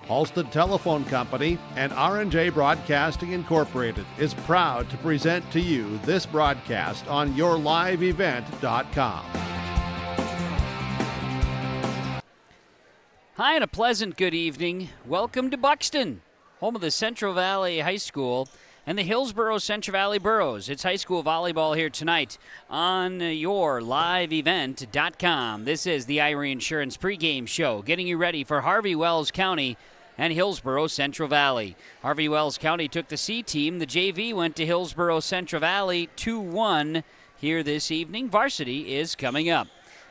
Halstead Telephone Company and R&J Broadcasting Incorporated is proud to present to you this broadcast on yourliveevent.com. Hi, and a pleasant good evening. Welcome to Buxton, home of the Central Valley High School and the Hillsboro Central Valley Burros. It's high school volleyball here tonight on yourliveevent.com. This is the Irie Insurance pregame show, getting you ready for Harvey-Wells County and Hillsboro Central Valley. Harvey-Wells County took the C team. The JV went to Hillsboro Central Valley 2-1 here this evening. Varsity is coming up.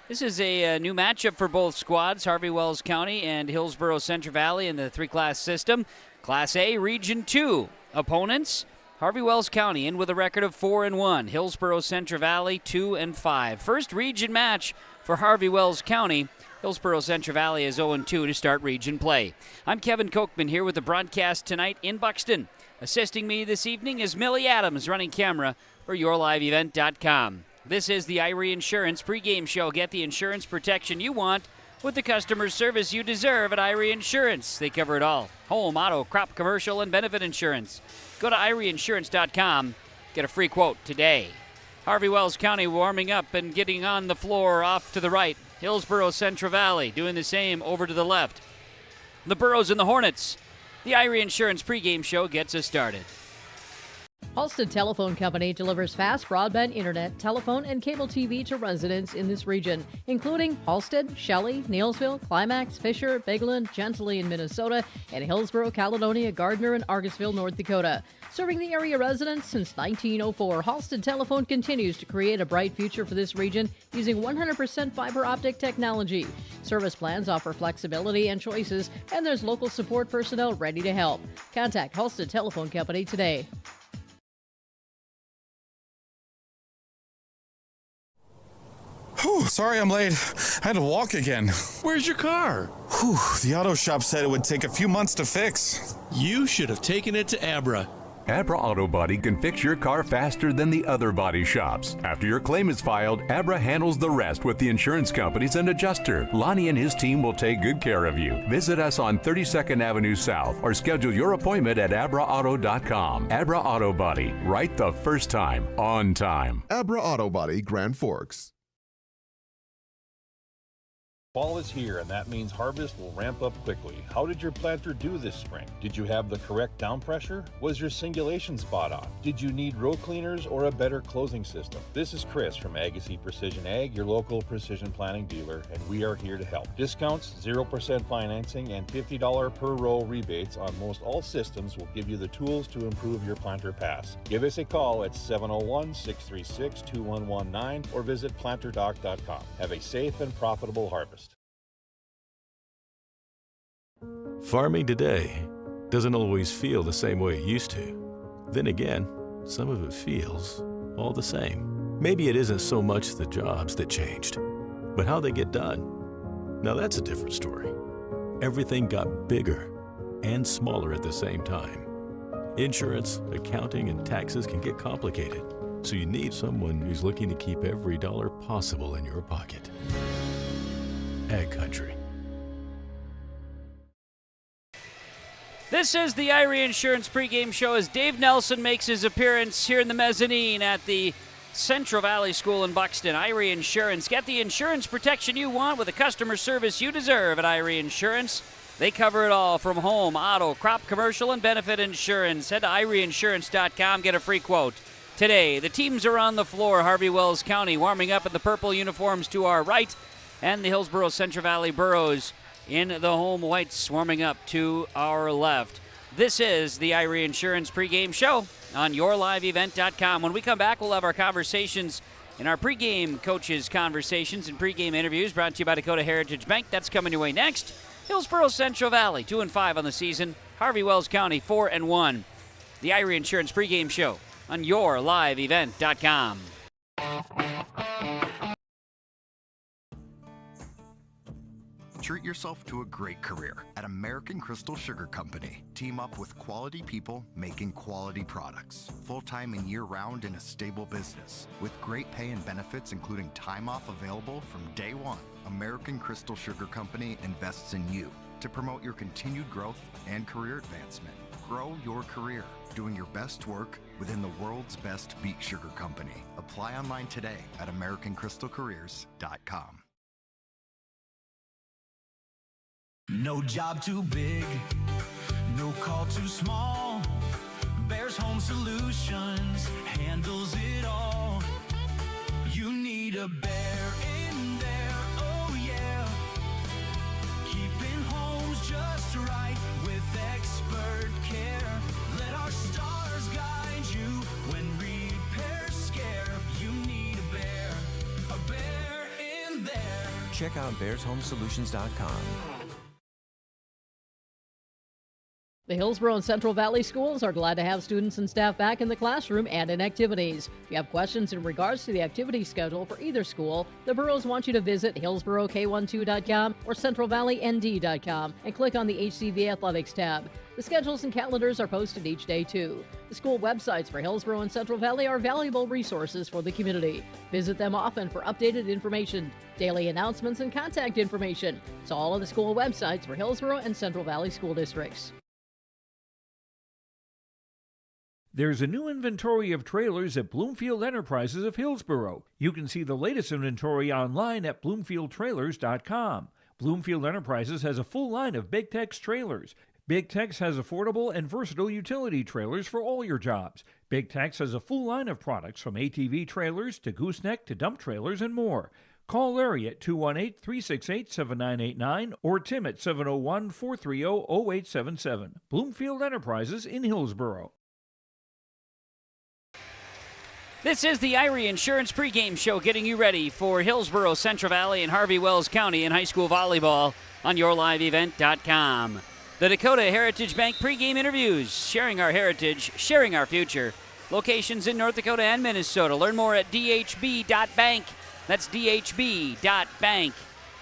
This is a new matchup for both squads, Harvey-Wells County and Hillsboro Central Valley in the three-class system. Class A, Region 2. Opponents, Harvey-Wells County in with a record of 4-1. Hillsboro Central Valley 2-5. First region match for Harvey-Wells County. Hillsboro Central Valley is 0-2 to start region play. I'm Kevin Kochman here with the broadcast tonight in Buxton. Assisting me this evening is Millie Adams, running camera for yourliveevent.com. This is the Irie Insurance pregame show. Get the insurance protection you want with the customer service you deserve at Irie Insurance. They cover it all: home, auto, crop, commercial, and benefit insurance. Go to IrieInsurance.com. Get a free quote today. Harvey-Wells County warming up and getting on the floor off to the right. Hillsboro Central Valley doing the same over to the left. The Burros and the Hornets. The Irie Insurance pregame show gets us started. Halstead Telephone Company delivers fast broadband internet, telephone, and cable TV to residents in this region, including Halstead, Shelley, Neilsville, Climax, Fisher, Bigland, Gentilly in Minnesota, and Hillsboro, Caledonia, Gardner, and Argosville, North Dakota. Serving the area residents since 1904, Halstead Telephone continues to create a bright future for this region using 100% fiber optic technology. Service plans offer flexibility and choices, and there's local support personnel ready to help. Contact Halstead Telephone Company today. Whew, sorry I'm late. I had to walk again. Where's your car? Whew, the auto shop said it would take a few months to fix. You should have taken it to Abra. Abra Auto Body can fix your car faster than the other body shops. After your claim is filed, Abra handles the rest with the insurance companies and adjuster. Lonnie and his team will take good care of you. Visit us on 32nd Avenue South or schedule your appointment at abraauto.com. Abra Auto Body, right the first time, on time. Abra Auto Body, Grand Forks. Fall is here, and that means harvest will ramp up quickly. How did your planter do this spring? Did you have the correct down pressure? Was your singulation spot on? Did you need row cleaners or a better closing system? This is Chris from Agassiz Precision Ag, your local precision planting dealer, and we are here to help. Discounts, 0% financing, and $50 per row rebates on most all systems will give you the tools to improve your planter pass. Give us a call at 701-636-2119 or visit planterdoc.com. Have a safe and profitable harvest. Farming today doesn't always feel the same way it used to. Then again, some of it feels all the same. Maybe it isn't so much the jobs that changed, but how they get done. Now that's a different story. Everything got bigger and smaller at the same time. Insurance, accounting, and taxes can get complicated, so you need someone who's looking to keep every dollar possible in your pocket. Ag Country. This is the Irie Insurance pregame show as Dave Nelson makes his appearance here in the mezzanine at the Central Valley School in Buxton. Irie Insurance. Get the insurance protection you want with the customer service you deserve at Irie Insurance. They cover it all from home, auto, crop, commercial, and benefit insurance. Head to IrieInsurance.com. Get a free quote today. The teams are on the floor. Harvey-Wells County warming up in the purple uniforms to our right, and the Hillsboro Central Valley Burros in the home whites warming up to our left. This is the Irie Insurance pregame show on yourliveevent.com. When we come back, we'll have our conversations in our pregame coaches' conversations and pregame interviews brought to you by Dakota Heritage Bank. That's coming your way next. Hillsboro Central Valley, 2-5 on the season. Harvey-Wells County, 4-1. The Irie Insurance pregame show on Treat yourself to a great career at American Crystal Sugar Company. Team up with quality people making quality products. Full-time and year-round in a stable business. With great pay and benefits including time off available from day one. American Crystal Sugar Company invests in you to promote your continued growth and career advancement. Grow your career, doing your best work within the world's best beet sugar company. Apply online today at AmericanCrystalCareers.com. No job too big, no call too small. Bears Home Solutions handles it all. You need a bear in there, oh yeah. Keeping homes just right with expert care. Let our stars guide you when repairs scare. You need a bear in there. Check out BearsHomeSolutions.com. The Hillsboro and Central Valley schools are glad to have students and staff back in the classroom and in activities. If you have questions in regards to the activity schedule for either school, the boroughs want you to visit HillsboroK12.com or CentralValleyND.com and click on the HCV Athletics tab. The schedules and calendars are posted each day, too. The school websites for Hillsboro and Central Valley are valuable resources for the community. Visit them often for updated information, daily announcements, and contact information. It's all of the school websites for Hillsboro and Central Valley school districts. There's a new inventory of trailers at Bloomfield Enterprises of Hillsboro. You can see the latest inventory online at BloomfieldTrailers.com. Bloomfield Enterprises has a full line of Big Tex trailers. Big Tex has affordable and versatile utility trailers for all your jobs. Big Tex has a full line of products from ATV trailers to gooseneck to dump trailers and more. Call Larry at 218-368-7989 or Tim at 701-430-0877. Bloomfield Enterprises in Hillsboro. This is the Irie Insurance pregame show getting you ready for Hillsboro, Central Valley, and Harvey-Wells County in high school volleyball on YourLiveEvent.com. The Dakota Heritage Bank pregame interviews, sharing our heritage, sharing our future. Locations in North Dakota and Minnesota. Learn more at dhb.bank. That's dhb.bank.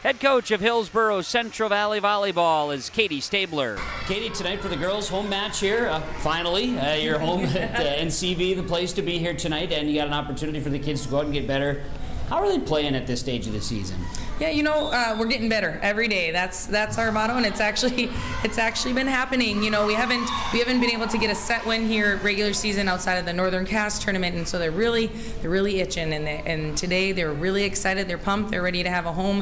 Head coach of Hillsboro Central Valley Volleyball is Katie Stabler. Katie, tonight for the girls' home match here. Finally, you're home at NCV, the place to be here tonight, and you got an opportunity for the kids to go out and get better. How are they playing at this stage of the season? Yeah, we're getting better every day. That's our motto, and it's actually been happening. We haven't been able to get a set win here regular season outside of the Northern Cast tournament, and so they're really itching. And today they're really excited. They're pumped. They're ready to have a home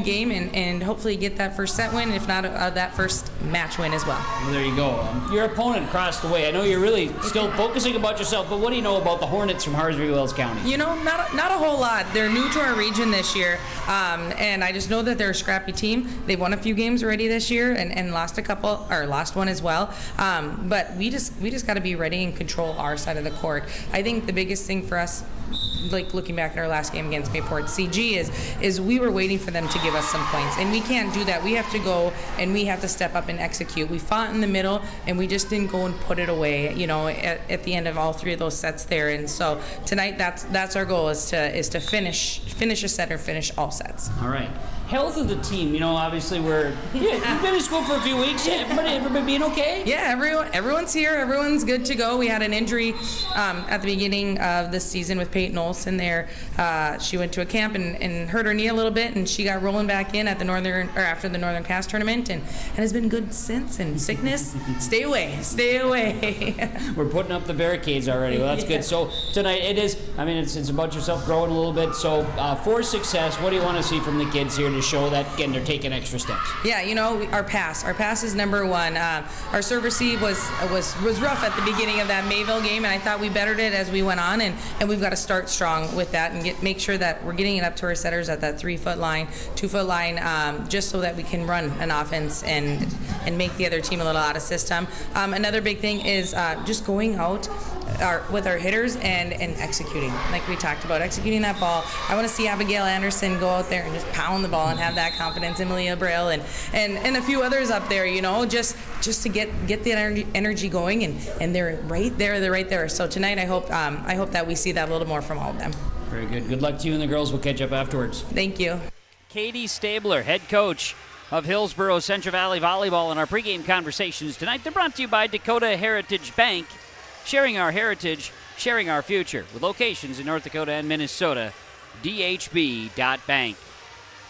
game and hopefully get that first set win, if not that first match win as well. Well, there you go. Your opponent across the way. I know you're really still focusing about yourself, but what do you know about the Hornets from Harvey-Wells County? Not a whole lot. They're new to our region this year. And I just know that they're a scrappy team. They've won a few games already this year and lost one as well. But we just got to be ready and control our side of the court. I think the biggest thing for us, like looking back at our last game against Mayport CG, is we were waiting for them to give us some points, and we can't do that. We have to go and we have to step up and execute. We fought in the middle, and we just didn't go and put it away. At the end of all three of those sets there. And so tonight, that's our goal is to finish a set or finish all sets. All right. Health of the team, obviously you've been in school for a few weeks. Everybody being okay? Yeah, everyone's here. Everyone's good to go. We had an injury at the beginning of the season with Peyton Olson there. She went to a camp and hurt her knee a little bit, and she got rolling back in at after the Northern Cast tournament, and has been good since. And sickness, stay away. We're putting up the barricades already. Well, that's good. So tonight it's about yourself growing a little bit. So for success, what do you want to see from the kids here to show that, again, they're taking extra steps? Yeah, our pass is number one. Our serve receive was rough at the beginning of that Mayville game, and I thought we bettered it as we went on, and we've got to start strong with that and make sure that we're getting it up to our setters at that 3-foot line, 2-foot line, just so that we can run an offense and make the other team a little out of system. Another big thing is just going out with our hitters and executing, like we talked about, executing that ball. I want to see Abigail Anderson go out there and just pound the ball and have that confidence. Emily Braille and a few others up there, just to get the energy going, and they're right there. They're right there. So tonight, I hope that we see that a little more from all of them. Very good. Good luck to you and the girls. We'll catch up afterwards. Thank you. Katie Stabler, head coach of Hillsboro Central Valley Volleyball in our pregame conversations tonight. They're brought to you by Dakota Heritage Bank, sharing our heritage, sharing our future, with locations in North Dakota and Minnesota. DHB.bank.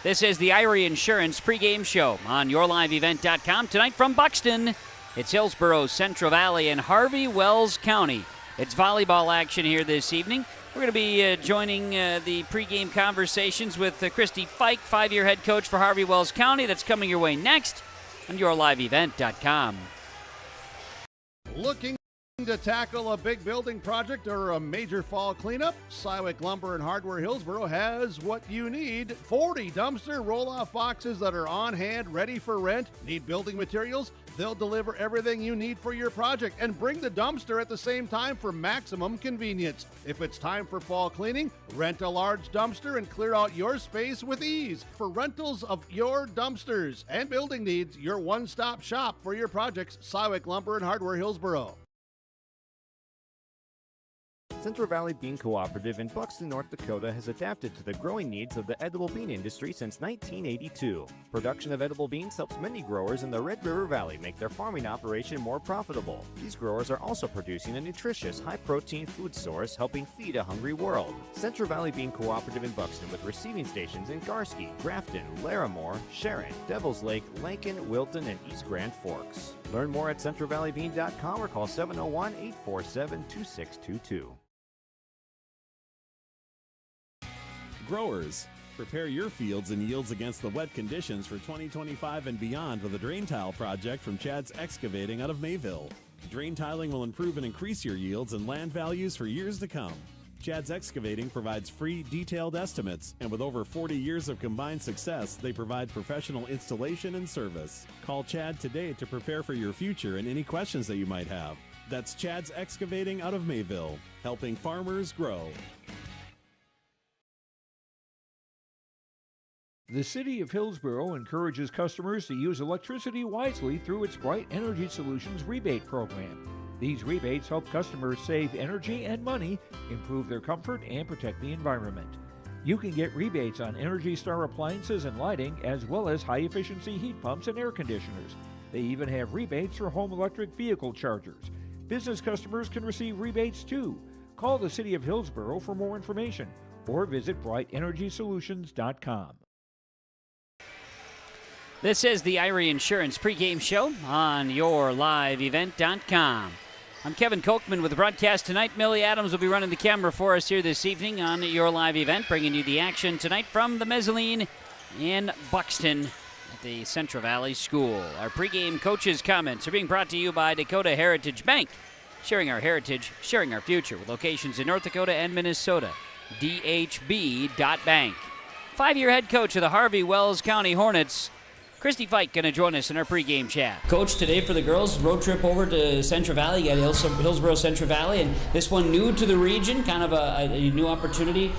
This is the Irie Insurance pregame show on YourLiveEvent.com. Tonight from Buxton, it's Hillsboro, Central Valley, and Harvey-Wells County. It's volleyball action here this evening. We're going to be joining the pregame conversations with Christy Fike, 5-year head coach for Harvey-Wells County. That's coming your way next on YourLiveEvent.com. Looking to tackle a big building project or a major fall cleanup? Sywick Lumber and Hardware Hillsboro has what you need. 40 dumpster roll-off boxes that are on hand, ready for rent. Need building materials? They'll deliver everything you need for your project and bring the dumpster at the same time for maximum convenience. If it's time for fall cleaning, rent a large dumpster and clear out your space with ease. For rentals of your dumpsters and building needs, your one-stop shop for your projects, Sywick Lumber and Hardware Hillsboro. Central Valley Bean Cooperative in Buxton, North Dakota has adapted to the growing needs of the edible bean industry since 1982. Production of edible beans helps many growers in the Red River Valley make their farming operation more profitable. These growers are also producing a nutritious, high-protein food source helping feed a hungry world. Central Valley Bean Cooperative in Buxton with receiving stations in Garski, Grafton, Larimore, Sharon, Devils Lake, Lincoln, Wilton, and East Grand Forks. Learn more at centralvalleybean.com or call 701-847-2622. Growers, prepare your fields and yields against the wet conditions for 2025 and beyond with a drain tile project from Chad's Excavating out of Mayville. Drain tiling will improve and increase your yields and land values for years to come. Chad's Excavating provides free, detailed estimates, and with over 40 years of combined success, they provide professional installation and service. Call Chad today to prepare for your future and any questions that you might have. That's Chad's Excavating out of Mayville, helping farmers grow. The City of Hillsboro encourages customers to use electricity wisely through its Bright Energy Solutions rebate program. These rebates help customers save energy and money, improve their comfort, and protect the environment. You can get rebates on Energy Star appliances and lighting, as well as high-efficiency heat pumps and air conditioners. They even have rebates for home electric vehicle chargers. Business customers can receive rebates too. Call the City of Hillsboro for more information or visit brightenergysolutions.com. This is the Irie Insurance pregame show on YourLiveEvent.com. I'm Kevin Kochman with the broadcast tonight. Millie Adams will be running the camera for us here this evening on Your Live Event, bringing you the action tonight from the mezzanine in Buxton at the Central Valley School. Our pregame coaches' comments are being brought to you by Dakota Heritage Bank, sharing our heritage, sharing our future, with locations in North Dakota and Minnesota. DHB.bank. 5-year head coach of the Harvey-Wells County Hornets, Christy Fike, going to join us in our pregame chat. Coach, today for the girls, road trip over to Central Valley. You got Hillsboro Central Valley, and this one new to the region, kind of a new opportunity.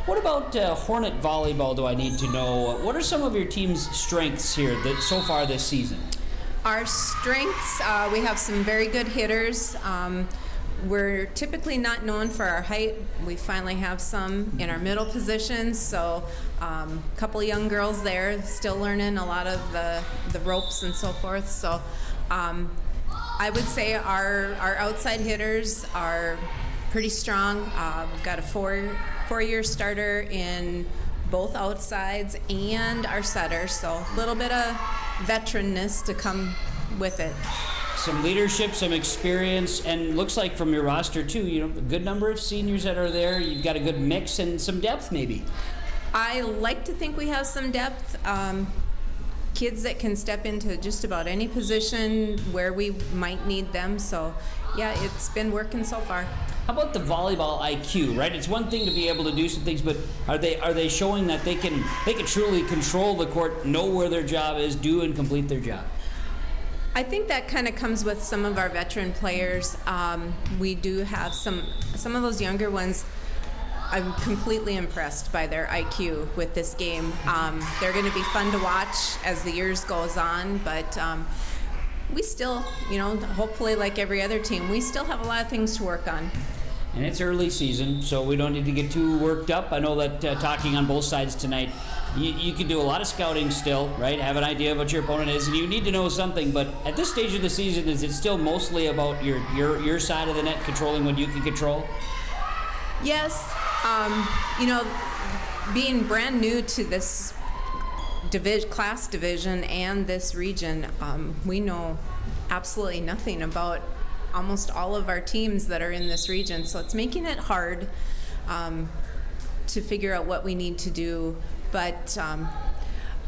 What about Hornet volleyball do I need to know? What are some of your team's strengths here so far this season? Our strengths, we have some very good hitters. We're typically not known for our height. We finally have some in our middle positions, so a couple of young girls there still learning a lot of the ropes and so forth. So I would say our outside hitters are pretty strong. We've got a four-year starter in both outsides and our setter, so a little bit of veteranness to come with it. Some leadership, some experience, and looks like from your roster too, a good number of seniors that are there. You've got a good mix and some depth maybe. I like to think we have some depth. Kids that can step into just about any position where we might need them. So yeah, it's been working so far. How about the volleyball IQ, right? It's one thing to be able to do some things, but are they showing that they can truly control the court, know where their job is, do and complete their job? I think that kind of comes with some of our veteran players. We do have some of those younger ones. I'm completely impressed by their IQ with this game. They're going to be fun to watch as the years goes on, but we still, hopefully like every other team, we still have a lot of things to work on. And it's early season, so we don't need to get too worked up. I know that talking on both sides tonight, you can do a lot of scouting still, right? Have an idea of what your opponent is, and you need to know something. But at this stage of the season, is it still mostly about your side of the net, controlling what you can control? Yes. Being brand new to this class division and this region, we know absolutely nothing about almost all of our teams that are in this region, so it's making it hard to figure out what we need to do. But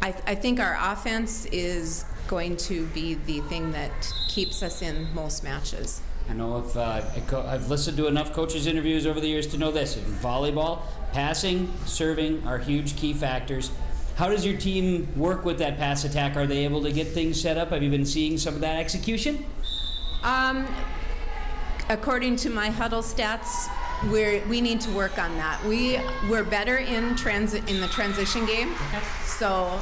I think our offense is going to be the thing that keeps us in most matches. I know I've listened to enough coaches' interviews over the years to know this. In volleyball, passing, serving are huge key factors. How does your team work with that pass attack? Are they able to get things set up? Have you been seeing some of that execution? According to my huddle stats, we need to work on that. We're better in the transition game. Okay. So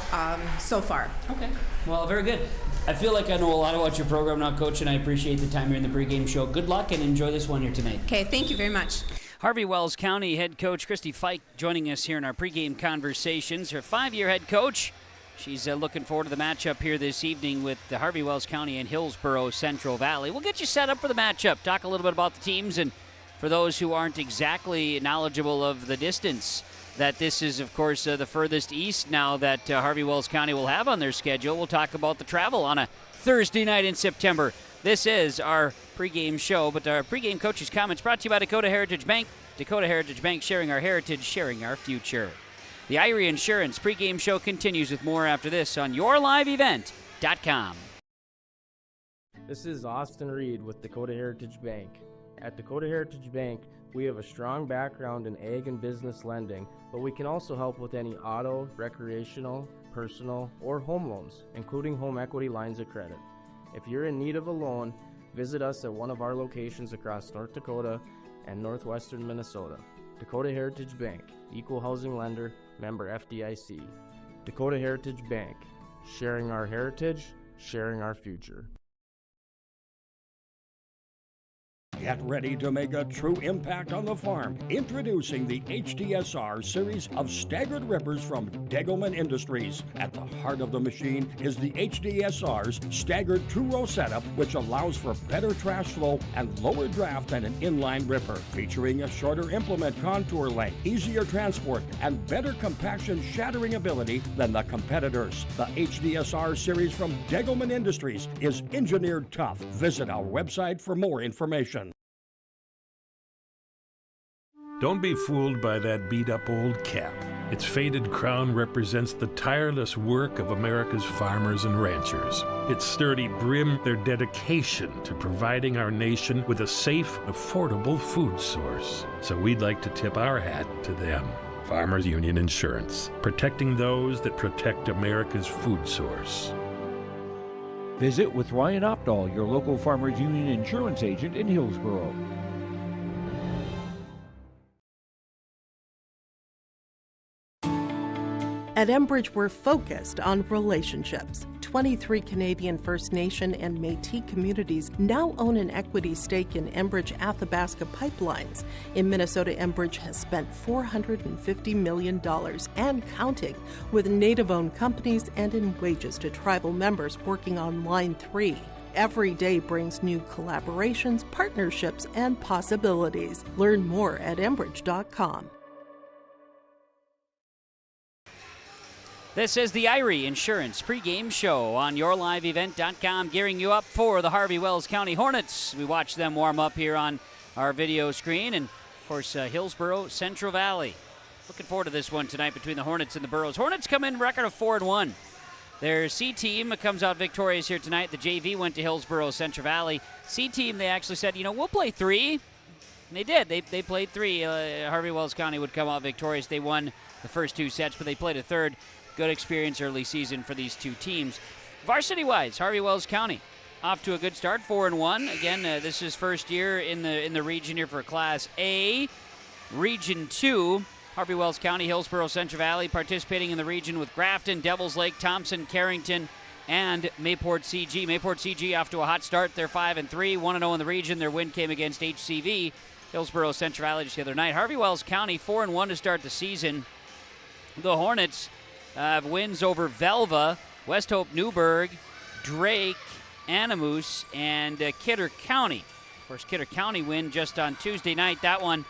far. Okay. Well, very good. I feel like I know a lot about your program now, Coach, and I appreciate the time here in the pregame show. Good luck and enjoy this one here tonight. Okay, thank you very much. Harvey-Wells County head coach Christy Fike joining us here in our pregame conversations. Her 5-year head coach. She's looking forward to the matchup here this evening with the Harvey-Wells County and Hillsboro Central Valley. We'll get you set up for the matchup, talk a little bit about the teams, and for those who aren't exactly knowledgeable of the distance, that this is, of course, the furthest east now that Harvey-Wells County will have on their schedule. We'll talk about the travel on a Thursday night in September. This is our pregame show, but our pregame coaches' comments brought to you by Dakota Heritage Bank. Dakota Heritage Bank, sharing our heritage, sharing our future. The Irie Insurance pregame show continues with more after this on YourLiveEvent.com. This is Austin Reed with Dakota Heritage Bank. At Dakota Heritage Bank, we have a strong background in ag and business lending, but we can also help with any auto, recreational, personal, or home loans, including home equity lines of credit. If you're in need of a loan, visit us at one of our locations across North Dakota and northwestern Minnesota. Dakota Heritage Bank, equal housing lender, member FDIC. Dakota Heritage Bank, sharing our heritage, sharing our future. Get ready to make a true impact on the farm. Introducing the HDSR series of staggered rippers from Degelman Industries. At the heart of the machine is the HDSR's staggered two-row setup, which allows for better trash flow and lower draft than an inline ripper. Featuring a shorter implement contour length, easier transport, and better compaction shattering ability than the competitors. The HDSR series from Degelman Industries is engineered tough. Visit our website for more information. Don't be fooled by that beat-up old cap. Its faded crown represents the tireless work of America's farmers and ranchers. Its sturdy brim, their dedication to providing our nation with a safe, affordable food source. So we'd like to tip our hat to them. Farmers Union Insurance, protecting those that protect America's food source. Visit with Ryan Opdahl, your local Farmers Union Insurance agent in Hillsboro. At Enbridge, we're focused on relationships. 23 Canadian First Nation and Métis communities now own an equity stake in Enbridge Athabasca Pipelines. In Minnesota, Enbridge has spent $450 million and counting with Native-owned companies and in wages to tribal members working on Line 3. Every day brings new collaborations, partnerships, and possibilities. Learn more at Enbridge.com. This is the Irie Insurance pregame show on YourLiveEvent.com, gearing you up for the Harvey-Wells County Hornets. We watch them warm up here on our video screen, and of course Hillsboro Central Valley. Looking forward to this one tonight between the Hornets and the Burros. Hornets come in record of 4-1. Their C team comes out victorious here tonight. The JV went to Hillsboro Central Valley. C team, they actually said, we'll play 3. And they did. They played 3. Harvey-Wells County would come out victorious. They won the first 2 sets, but they played a third. Good experience early season for these 2 teams. Varsity-wise, Harvey-Wells County off to a good start, 4-1. Again, this is first year in the region here for Class A. Region 2, Harvey-Wells County, Hillsboro Central Valley participating in the region with Grafton, Devils Lake, Thompson, Carrington, and Mayport CG. Mayport CG off to a hot start. They're 5-3, 1-0 in the region. Their win came against HCV Hillsboro Central Valley just the other night. Harvey-Wells County 4-1 to start the season. The Hornets have wins over Velva, West Hope Newburgh, Drake, Animus, and Kidder County. Of course, Kidder County win just on Tuesday night. That one,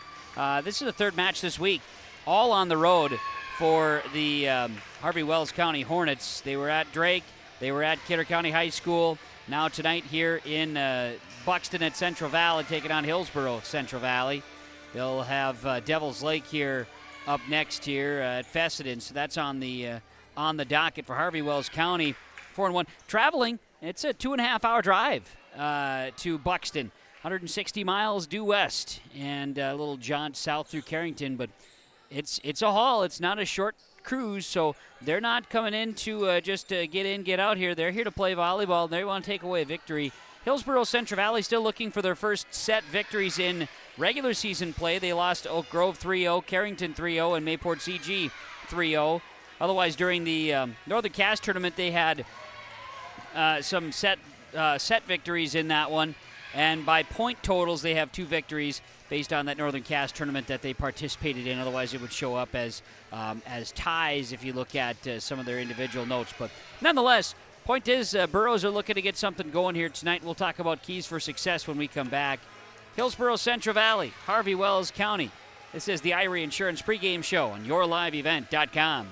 this is the third match this week, all on the road for the Harvey-Wells County Hornets. They were at Drake. They were at Kidder County High School. Now tonight here in Buxton at Central Valley, taking on Hillsboro Central Valley. They'll have Devil's Lake here up next here at Fessenden. So that's on the docket for Harvey-Wells County. 4-1. Traveling, it's a 2.5-hour drive to Buxton. 160 miles due west and a little jaunt south through Carrington, but it's a haul. It's not a short cruise, so they're not coming in to just get in, get out here. They're here to play volleyball, and they want to take away a victory. Hillsboro Central Valley still looking for their first set victories in regular season play. They lost Oak Grove 3-0, Carrington 3-0, and Mayport CG 3-0. Otherwise, during the Northern Cass tournament, they had some set victories in that one. And by point totals, they have 2 victories based on that Northern Cass tournament that they participated in. Otherwise, it would show up as ties if you look at some of their individual notes. But nonetheless, point is, Burrows are looking to get something going here tonight. We'll talk about keys for success when we come back. Hillsboro Central Valley, Harvey-Wells County. This is the Irie Insurance pregame show on yourliveevent.com.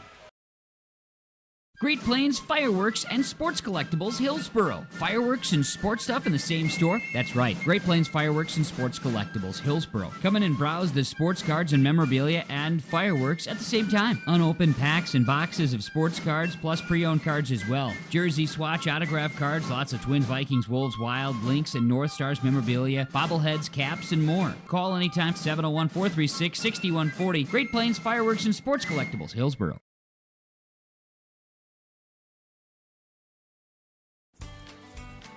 Great Plains Fireworks and Sports Collectibles, Hillsboro. Fireworks and sports stuff in the same store? That's right. Great Plains Fireworks and Sports Collectibles, Hillsboro. Come in and browse the sports cards and memorabilia and fireworks at the same time. Unopened packs and boxes of sports cards, plus pre-owned cards as well. Jersey, swatch, autograph cards, lots of Twins, Vikings, Wolves, Wild, Lynx, and North Stars memorabilia, bobbleheads, caps, and more. Call anytime, 701-436-6140. Great Plains Fireworks and Sports Collectibles, Hillsboro.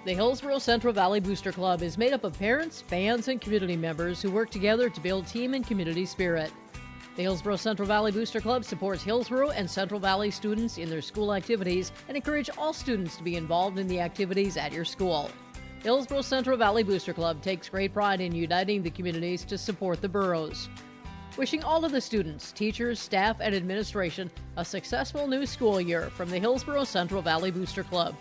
The Hillsboro Central Valley Booster Club is made up of parents, fans, and community members who work together to build team and community spirit. The Hillsboro Central Valley Booster Club supports Hillsboro and Central Valley students in their school activities and encourage all students to be involved in the activities at your school. Hillsboro Central Valley Booster Club takes great pride in uniting the communities to support the boroughs. Wishing all of the students, teachers, staff, and administration a successful new school year from the Hillsboro Central Valley Booster Club.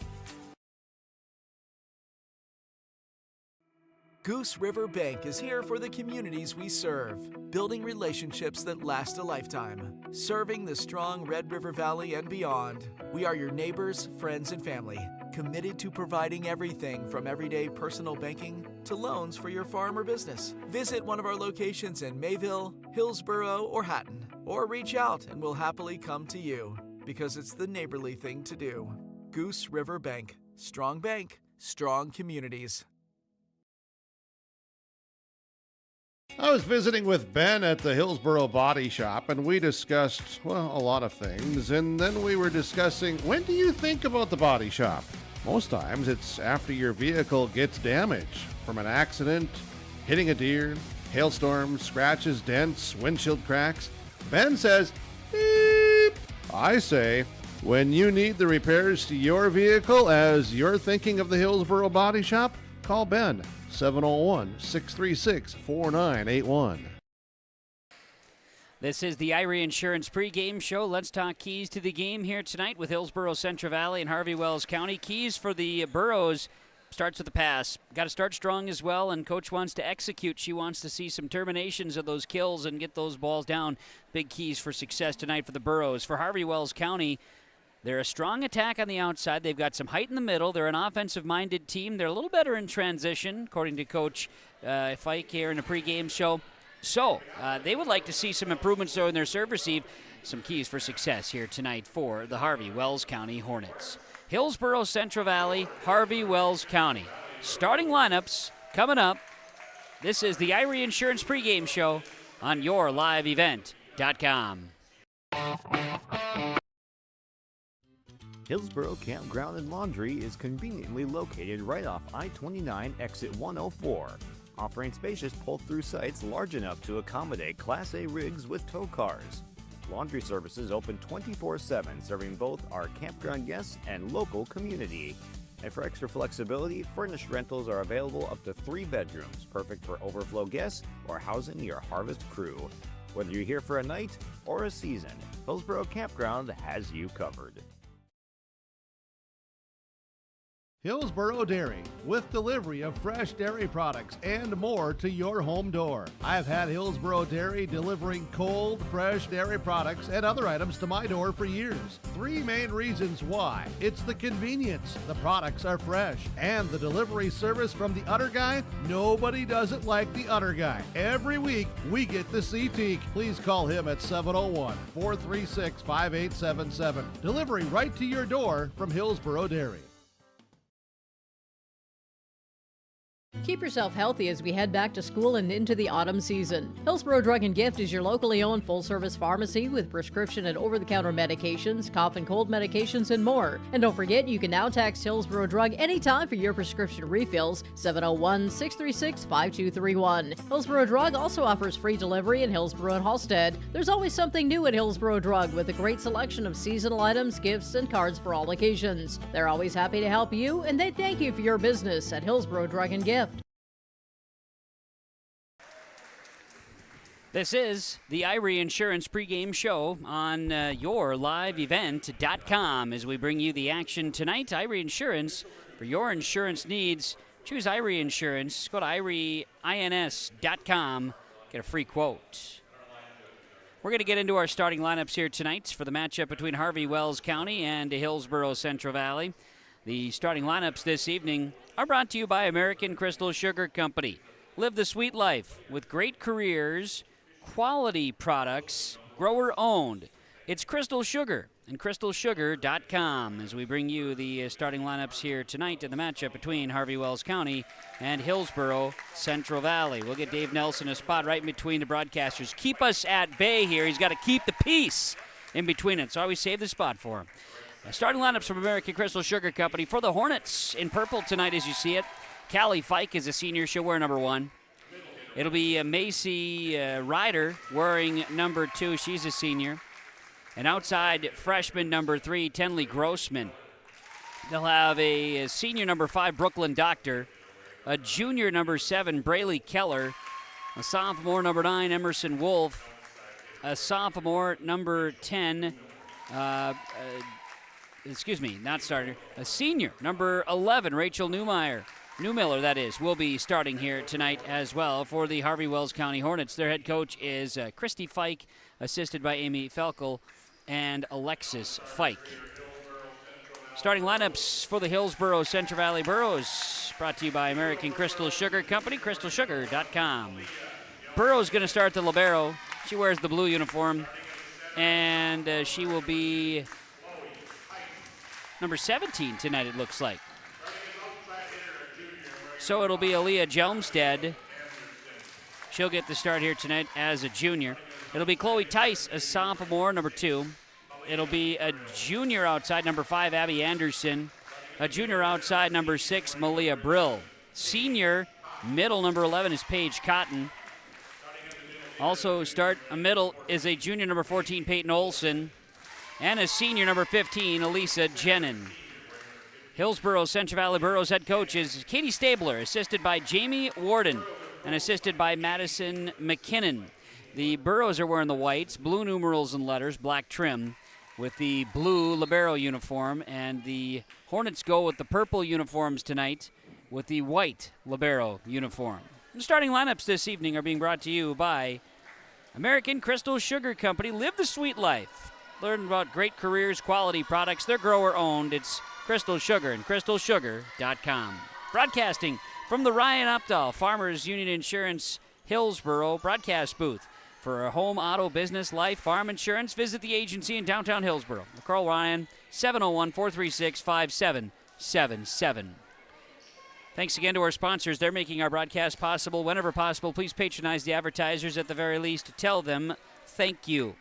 Goose River Bank is here for the communities we serve, building relationships that last a lifetime. Serving the strong Red River Valley and beyond, we are your neighbors, friends, and family, committed to providing everything from everyday personal banking to loans for your farm or business. Visit one of our locations in Mayville, Hillsboro, or Hatton, or reach out and we'll happily come to you, because it's the neighborly thing to do. Goose River Bank, strong communities. I was visiting with Ben at the Hillsboro Body Shop, and we discussed, well, a lot of things. And then we were discussing, when do you think about the body shop? Most times it's after your vehicle gets damaged from an accident, hitting a deer, hailstorms, scratches, dents, windshield cracks. Ben says, beep. I say, when you need the repairs to your vehicle as you're thinking of the Hillsboro Body Shop, call Ben. 701-636-4981. This is the Irie Insurance pregame show. Let's talk keys to the game here tonight with Hillsboro Central Valley and Harvey-Wells County. Keys for the Burros starts with the pass. Got to start strong as well, and Coach wants to execute. She wants to see some terminations of those kills and get those balls down. Big keys for success tonight for the Burros. For Harvey-Wells County, they're a strong attack on the outside. They've got some height in the middle. They're an offensive-minded team. They're a little better in transition, according to Coach Fike here in the pregame show. So they would like to see some improvements, though, in their serve receive. Some keys for success here tonight for the Harvey-Wells County Hornets. Hillsboro Central Valley, Harvey-Wells County. Starting lineups coming up. This is the Irie Insurance pregame show on yourliveevent.com. Hillsboro Campground and Laundry is conveniently located right off I-29 exit 104, offering spacious pull-through sites large enough to accommodate Class A rigs with tow cars. Laundry services open 24/7, serving both our campground guests and local community. And for extra flexibility, furnished rentals are available up to 3 bedrooms, perfect for overflow guests or housing your harvest crew. Whether you're here for a night or a season, Hillsboro Campground has you covered. Hillsboro Dairy, with delivery of fresh dairy products and more to your home door. I've had Hillsboro Dairy delivering cold, fresh dairy products and other items to my door for years. 3 main reasons why. It's the convenience, the products are fresh, and the delivery service from the Udder Guy. Nobody does it like the Udder Guy. Every week, we get to see Teak. Please call him at 701-436-5877. Delivery right to your door from Hillsboro Dairy. Keep yourself healthy as we head back to school and into the autumn season. Hillsboro Drug and Gift is your locally owned full-service pharmacy with prescription and over-the-counter medications, cough and cold medications, and more. And don't forget, you can now text Hillsboro Drug anytime for your prescription refills, 701-636-5231. Hillsboro Drug also offers free delivery in Hillsboro and Halstead. There's always something new at Hillsboro Drug with a great selection of seasonal items, gifts, and cards for all occasions. They're always happy to help you, and they thank you for your business at Hillsboro Drug and Gift. This is the Irie Insurance pregame show on yourliveevent.com as we bring you the action tonight. Irie Insurance, for your insurance needs, choose Irie Insurance. Go to irieins.com, get a free quote. We're going to get into our starting lineups here tonight for the matchup between Harvey-Wells County and Hillsboro Central Valley. The starting lineups this evening are brought to you by American Crystal Sugar Company. Live the sweet life with great careers, quality products, grower owned. It's Crystal Sugar and crystalsugar.com as we bring you the starting lineups here tonight in the matchup between Harvey-Wells County and Hillsboro Central Valley. We'll get Dave Nelson a spot right in between the broadcasters. Keep us at bay here. He's got to keep the peace in between it, so I always save the spot for him. Starting lineups from American Crystal Sugar Company. For the Hornets in purple tonight as you see it, Callie Fike is a senior. She'll wear number 1. It'll be Macy Ryder wearing number 2. She's a senior. And outside freshman number 3, Tenley Grossman. They'll have a senior number 5, Brooklyn Doctor. A junior number 7, Braylee Keller. A sophomore number 9, Emerson Wolf. A sophomore number 10, not starter. A senior number 11, Rachel Newmiller, that is, will be starting here tonight as well for the Harvey-Wells County Hornets. Their head coach is Christy Fike, assisted by Amy Felkel and Alexis Fike. Starting lineups for the Hillsboro Central Valley Burros, brought to you by American Crystal Sugar Company, crystalsugar.com. Burrows going to start the libero. She wears the blue uniform, and she will be number 17 tonight, it looks like. So it'll be Aaliyah Jelmstead. She'll get the start here tonight as a junior. It'll be Chloe Tice, a sophomore, number 2. It'll be a junior outside, number 5, Abby Anderson. A junior outside, number 6, Malia Brill. Senior, middle, number 11 is Paige Cotton. Also start a middle is a junior, number 14, Peyton Olson. And a senior, number 15, Elisa Jenin. Hillsboro Central Valley Burros head coach is Katie Stabler, assisted by Jamie Warden and assisted by Madison McKinnon. The Burros are wearing the whites, blue numerals and letters, black trim, with the blue libero uniform, and the Hornets go with the purple uniforms tonight with the white libero uniform. The starting lineups this evening are being brought to you by American Crystal Sugar Company. Live the sweet life. Learn about great careers, quality products. They're grower-owned. It's Crystal Sugar and crystalsugar.com. Broadcasting from the Ryan Opdahl Farmers Union Insurance Hillsboro broadcast booth. For a home, auto, business, life, farm insurance, visit the agency in downtown Hillsboro. Carl Ryan, 701-436-5777. Thanks again to our sponsors. They're making our broadcast possible. Whenever possible, please patronize the advertisers at the very least. Tell them thank you.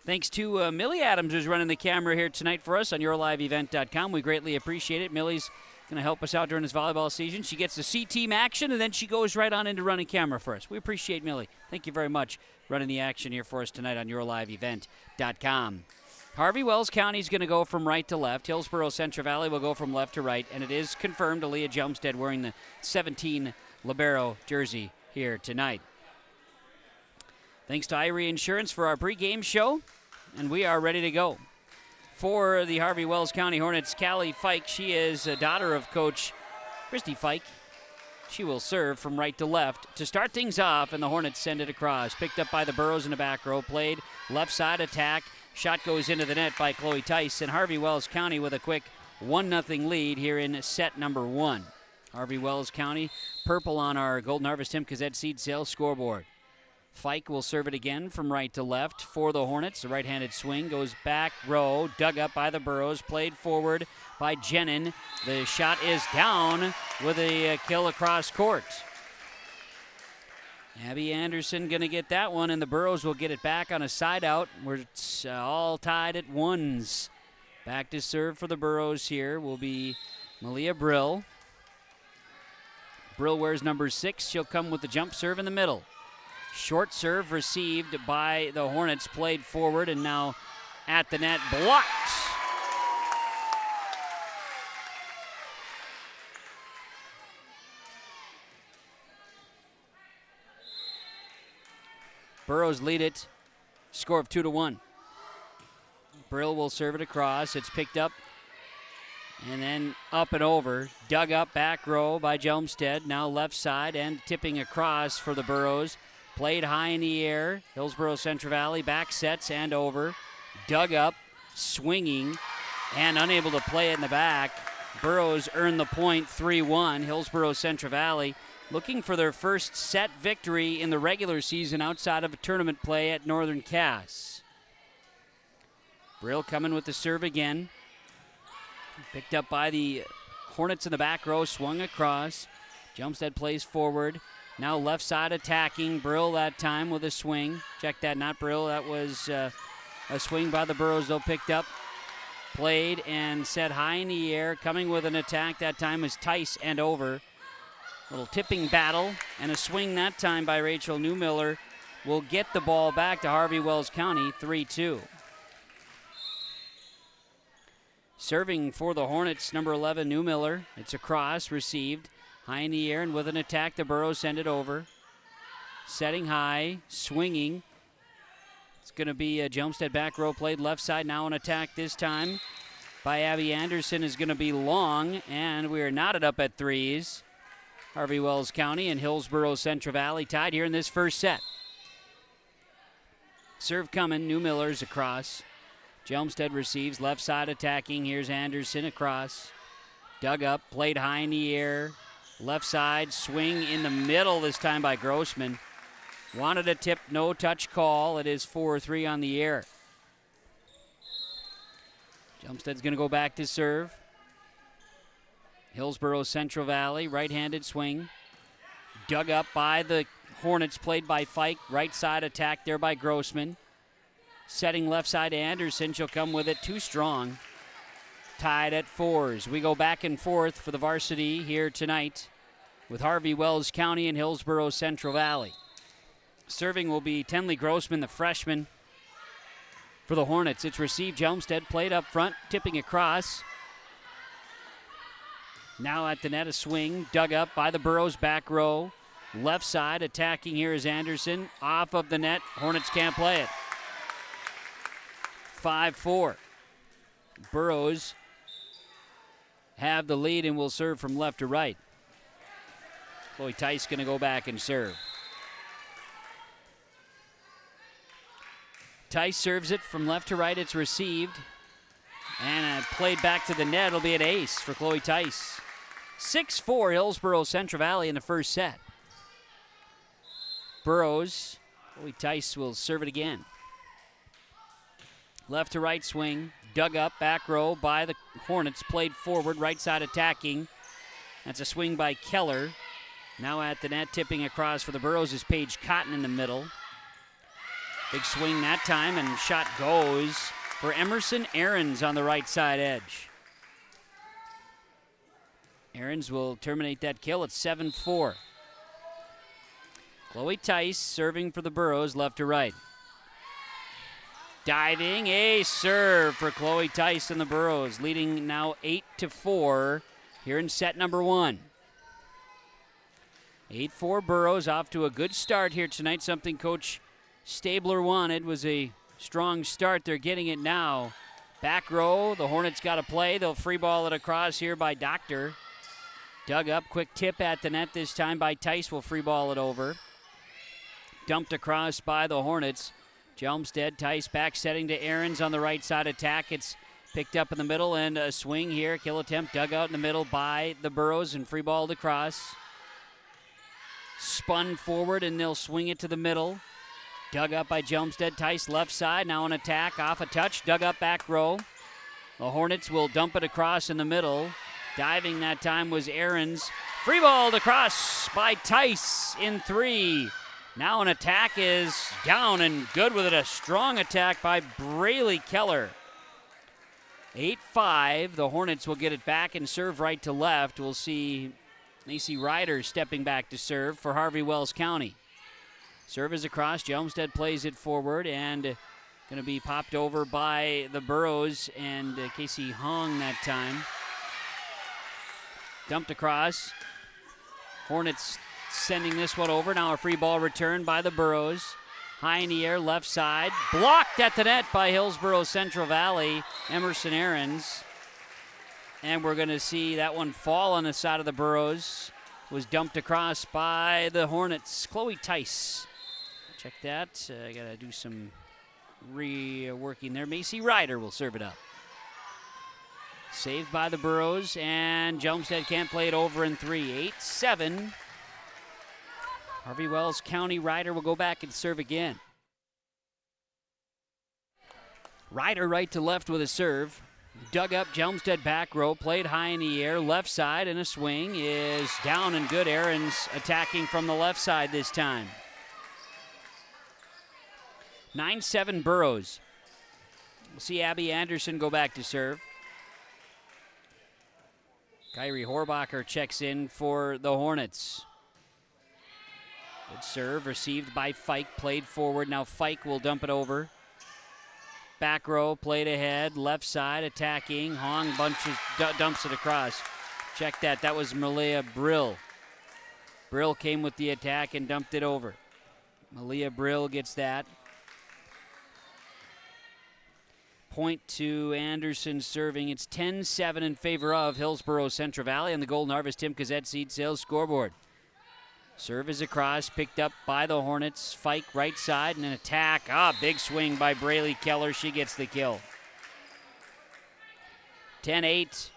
Thanks to Millie Adams, who's running the camera here tonight for us on yourliveevent.com. We greatly appreciate it. Millie's going to help us out during this volleyball season. She gets the C-team action, and then she goes right on into running camera for us. We appreciate Millie. Thank you very much running the action here for us tonight on yourliveevent.com. Harvey-Wells County is going to go from right to left. Hillsboro Central Valley will go from left to right. And it is confirmed Aaliyah Jumstead wearing the 17 Libero jersey here tonight. Thanks to Irie Insurance for our pregame show. And we are ready to go. For the Harvey-Wells County Hornets, Callie Fike. She is a daughter of Coach Christy Fike. She will serve from right to left to start things off, and the Hornets send it across. Picked up by the Burrows in the back row. Played left side attack. Shot goes into the net by Chloe Tice, and Harvey-Wells County with a quick 1-0 lead here in set number 1. Harvey-Wells County, purple on our Golden Harvest Tim Kazette seed sales scoreboard. Fike will serve it again from right to left for the Hornets. The right-handed swing goes back row, dug up by the Burrows, played forward by Jenin. The shot is down with a kill across court. Abby Anderson going to get that one, and the Burrows will get it back on a side out where it's all tied at 1s. Back to serve for the Burrows here will be Malia Brill. Brill wears number 6. She'll come with the jump serve in the middle. Short serve received by the Hornets, played forward, and now at the net, blocked. Burrows lead it, score of 2-1. Brill will serve it across. It's picked up and then up and over. Dug up back row by Jelmstead. Now left side and tipping across for the Burrows. Played high in the air. Hillsboro Central Valley back sets and over. Dug up, swinging, and unable to play it in the back. Burrows earned the point, 3-1. Hillsboro Central Valley looking for their first set victory in the regular season outside of a tournament play at Northern Cass. Brill coming with the serve again. Picked up by the Hornets in the back row, swung across. Jumstead plays forward. Now left side attacking. Brill that time with a swing. Check that, not Brill. That was a swing by the Burrows, though, picked up. Played and set high in the air. Coming with an attack that time is Tice and over. Little tipping battle and a swing that time by Rachel Newmiller will get the ball back to Harvey-Wells County, 3-2. Serving for the Hornets, number 11, Newmiller. It's a cross, received. High in the air, and with an attack, the Burrows send it over. Setting high, swinging. It's going to be a Jumstead back row played left side. Now an attack this time by Abby Anderson is going to be long, and we are knotted up at 3s. Harvey-Wells County and Hillsboro Central Valley tied here in this first set. Serve coming, Newmiller's across. Jelmstead receives, left side attacking. Here's Anderson across. Dug up, played high in the air. Left side, swing in the middle this time by Grossman. Wanted a tip, no touch call. It is 4-3 on the air. Jumstead's going to go back to serve. Hillsboro Central Valley, right-handed swing. Dug up by the Hornets, played by Fike. Right side attack there by Grossman. Setting left side to Anderson. She'll come with it, too strong. Tied at 4s. We go back and forth for the varsity here tonight with Harvey-Wells County and Hillsboro Central Valley. Serving will be Tenley Grossman, the freshman, for the Hornets. It's received. Jelmstead played up front, tipping across. Now at the net, a swing. Dug up by the Burrows back row. Left side attacking here is Anderson. Off of the net. Hornets can't play it. 5-4. Burrows have the lead and will serve from left to right. Chloe Tice going to go back and serve. Tice serves it from left to right. It's received. And played back to the net. It'll be an ace for Chloe Tice. 6-4 Hillsboro Central Valley in the first set. Burrows, Chloe Tice will serve it again. Left to right swing. Dug up, back row by the Hornets, played forward, right side attacking. That's a swing by Keller. Now at the net, tipping across for the Burrows is Paige Cotton in the middle. Big swing that time, and shot goes for Emerson Ahrens on the right side edge. Ahrens will terminate that kill at 7-4. Chloe Tice serving for the Burrows, left to right. Diving, a serve for Chloe Tice and the Burros, leading now 8-4 here in set number 1. 8-4 Burros, off to a good start here tonight. Something Coach Stabler wanted was a strong start. They're getting it now. Back row, the Hornets got to play. They'll free ball it across here by Doctor. Dug up, quick tip at the net this time by Tice. Will free ball it over. Dumped across by the Hornets. Jelmstead, Tice back setting to Aarons on the right side attack. It's picked up in the middle and a swing here. Kill attempt dug out in the middle by the Burros and free balled across. Spun forward and they'll swing it to the middle. Dug up by Jelmstead, Tice left side. Now an attack off a touch. Dug up back row. The Hornets will dump it across in the middle. Diving that time was Aarons. Free balled across by Tice in 3. Now an attack is down and good with it. A strong attack by Braylee Keller. 8-5. The Hornets will get it back and serve right to left. We'll see Macy Ryder stepping back to serve for Harvey-Wells County. Serve is across. Jelmstead plays it forward and going to be popped over by the Burros and Casey Hong that time. Dumped across. Hornets sending this one over. Now a free ball return by the Burros. High in the air, left side. Blocked at the net by Hillsboro Central Valley, Emerson Aarons. And we're going to see that one fall on the side of the Burros. Was dumped across by the Hornets. Chloe Tice. Check that. I got to do some reworking there. Macy Ryder will serve it up. Saved by the Burros, and Jelmstead can't play it over in 3. 8-7. Harvey-Wells County. Ryder will go back and serve again. Ryder right to left with a serve. Dug up, Jelmstead back row, played high in the air, left side, and a swing is down and good. Aarons attacking from the left side this time. 9-7 Burros. We'll see Abby Anderson go back to serve. Kyrie Horbacher checks in for the Hornets. Good serve received by Fike, played forward. Now Fike will dump it over. Back row, played ahead, left side, attacking. Hong dumps it across. Check that, that was Malia Brill. Brill came with the attack and dumped it over. Malia Brill gets that. Point to Anderson serving. It's 10-7 in favor of Hillsboro Central Valley on the Golden Harvest Tim Cazette Seed Sales scoreboard. Serve is across, picked up by the Hornets. Fike right side and an attack. Big swing by Braylee Keller. She gets the kill. 10-8.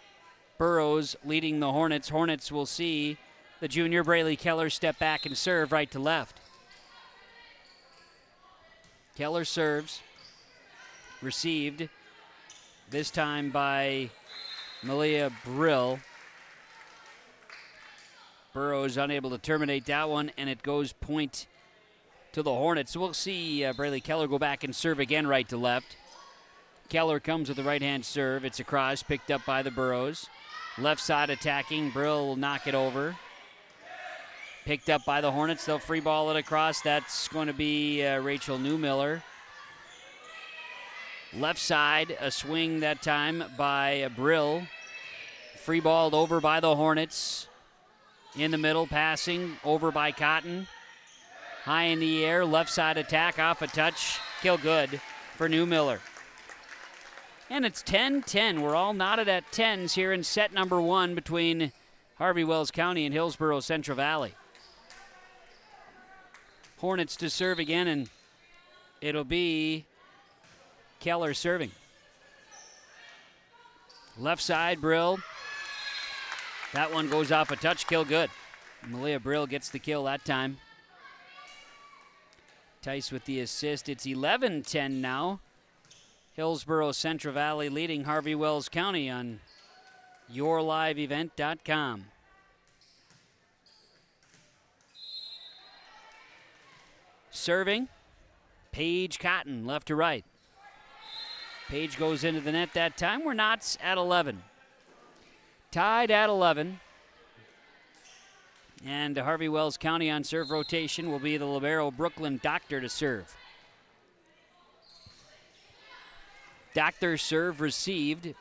Burros leading the Hornets. Hornets will see the junior Braylee Keller step back and serve right to left. Keller serves. Received, this time by Malia Brill. Burros unable to terminate that one, and it goes point to the Hornets. So we'll see Braylee Keller go back and serve again right to left. Keller comes with the right-hand serve. It's across, picked up by the Burros. Left side attacking. Brill will knock it over. Picked up by the Hornets. They'll free ball it across. That's going to be Rachel Newmiller. Left side, a swing that time by Brill. Free balled over by the Hornets. In the middle, passing over by Cotton. High in the air, left side attack, off a touch. Kill good for Newmiller. And it's 10-10. We're all knotted at 10s here in set number 1 between Harvey-Wells County and Hillsboro Central Valley. Hornets to serve again, and it'll be Keller serving. Left side, Brill. That one goes off a touch, kill good. Malia Brill gets the kill that time. Tice with the assist. It's 11-10 now. Hillsboro Central Valley leading Harvey-Wells County on yourliveevent.com. Serving, Paige Cotton, left to right. Page goes into the net that time. We're knots at 11. Tied at 11. And Harvey-Wells County on serve rotation will be the libero Brooklyn Doctor to serve. Doctor serve received.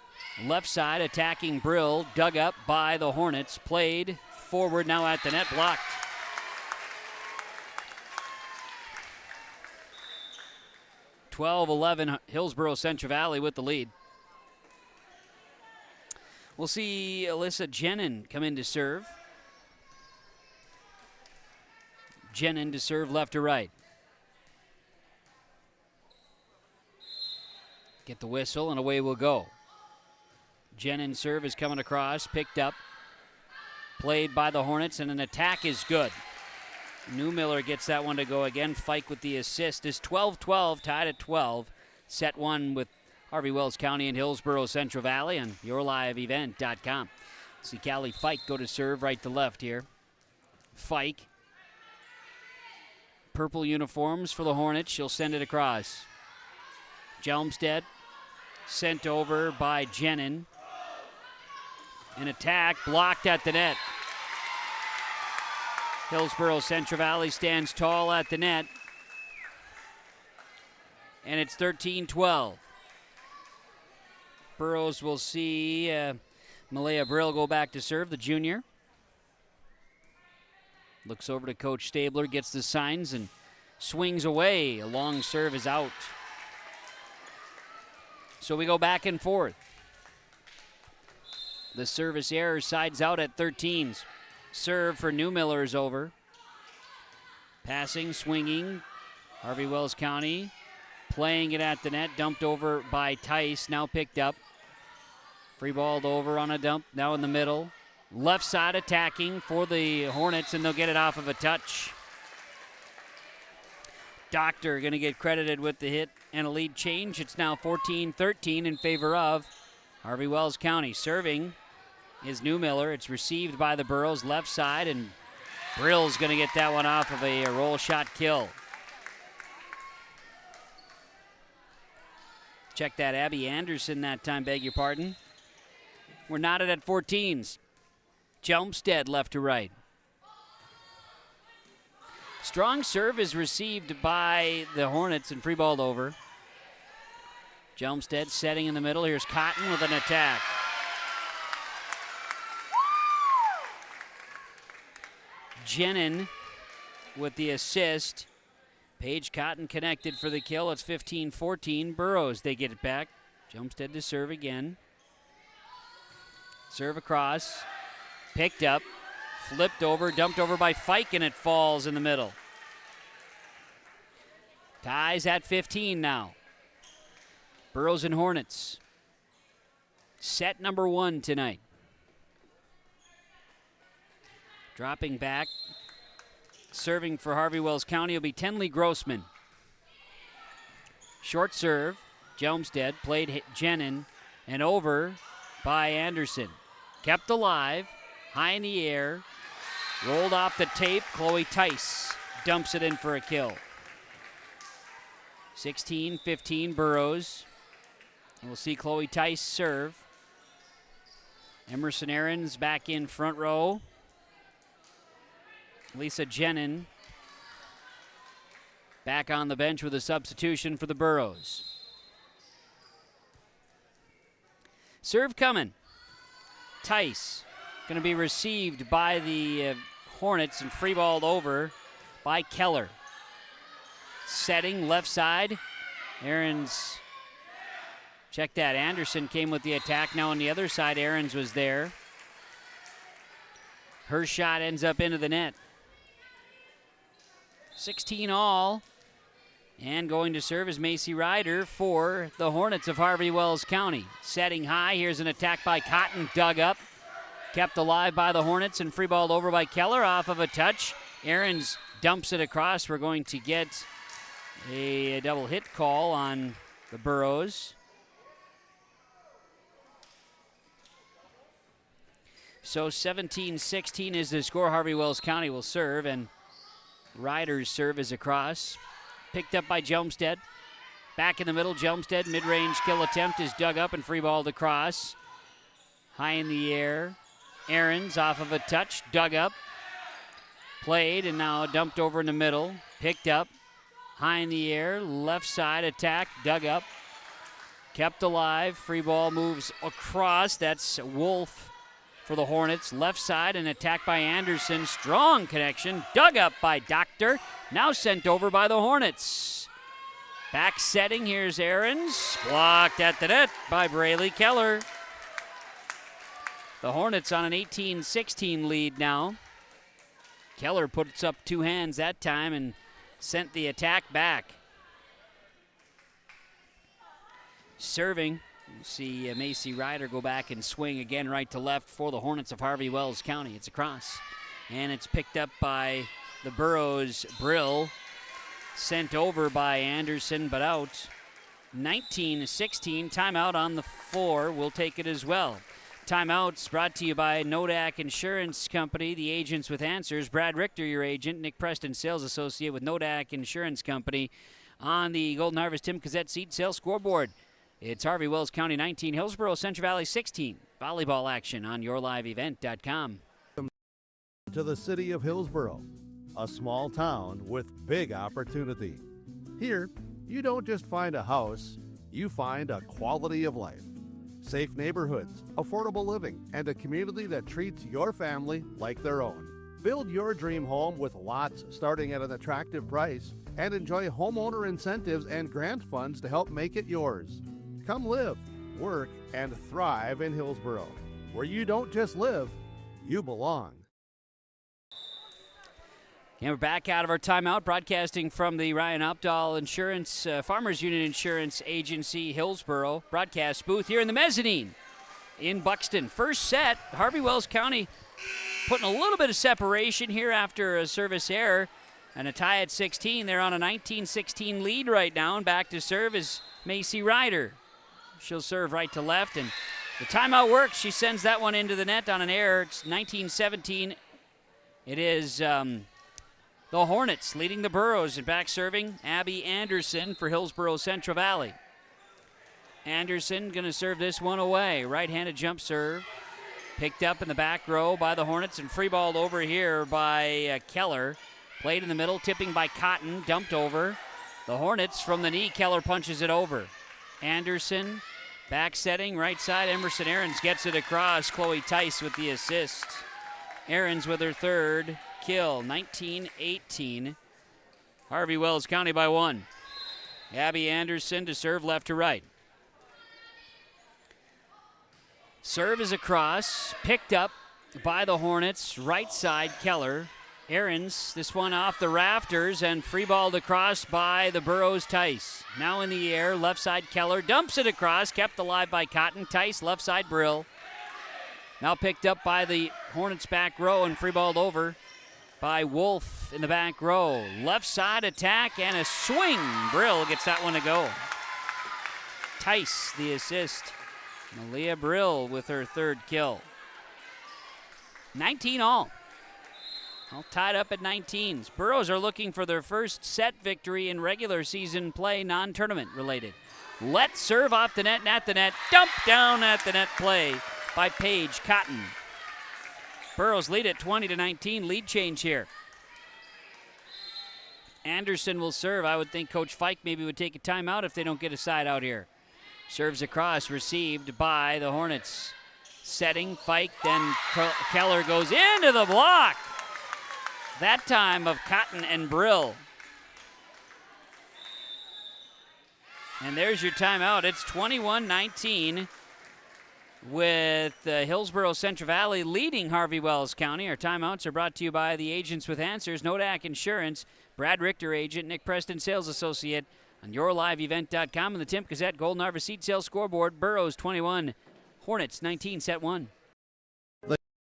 Left side attacking Brill. Dug up by the Hornets. Played forward now at the net. Blocked. (12-11) Hillsboro Central Valley with the lead. We'll see Alyssa Jenin come in to serve. Jenin to serve left to right. Get the whistle and away we'll go. Jenin serve is coming across, picked up, played by the Hornets, and an attack is good. Newmiller gets that one to go again. Fike with the assist is 12-12, tied at 12. Set one with Harvey-Wells County and Hillsboro Central Valley on yourliveevent.com. See Callie Fike go to serve right to left here. Fike. Purple uniforms for the Hornets. She'll send it across. Jelmstead sent over by Jenin. An attack blocked at the net. Hillsboro Central Valley stands tall at the net. And it's 13-12. Burrows will see Malaya Brill go back to serve, the junior. Looks over to Coach Stabler, gets the signs, and swings away. A long serve is out. So we go back and forth. The service error sides out at 13s. Serve for Newmiller is over. Passing, swinging. Harvey-Wells County playing it at the net. Dumped over by Tice. Now picked up. Free balled over on a dump. Now in the middle. Left side attacking for the Hornets, and they'll get it off of a touch. Doctor going to get credited with the hit and a lead change. It's now 14-13 in favor of Harvey-Wells County. Serving is Newmiller. It's received by the Burrows left side, and Brill's going to get that one off of a roll shot kill. Check that, Abby Anderson that time, beg your pardon. We're knotted at 14s. Jelmstead left to right. Strong serve is received by the Hornets and free balled over. Jelmstead setting in the middle. Here's Cotton with an attack. Jenin with the assist. Paige Cotton connected for the kill. It's 15-14. Burrows, they get it back. Jelmstead to serve again. Serve across. Picked up. Flipped over. Dumped over by Fike, and it falls in the middle. Ties at 15 now. Burrows and Hornets. Set number 1 tonight. Dropping back. Serving for Harvey-Wells County will be Tenley Grossman. Short serve. Jelmstead played Jenin and over by Anderson. Kept alive. High in the air. Rolled off the tape. Chloe Tice dumps it in for a kill. 16-15 Burrows. And we'll see Chloe Tice serve. Emerson Aarons back in front row. Lisa Jenin back on the bench with a substitution for the Burrows. Serve coming. Tice going to be received by the Hornets and free-balled over by Keller. Setting left side. Aarons, check that. Anderson came with the attack. Now on the other side, Aarons was there. Her shot ends up into the net. 16 all. And going to serve is Macy Ryder for the Hornets of Harvey-Wells County. Setting high. Here's an attack by Cotton. Dug up. Kept alive by the Hornets and free-balled over by Keller off of a touch. Aarons dumps it across. We're going to get a double hit call on the Burrows. So 17-16 is the score. Harvey-Wells County will serve, and Ryder's serve is across. Picked up by Jelmstead. Back in the middle, Jelmstead, mid-range kill attempt is dug up and free-balled across. High in the air. Aarons off of a touch, dug up. Played and now dumped over in the middle. Picked up. High in the air, left side attack, dug up. kept alive. Free ball moves across. That's Wolf for the Hornets. Left side, an attack by Anderson. Strong connection. Dug up by Doctor. Now sent over by the Hornets. Back setting. Here's Ahrens. Blocked at the net by Braley Keller. The Hornets on an 18-16 lead now. Keller puts up two hands that time and sent the attack back. Serving, you see Macy Ryder go back and swing again right to left for the Hornets of Harvey-Wells County. It's across, and it's picked up by the Burrows Brill. Sent over by Anderson, but out. 19-16, timeout on the floor. We'll take it as well. Timeouts brought to you by Nodak Insurance Company, the agents with answers. Brad Richter, your agent. Nick Preston, sales associate with Nodak Insurance Company. On the Golden Harvest Tim Cassette seat sales scoreboard, it's Harvey-Wells County 19, Hillsboro Central Valley 16. Volleyball action on yourliveevent.com. To the city of Hillsboro, a small town with big opportunity. Here, you don't just find a house, you find a quality of life. Safe neighborhoods, affordable living, and a community that treats your family like their own. Build your dream home with lots starting at an attractive price and enjoy homeowner incentives and grant funds to help make it yours. Come live, work, and thrive in Hillsboro, where you don't just live, you belong. And we're back out of our timeout, broadcasting from the Ryan Opdahl Insurance Farmers Union Insurance Agency, Hillsboro broadcast booth here in the mezzanine in Buxton. First set, Harvey-Wells County putting a little bit of separation here after a service error and a tie at 16. They're on a 19-16 lead right now, and back to serve is Macy Ryder. She'll serve right to left, and the timeout works. She sends that one into the net on an error. It's 19-17. It is the Hornets leading the Burrows, and back serving Abby Anderson for Hillsboro Central Valley. Anderson going to serve this one away. Right-handed jump serve. Picked up in the back row by the Hornets and free balled over here by Keller. Played in the middle, tipping by Cotton, dumped over. The Hornets from the knee, Keller punches it over. Anderson, back setting, right side, Emerson Ahrens gets it across. Chloe Tice with the assist. Ahrens with her third kill, 19-18. Harvey-Wells County by one. Abby Anderson to serve left to right. Serve is across, picked up by the Hornets, right side Keller. Ahrens, this one off the rafters and free balled across by the Burrows Tice. Now in the air, left side Keller dumps it across, kept alive by Cotton. Tice, left side Brill. Now picked up by the Hornets back row and free balled over by Wolf in the back row. Left side attack and a swing. Brill gets that one to go. Tice, the assist. Malia Brill with her third kill. 19 all tied up at 19s. Burrows are looking for their first set victory in regular season play, non-tournament related. Let serve off the net and at the net. Dump down at the net play by Paige Cotton. Burrows lead at 20-19. Lead change here. Anderson will serve. I would think Coach Fike maybe would take a timeout if they don't get a side out here. Serves across, received by the Hornets. Setting, Fike, then Keller goes into the block. That time of Cotton and Brill. And there's your timeout. It's 21-19 with Hillsboro Central Valley leading Harvey-Wells County. Our timeouts are brought to you by the agents with answers, Nodak Insurance, Brad Richter agent, Nick Preston sales associate on yourliveevent.com, and the Tim Cassette Golden Harvest seat sales scoreboard. Burrows 21, Hornets 19, set one.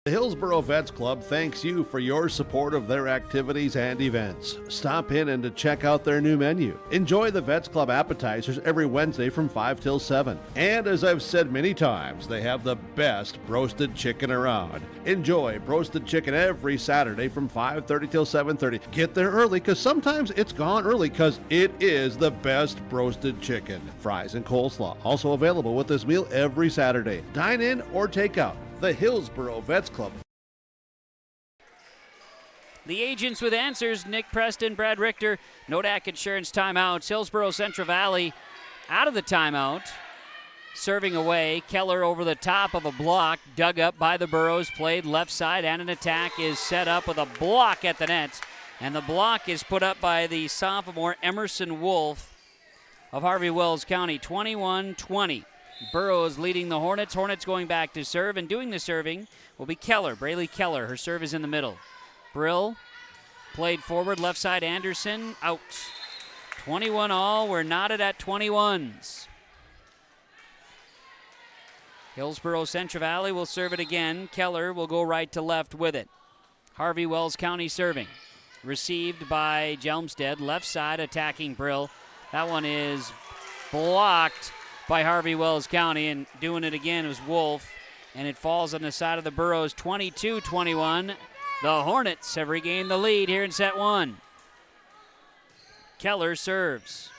The Hillsboro Vets Club thanks you for your support of their activities and events. Stop in and to check out their new menu. Enjoy the Vets Club appetizers every Wednesday from 5 till 7. And as I've said many times, they have the best roasted chicken around. Enjoy roasted chicken every Saturday from 5:30 till 7:30. Get there early because sometimes it's gone early because it is the best roasted chicken. Fries and coleslaw also available with this meal every Saturday. Dine in or take out. The Hillsboro Vets Club. The agents with answers, Nick Preston, Brad Richter, Nodak Insurance timeouts. Hillsboro Central Valley out of the timeout. Serving away, Keller over the top of a block, dug up by the Burros, played left side, and an attack is set up with a block at the net. And the block is put up by the sophomore Emerson Wolf of Harvey-Wells County, 21-20. Burros leading the Hornets. Hornets going back to serve, and doing the serving will be Keller, Braylee Keller. Her serve is in the middle. Brill played forward, left side, Anderson, out. 21 all, we're knotted at 21s. Hillsboro Central Valley will serve it again. Keller will go right to left with it. Harvey-Wells County serving. Received by Jelmstead, left side attacking Brill. That one is blocked by Harvey-Wells County, and doing it again was Wolf, and it falls on the side of the Burros, 22-21. The Hornets have regained the lead here in set one. Keller serves.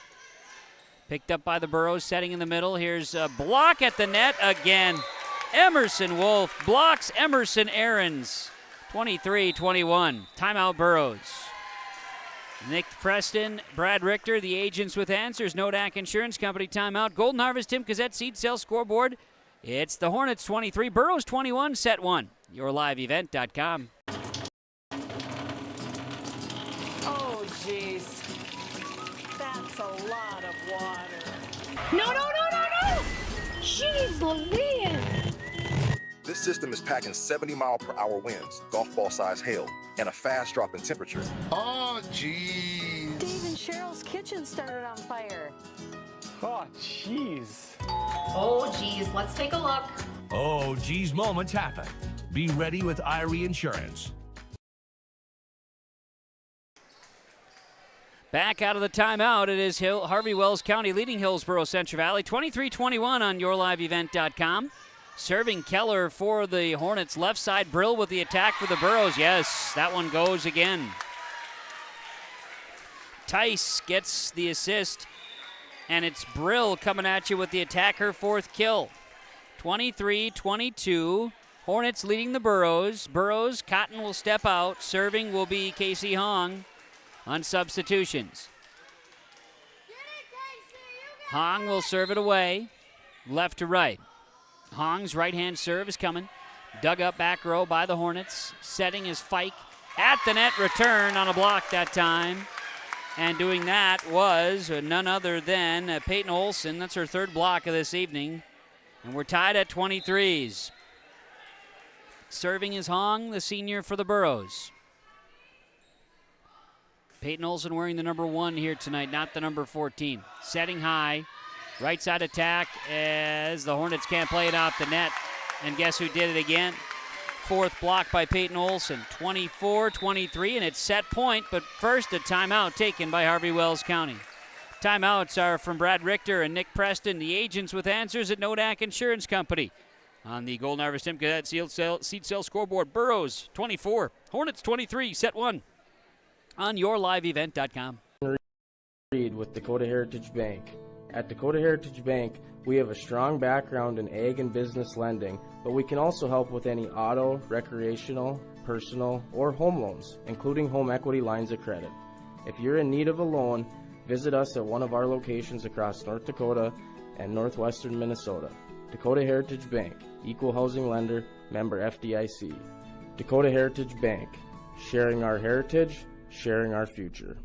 Picked up by the Burros, setting in the middle. Here's a block at the net again. Emerson Wolf blocks Emerson Aarons. 23-21. Timeout Burros. Nick Preston, Brad Richter, the agents with answers. Nodak Insurance Company timeout. Golden Harvest Tim Gazette seed sales scoreboard. It's the Hornets 23, Burros 21, set one. YourLiveEvent.com. Oh, jeez. That's a lot of water. No, no, no, no, no! Jeez Louise! This system is packing 70-mile-per-hour winds, golf ball-sized hail, and a fast drop in temperature. Oh, jeez. Dave and Cheryl's kitchen started on fire. Oh, jeez. Oh, jeez. Let's take a look. Oh, geez, moments happen. Be ready with Irie Insurance. Back out of the timeout, it is Harvey-Wells County leading Hillsboro Central Valley, 23-21 on YourLiveEvent.com. Serving Keller for the Hornets, left side. Brill with the attack for the Burros. Yes, that one goes again. Tice gets the assist, and it's Brill coming at you with the attack, her fourth kill. 23-22. Hornets leading the Burros. Burros, Cotton will step out. Serving will be Casey Hong on substitutions. Hong will serve it away, left to right. Hong's right-hand serve is coming. Dug up back row by the Hornets. Setting his Fike at the net, return on a block that time. And doing that was none other than Peyton Olson. That's her third block of this evening. And we're tied at 23s. Serving is Hong, the senior for the Burros. Peyton Olson wearing the number 1 here tonight, not the number 14. Setting high. Right side attack as the Hornets can't play it off the net. And guess who did it again? Fourth block by Peyton Olson. 24-23, and it's set point, but first a timeout taken by Harvey-Wells County. Timeouts are from Brad Richter and Nick Preston, the agents with answers at Nodak Insurance Company. On the Golden Harvest Tim Cadet seed sale scoreboard, Burros 24, Hornets 23, set one on YourLiveEvent.com. Reed with Dakota Heritage Bank. At Dakota Heritage Bank, we have a strong background in ag and business lending, but we can also help with any auto, recreational, personal, or home loans, including home equity lines of credit. If you're in need of a loan, visit us at one of our locations across North Dakota and northwestern Minnesota. Dakota Heritage Bank, equal housing lender, member FDIC. Dakota Heritage Bank, sharing our heritage, sharing our future.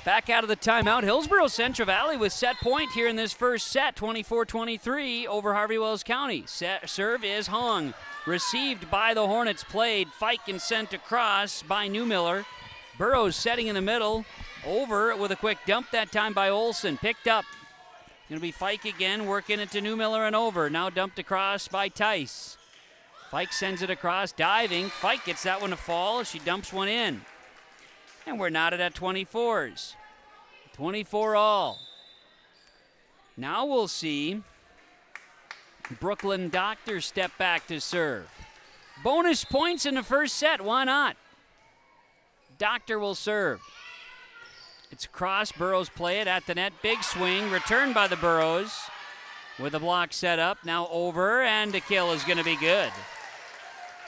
Back out of the timeout, Hillsboro Central Valley with set point here in this first set, 24-23 over Harvey-Wells County. Serve is Hong. Received by the Hornets, played, Fike and sent across by Newmiller. Burros setting in the middle, over with a quick dump that time by Olson. Picked up. Going to be Fike again, working it to Newmiller and over. Now dumped across by Tice. Fike sends it across, diving. Fike gets that one to fall. She dumps one in. And we're knotted at 24s. 24 all. Now we'll see Brooklyn Doctor step back to serve. Bonus points in the first set. Why not? Doctor will serve. It's cross. Burros play it at the net. Big swing. Returned by the Burros. With a block set up. Now over. And the kill is going to be good.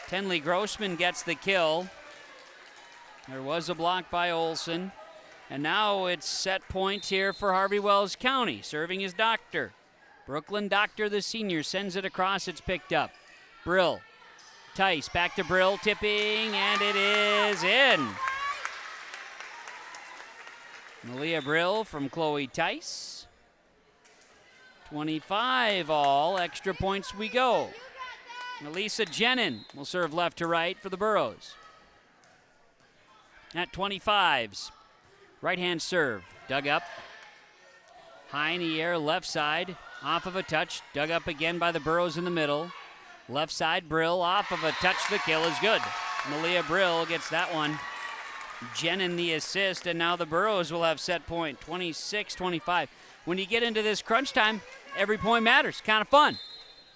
Tenley Grossman gets the kill. There was a block by Olson. And now it's set point here for Harvey-Wells County. Serving is Doctor. Brooklyn Doctor, the senior, sends it across. It's picked up. Brill. Tice back to Brill, tipping, and it is in. Malia Brill from Chloe Tice. 25 all. Extra points we go. Elisa Jenin will serve left to right for the Burros. At 25s. Right-hand serve. Dug up. High in the air, left side. Off of a touch. Dug up again by the Burros in the middle. Left side, Brill. Off of a touch. The kill is good. Malia Brill gets that one. Jenin the assist, and now the Burros will have set point. 26-25. When you get into this crunch time, every point matters. Kind of fun.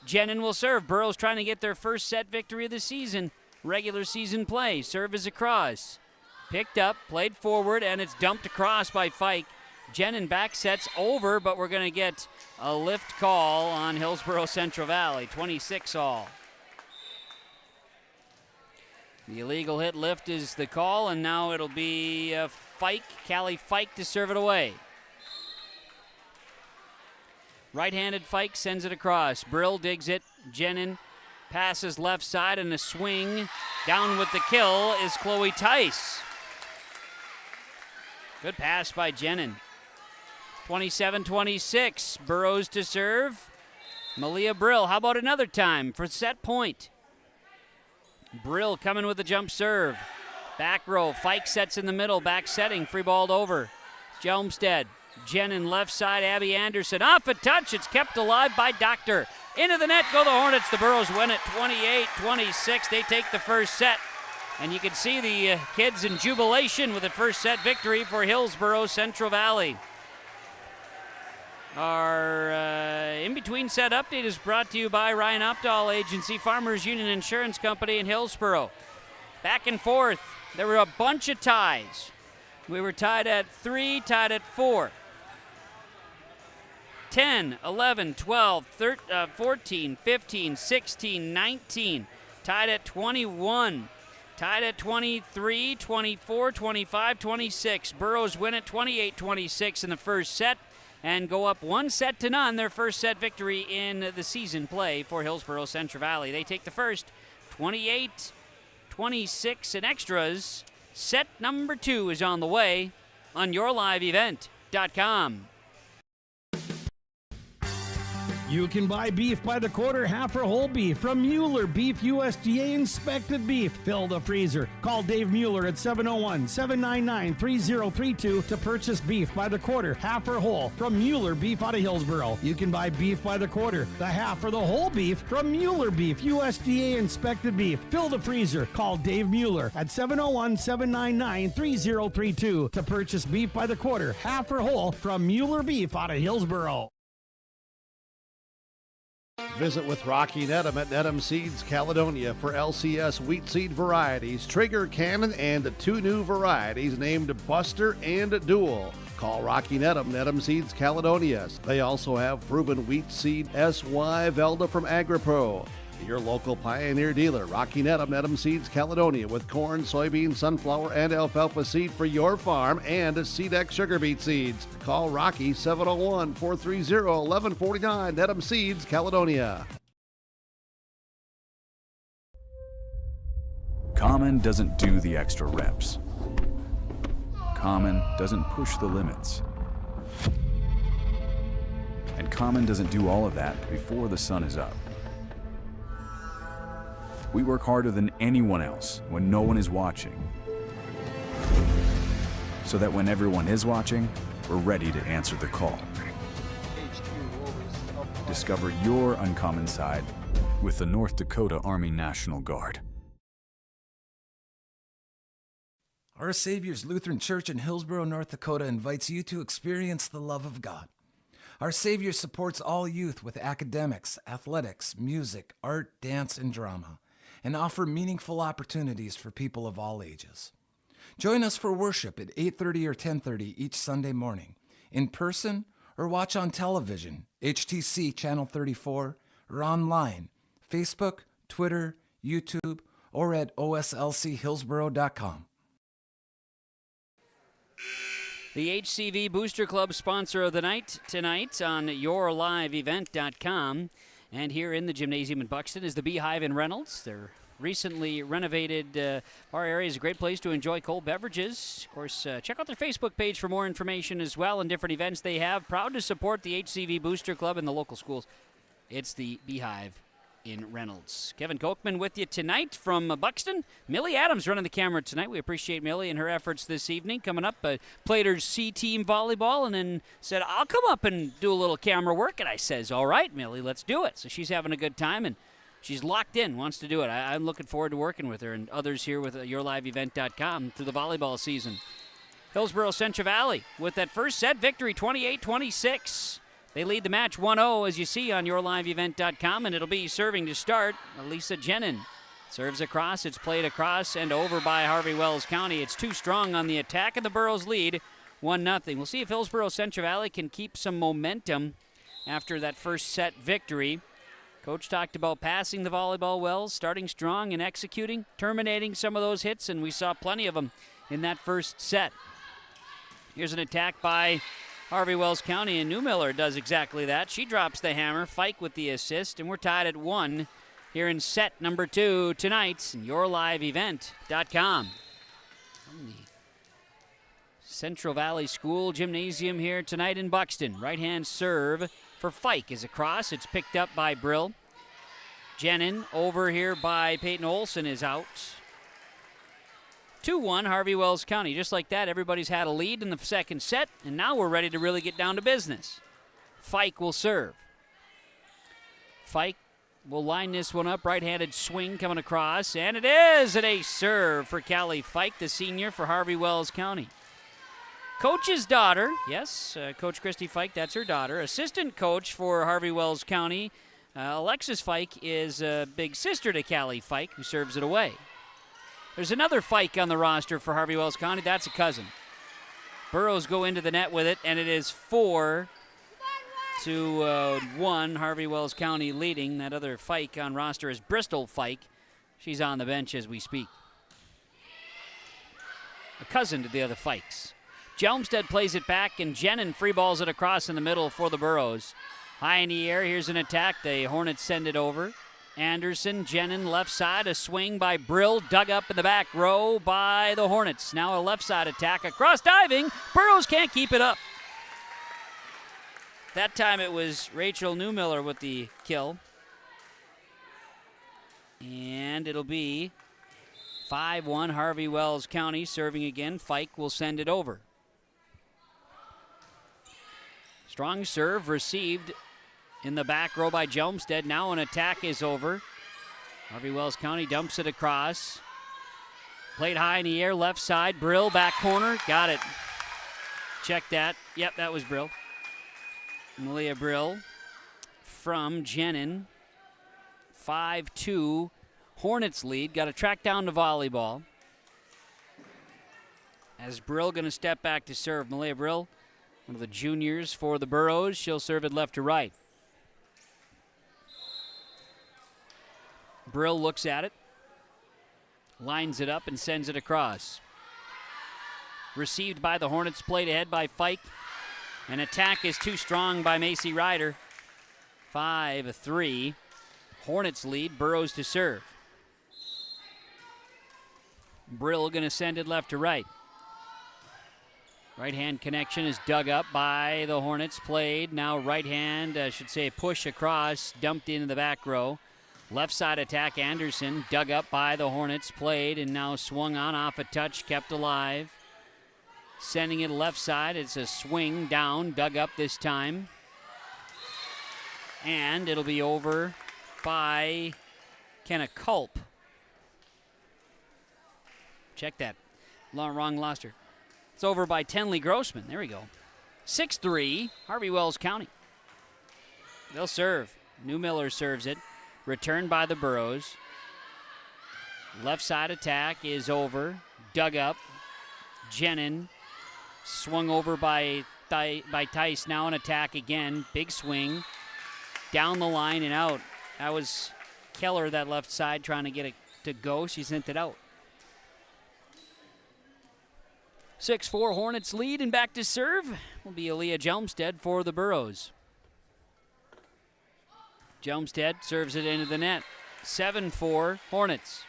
Jenin will serve. Burros trying to get their first set victory of the season. Regular season play. Serve is across. Picked up, played forward, and it's dumped across by Fike. Jenin back sets over, but we're going to get a lift call on Hillsboro Central Valley. 26 all. The illegal hit lift is the call, and now it'll be Fike, Callie Fike, to serve it away. Right-handed Fike sends it across. Brill digs it. Jenin passes left side, and a swing. Down with the kill is Chloe Tice. Good pass by Jenin. 27-26. Burros to serve. Malia Brill. How about another time for set point? Brill coming with the jump serve. Back row. Fike sets in the middle. Back setting. Free balled over. Jelmstead. Jenin left side. Abby Anderson. Off a touch. It's kept alive by Doctor. Into the net go the Hornets. The Burros win it 28-26. They take the first set. And you can see the kids in jubilation with the first set victory for Hillsboro Central Valley. Our in-between set update is brought to you by Ryan Opdahl Agency, Farmers Union Insurance Company in Hillsboro. Back and forth. There were a bunch of ties. We were tied at 3, tied at 4. 10, 11, 12, 13, 14, 15, 16, 19. Tied at 21. Tied at 23, 24, 25, 26. Burros win at 28-26 in the first set and go up 1-0, their first set victory in the season play for Hillsboro Central Valley. They take the first 28-26 in extras. Set number 2 is on the way on YourLiveEvent.com. You can buy beef by the quarter, half or whole beef from Mueller Beef, USDA inspected beef. Fill the freezer. Call Dave Mueller at 701-799-3032 to purchase beef by the quarter, half or whole from Mueller Beef out of Hillsboro. You can buy beef by the quarter, the half or the whole beef from Mueller Beef, USDA inspected beef. Fill the freezer. Call Dave Mueller at 701-799-3032 to purchase beef by the quarter, half or whole from Mueller Beef out of Hillsboro. Visit with Rocky Nedham at Nedham Seeds Caledonia for LCS wheat seed varieties, Trigger Cannon, and 2 new varieties named Buster and Dual. Call Rocky Nedham, Nedham Seeds Caledonia. They also have proven wheat seed SY Velda from AgriPro. Your local Pioneer dealer, Rocky Nedham, Nedham Seeds Caledonia, with corn, soybean, sunflower, and alfalfa seed for your farm and Seedex sugar beet seeds. Call Rocky 701-430-1149, Nedham Seeds Caledonia. Common doesn't do the extra reps. Common doesn't push the limits. And Common doesn't do all of that before the sun is up. We work harder than anyone else when no one is watching, so that when everyone is watching, we're ready to answer the call. Discover your uncommon side with the North Dakota Army National Guard. Our Savior's Lutheran Church in Hillsboro, North Dakota invites you to experience the love of God. Our Savior supports all youth with academics, athletics, music, art, dance, and drama, and offer meaningful opportunities for people of all ages. Join us for worship at 8:30 or 10:30 each Sunday morning, in person or watch on television, HTC Channel 34, or online, Facebook, Twitter, YouTube, or at oslchillsboro.com. The HCV Booster Club sponsor of the night tonight on yourliveevent.com. And here in the gymnasium in Buxton is the Beehive in Reynolds. Their recently renovated bar area is a great place to enjoy cold beverages. Of course, check out their Facebook page for more information as well and different events they have. Proud to support the HCV Booster Club and the local schools. It's the Beehive in Reynolds. Kevin Kochman with you tonight from Buxton. Millie Adams running the camera tonight. We appreciate Millie and her efforts this evening. Coming up, played her C-team volleyball and then said, I'll come up and do a little camera work. And I says, all right, Millie, let's do it. So she's having a good time and she's locked in, wants to do it. I'm looking forward to working with her and others here with yourliveevent.com through the volleyball season. Hillsboro Central Valley with that first set victory, 28-26. They lead the match 1-0, as you see on yourliveevent.com, and it'll be serving to start. Elisa Jenin serves across. It's played across and over by Harvey-Wells County. It's too strong on the attack, and the Burros lead 1-0. We'll see if Hillsboro Central Valley can keep some momentum after that first set victory. Coach talked about passing the volleyball well, starting strong and executing, terminating some of those hits, and we saw plenty of them in that first set. Here's an attack by Harvey-Wells County, and Newmiller does exactly that. She drops the hammer, Fike with the assist, and we're tied at 1 here in set number 2 tonight in yourliveevent.com. From the Central Valley School Gymnasium here tonight in Buxton. Right-hand serve for Fike is across. It's picked up by Brill. Jenin over here by Peyton Olson is out. 2-1 Harvey-Wells County. Just like that, everybody's had a lead in the second set, and now we're ready to really get down to business. Fike will serve. Fike will line this one up. Right-handed swing coming across, and it is an ace serve for Callie Fike, the senior for Harvey-Wells County. Coach's daughter, yes, Coach Christy Fike, that's her daughter. Assistant coach for Harvey-Wells County, Alexis Fike, is a big sister to Callie Fike, who serves it away. There's another Fike on the roster for Harvey-Wells County. That's a cousin. Burros go into the net with it, and it is 4-1 Harvey-Wells County leading. That other Fike on roster is Bristol Fike. She's on the bench as we speak. A cousin to the other Fikes. Jelmstead plays it back, and Jenin free balls it across in the middle for the Burros. High in the air, here's an attack. The Hornets send it over. Anderson, Jenin, left side, a swing by Brill, dug up in the back row by the Hornets. Now a left side attack, across diving. Burros can't keep it up. That time it was Rachel Newmiller with the kill. And it'll be 5-1 Harvey-Wells County serving again. Fike will send it over. Strong serve received in the back row by Jelmstead. Now an attack is over. Harvey-Wells County dumps it across. Played high in the air, left side. Brill, back corner. Got it. Check that. Yep, that was Brill. Malia Brill from Jenin. 5-2 Hornets lead. Got to track down the volleyball. As Brill going to step back to serve. Malia Brill, one of the juniors for the Burros. She'll serve it left to right. Brill looks at it, lines it up, and sends it across. Received by the Hornets, played ahead by Fike. An attack is too strong by Macy Ryder. 5-3. Hornets lead, Burros to serve. Brill going to send it left to right. Right-hand connection is dug up by the Hornets, played. Now right-hand, push across, dumped into the back row. Left side attack, Anderson, dug up by the Hornets, played, and now swung on off a touch, kept alive. Sending it left side, it's a swing down, dug up this time. And it'll be over by Kenna Culp. Check that. Wrong lost her. It's over by Tenley Grossman. There we go. 6-3, Harvey-Wells County. They'll serve. Newmiller serves it. Returned by the Burros. Left side attack is over. Dug up. Jenin. Swung over by Tice. Now an attack again. Big swing. Down the line and out. That was Keller, that left side, trying to get it to go. She sent it out. 6-4 Hornets lead, and back to serve will be Aaliyah Jelmstead for the Burros. Jelmstead serves it into the net. 7-4 Hornets.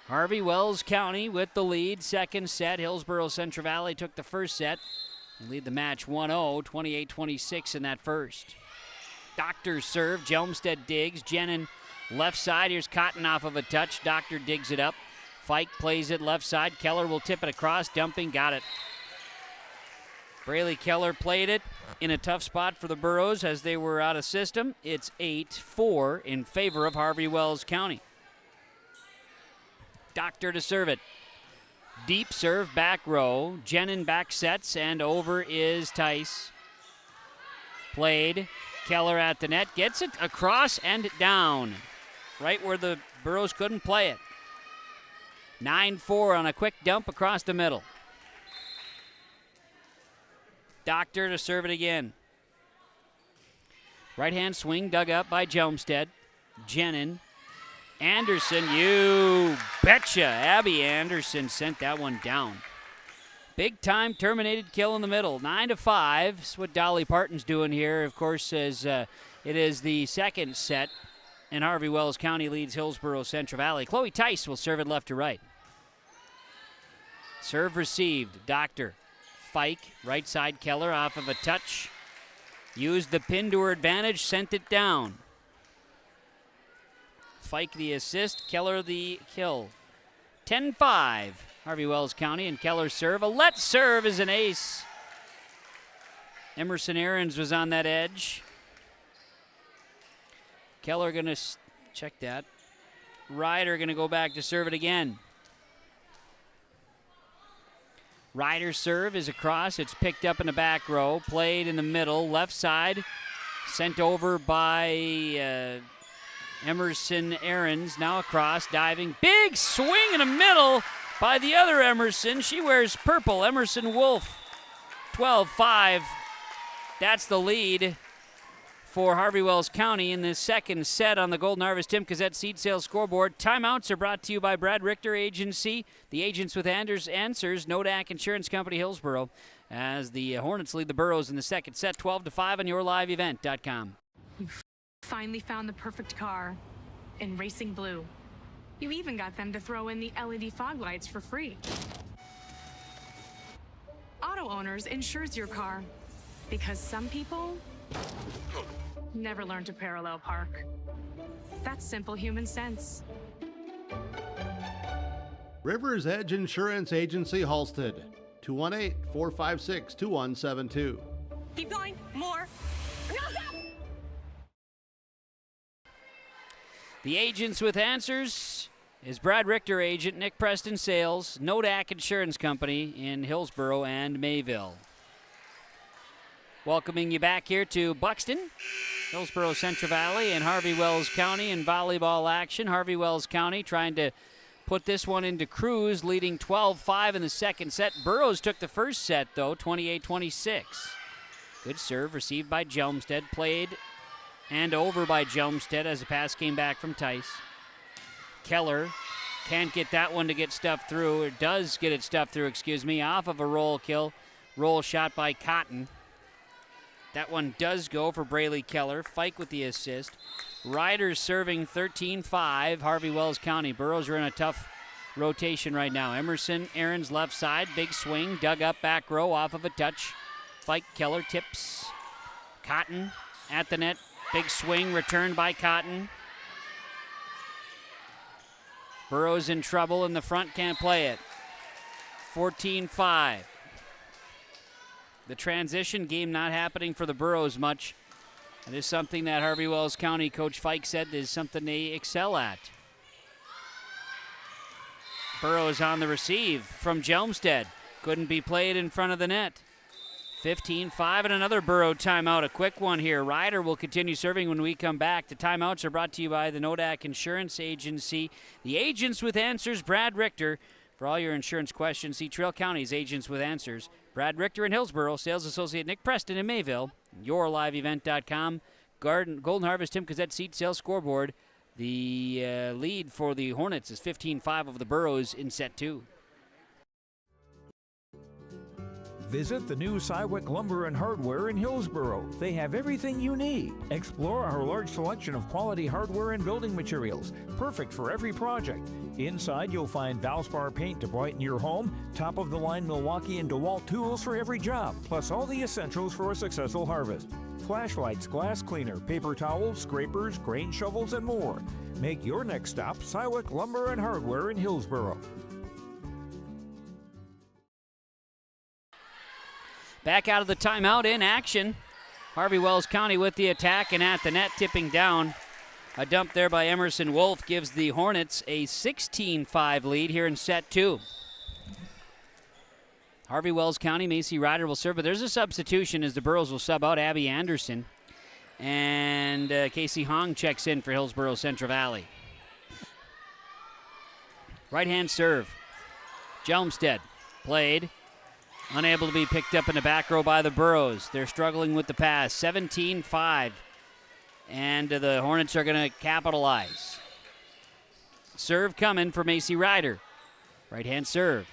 Harvey-Wells County with the lead. Second set. Hillsboro Central Valley took the first set and lead the match 1-0, 28-26 in that first. Doctor serve. Jelmstead digs. Jenin left side. Here's Cotton off of a touch. Doctor digs it up. Fike plays it left side. Keller will tip it across. Dumping. Got it. Braley Keller played it in a tough spot for the Burros as they were out of system. It's 8-4 in favor of Harvey-Wells County. Doctor to serve it. Deep serve, back row. Jenin back sets, and over is Tice. Played. Keller at the net. Gets it across and down. Right where the Burros couldn't play it. 9-4 on a quick dump across the middle. Doctor to serve it again. Right-hand swing dug up by Jelmstead. Jenin. Anderson, you betcha. Abby Anderson sent that one down. Big time terminated kill in the middle. 9-5. That's what Dolly Parton's doing here, of course, as it is the second set. And Harvey-Wells County leads Hillsboro Central Valley. Chloe Tice will serve it left to right. Serve received. Doctor. Fike. Right side Keller off of a touch. Used the pin to her advantage. Sent it down. Fike the assist. Keller the kill. 10-5. Harvey-Wells County and Keller serve. A let serve is an ace. Emerson Ahrens was on that edge. Keller going to check that. Ryder going to go back to serve it again. Ryder's serve is across. It's picked up in the back row. Played in the middle. Left side. Sent over by Emerson Ahrens. Now across. Diving. Big swing in the middle by the other Emerson. She wears purple. Emerson Wolf. 12-5. That's the lead for Harvey-Wells County in the second set on the Golden Harvest Tim Cazette Seed Sales Scoreboard. Timeouts are brought to you by Brad Richter Agency, the agents with Answers, Nodak Insurance Company, Hillsboro, as the Hornets lead the Burros in the second set, 12-5 on yourliveevent.com. You finally found the perfect car in racing blue. You even got them to throw in the LED fog lights for free. Auto Owners insures your car because some people never learn to parallel park. That's simple human sense. Rivers Edge Insurance Agency, Halstead. 218-456-2172. Keep going. More. The agents with Answers is Brad Richter agent, Nick Preston Sales, Nodak Insurance Company in Hillsboro and Mayville. Welcoming you back here to Buxton, Hillsboro Central Valley, and Harvey-Wells County in volleyball action. Harvey-Wells County trying to put this one into cruise, leading 12-5 in the second set. Burros took the first set, though, 28-26. Good serve received by Jelmstead, played and over by Jelmstead as the pass came back from Tice. Keller can't get that one to get stuffed through, or does get it stuffed through, off of a roll shot by Cotton. That one does go for Braley Keller. Fike with the assist. Ryder's serving 13-5. Harvey-Wells County. Burros are in a tough rotation right now. Emerson Ahrens left side. Big swing. Dug up back row off of a touch. Fike Keller tips. Cotton at the net. Big swing returned by Cotton. Burros in trouble in the front. Can't play it. 14-5. The transition game not happening for the Burros much. It is something that Harvey-Wells County Coach Fike said is something they excel at. Burros on the receive from Jelmstead. Couldn't be played in front of the net. 15-5 and another Burro timeout. A quick one here. Ryder will continue serving when we come back. The timeouts are brought to you by the Nodak Insurance Agency. The agents with Answers, Brad Richter. For all your insurance questions, see Trail County's Agents with Answers. Brad Richter in Hillsboro, Sales Associate Nick Preston in Mayville, yourliveevent.com. Golden Harvest Tim Cazette Seat Sales Scoreboard. The lead for the Hornets is 15-5 over the Burros in set 2. Visit the new Cywick Lumber and Hardware in Hillsboro. They have everything you need. Explore our large selection of quality hardware and building materials, perfect for every project. Inside, you'll find Valspar paint to brighten your home, top-of-the-line Milwaukee and DeWalt tools for every job, plus all the essentials for a successful harvest. Flashlights, glass cleaner, paper towels, scrapers, grain shovels, and more. Make your next stop Cywick Lumber and Hardware in Hillsboro. Back out of the timeout, in action. Harvey-Wells County with the attack, and at the net, tipping down. A dump there by Emerson Wolf gives the Hornets a 16-5 lead here in set 2. Harvey-Wells County, Macy Ryder will serve, but there's a substitution as the Burros will sub out Abby Anderson. And Casey Hong checks in for Hillsboro Central Valley. Right-hand serve. Jelmstead played. Unable to be picked up in the back row by the Burros. They're struggling with the pass. 17-5. And the Hornets are going to capitalize. Serve coming for Macy Ryder. Right-hand serve.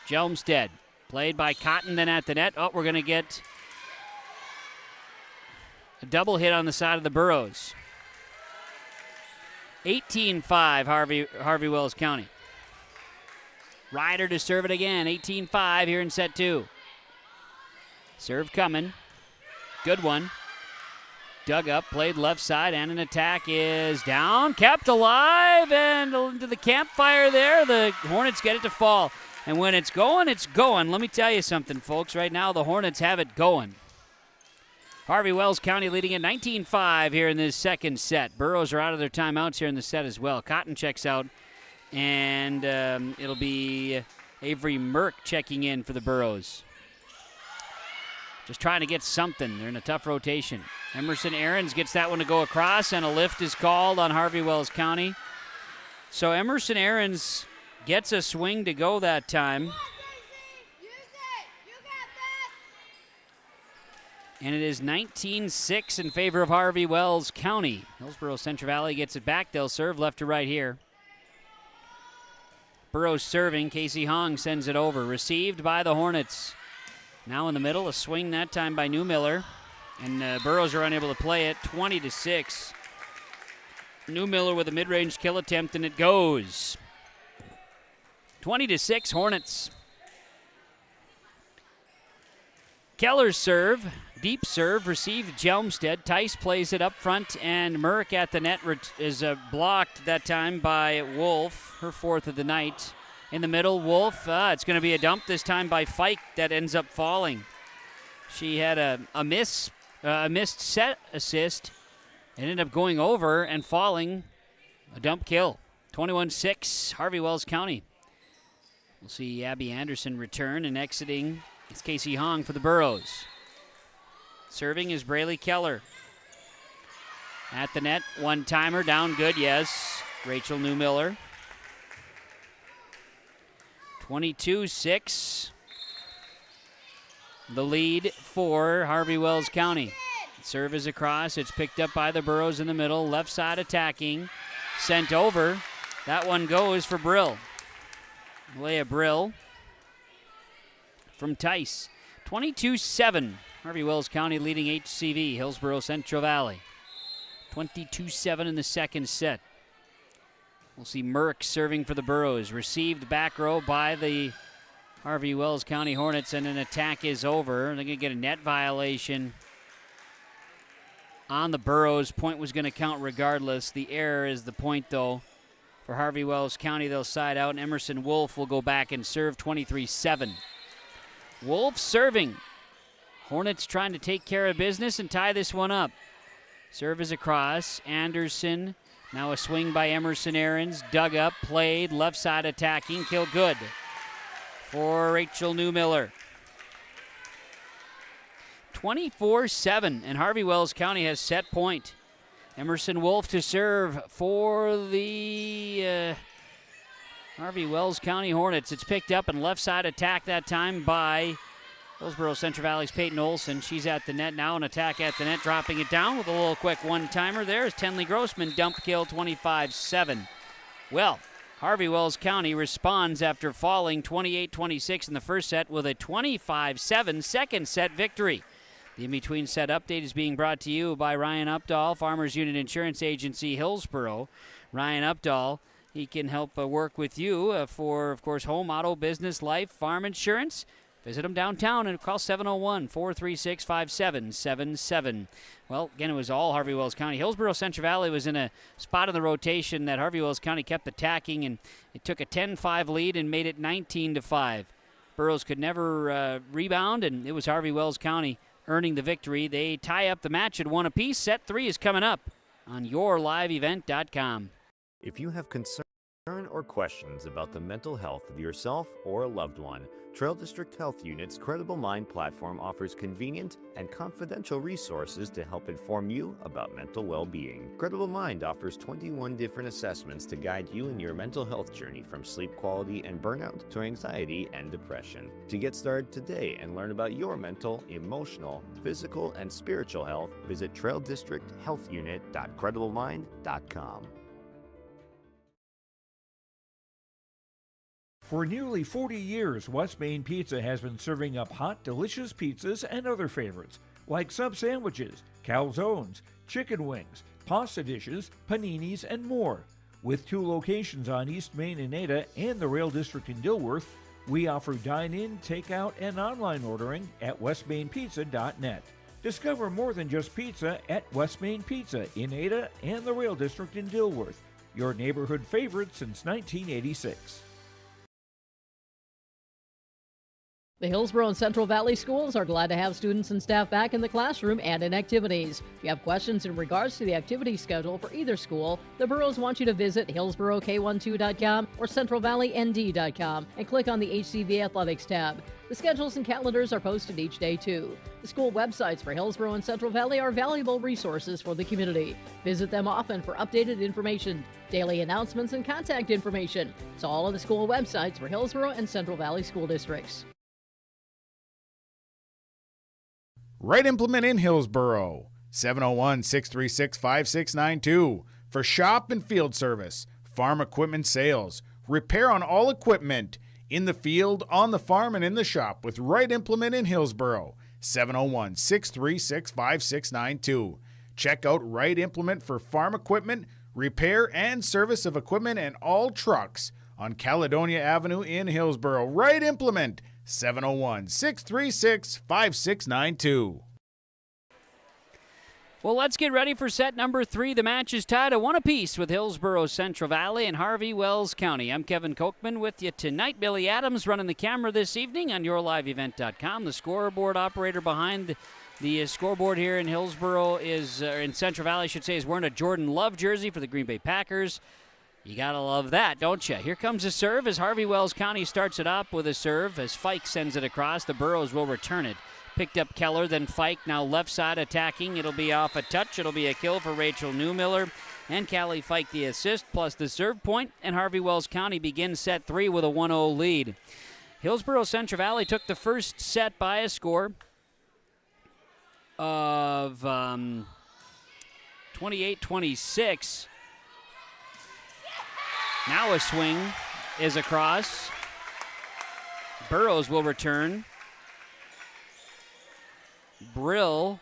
Jelmstead. Played by Cotton, then at the net. Oh, we're going to get a double hit on the side of the Burros. 18-5, Harvey-Wells County. Ryder to serve it again. 18-5 here in set 2. Serve coming. Good one. Dug up, played left side, and an attack is down. Kept alive, and into the campfire there. The Hornets get it to fall. And when it's going, it's going. Let me tell you something, folks. Right now, the Hornets have it going. Harvey-Wells County leading at 19-5 here in this second set. Burros are out of their timeouts here in the set as well. Cotton checks out. And it'll be Avery Merck checking in for the Burros. Just trying to get something. They're in a tough rotation. Emerson Aarons gets that one to go across, and a lift is called on Harvey-Wells County. So Emerson Aarons gets a swing to go that time. And it is 19-6 in favor of Harvey-Wells County. Hillsboro Central Valley gets it back. They'll serve left to right here. Burros serving. Casey Hong sends it over. Received by the Hornets. Now in the middle, a swing that time by Newmiller. And Burros are unable to play it. 20-6. Newmiller with a mid-range kill attempt, and it goes. 20-6, Hornets. Keller's serve. Deep serve. Received Jelmstead. Tice plays it up front, and Merck at the net is blocked that time by Wolf, her fourth of the night. In the middle, Wolf. It's going to be a dump this time by Fike that ends up falling. She had a missed set assist and ended up going over and falling. A dump kill. 21-6, Harvey-Wells County. We'll see Abby Anderson return, and exiting is Casey Hong for the Burros. Serving is Braylee Keller. At the net, one-timer, down good, yes. Rachel Newmiller. 22-6. The lead for Harvey-Wells County. Serve is across. It's picked up by the Burros in the middle. Left side attacking. Sent over. That one goes for Brill. Leah Brill from Tice. 22-7. Harvey-Wells County leading HCV, Hillsboro Central Valley. 22-7 in the second set. We'll see Merck serving for the Burros. Received back row by the Harvey-Wells County Hornets, and an attack is over. They're going to get a net violation on the Burros. Point was going to count regardless. The error is the point, though. For Harvey-Wells County, they'll side out, and Emerson Wolf will go back and serve. 23-7. Wolf serving. Hornets trying to take care of business and tie this one up. Serve is across. Anderson. Now a swing by Emerson Aarons. Dug up, played, left side attacking. Kill good for Rachel Newmiller. 24-7, and Harvey-Wells County has set point. Emerson Wolf to serve for the Harvey-Wells County Hornets. It's picked up and left side attack that time by Hillsboro Central Valley's Peyton Olson. She's at the net now, an attack at the net, dropping it down with a little quick one-timer. There's Tenley Grossman, dump kill, 25-7. Well, Harvey-Wells County responds after falling 28-26 in the first set with a 25-7 second set victory. The in-between set update is being brought to you by Ryan Updahl, Farmers Union Insurance Agency, Hillsboro. Ryan Updahl, he can help work with you for, of course, home, auto, business, life, farm insurance. Visit him downtown and call 701-436-5777. Well, again, it was all Harvey-Wells County. Hillsboro Central Valley was in a spot in the rotation that Harvey-Wells County kept attacking, and it took a 10-5 lead and made it 19-5. Burroughs could never rebound, and it was Harvey-Wells County earning the victory. They tie up the match at 1 apiece. Set 3 is coming up on yourliveevent.com. If you have concern or questions about the mental health of yourself or a loved one, Trail District Health Unit's Credible Mind platform offers convenient and confidential resources to help inform you about mental well-being. Credible Mind offers 21 different assessments to guide you in your mental health journey, from sleep quality and burnout to anxiety and depression. To get started today and learn about your mental, emotional, physical, and spiritual health, visit traildistricthealthunit.crediblemmind.com. For nearly 40 years, West Main Pizza has been serving up hot, delicious pizzas and other favorites, like sub sandwiches, calzones, chicken wings, pasta dishes, paninis, and more. With 2 locations on East Main in Ada and the Rail District in Dilworth, we offer dine-in, takeout, and online ordering at westmainpizza.net. Discover more than just pizza at West Main Pizza in Ada and the Rail District in Dilworth, your neighborhood favorite since 1986. The Hillsboro and Central Valley schools are glad to have students and staff back in the classroom and in activities. If you have questions in regards to the activity schedule for either school, the Burrows want you to visit hillsboroK12.com or centralvalleynd.com and click on the HCV Athletics tab. The schedules and calendars are posted each day, too. The school websites for Hillsboro and Central Valley are valuable resources for the community. Visit them often for updated information, daily announcements, and contact information. It's all on the school websites for Hillsboro and Central Valley school districts. Right Implement in Hillsboro, 701-636-5692 for shop and field service, farm equipment sales, repair on all equipment, in the field, on the farm, and in the shop with Right Implement in Hillsboro, 701-636-5692. Check out Right Implement for farm equipment, repair and service of equipment and all trucks on Caledonia Avenue in Hillsboro. Right Implement, 701-636-5692. Well, let's get ready for set number 3. The match is tied at 1 apiece with Hillsboro Central Valley and Harvey-Wells County. I'm Kevin Kochman with you tonight. Billy Adams running the camera this evening on yourliveevent.com. The scoreboard operator behind the scoreboard here in Hillsboro is, in Central Valley, I should say, is wearing a Jordan Love jersey for the Green Bay Packers. You gotta love that, don't you? Here comes a serve as Harvey-Wells County starts it up with a serve as Fike sends it across. The Burrows will return it. Picked up Keller, then Fike, now left side attacking. It'll be off a touch. It'll be a kill for Rachel Newmiller. And Callie Fike the assist plus the serve point, and Harvey-Wells County begins set 3 with a 1-0 lead. Hillsboro Central Valley took the first set by a score of 28-26. Now a swing is across. Burrows will return. Brill.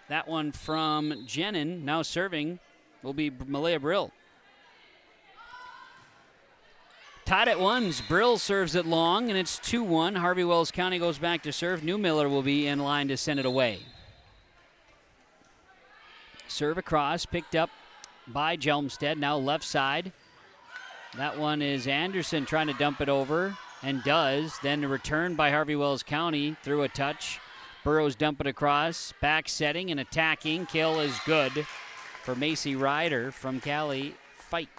That one from Jenin. Now serving will be Malaya Brill. Tied at 1. Brill serves it long, and it's 2-1. Harvey-Wells County goes back to serve. Newmiller will be in line to send it away. Serve across, picked up by Jelmstead, now left side. That one is Anderson trying to dump it over, and does. Then the return by Harvey-Wells County through a touch. Burrows dump it across, back setting and attacking. Kill is good for Macy Ryder from Callie Fike.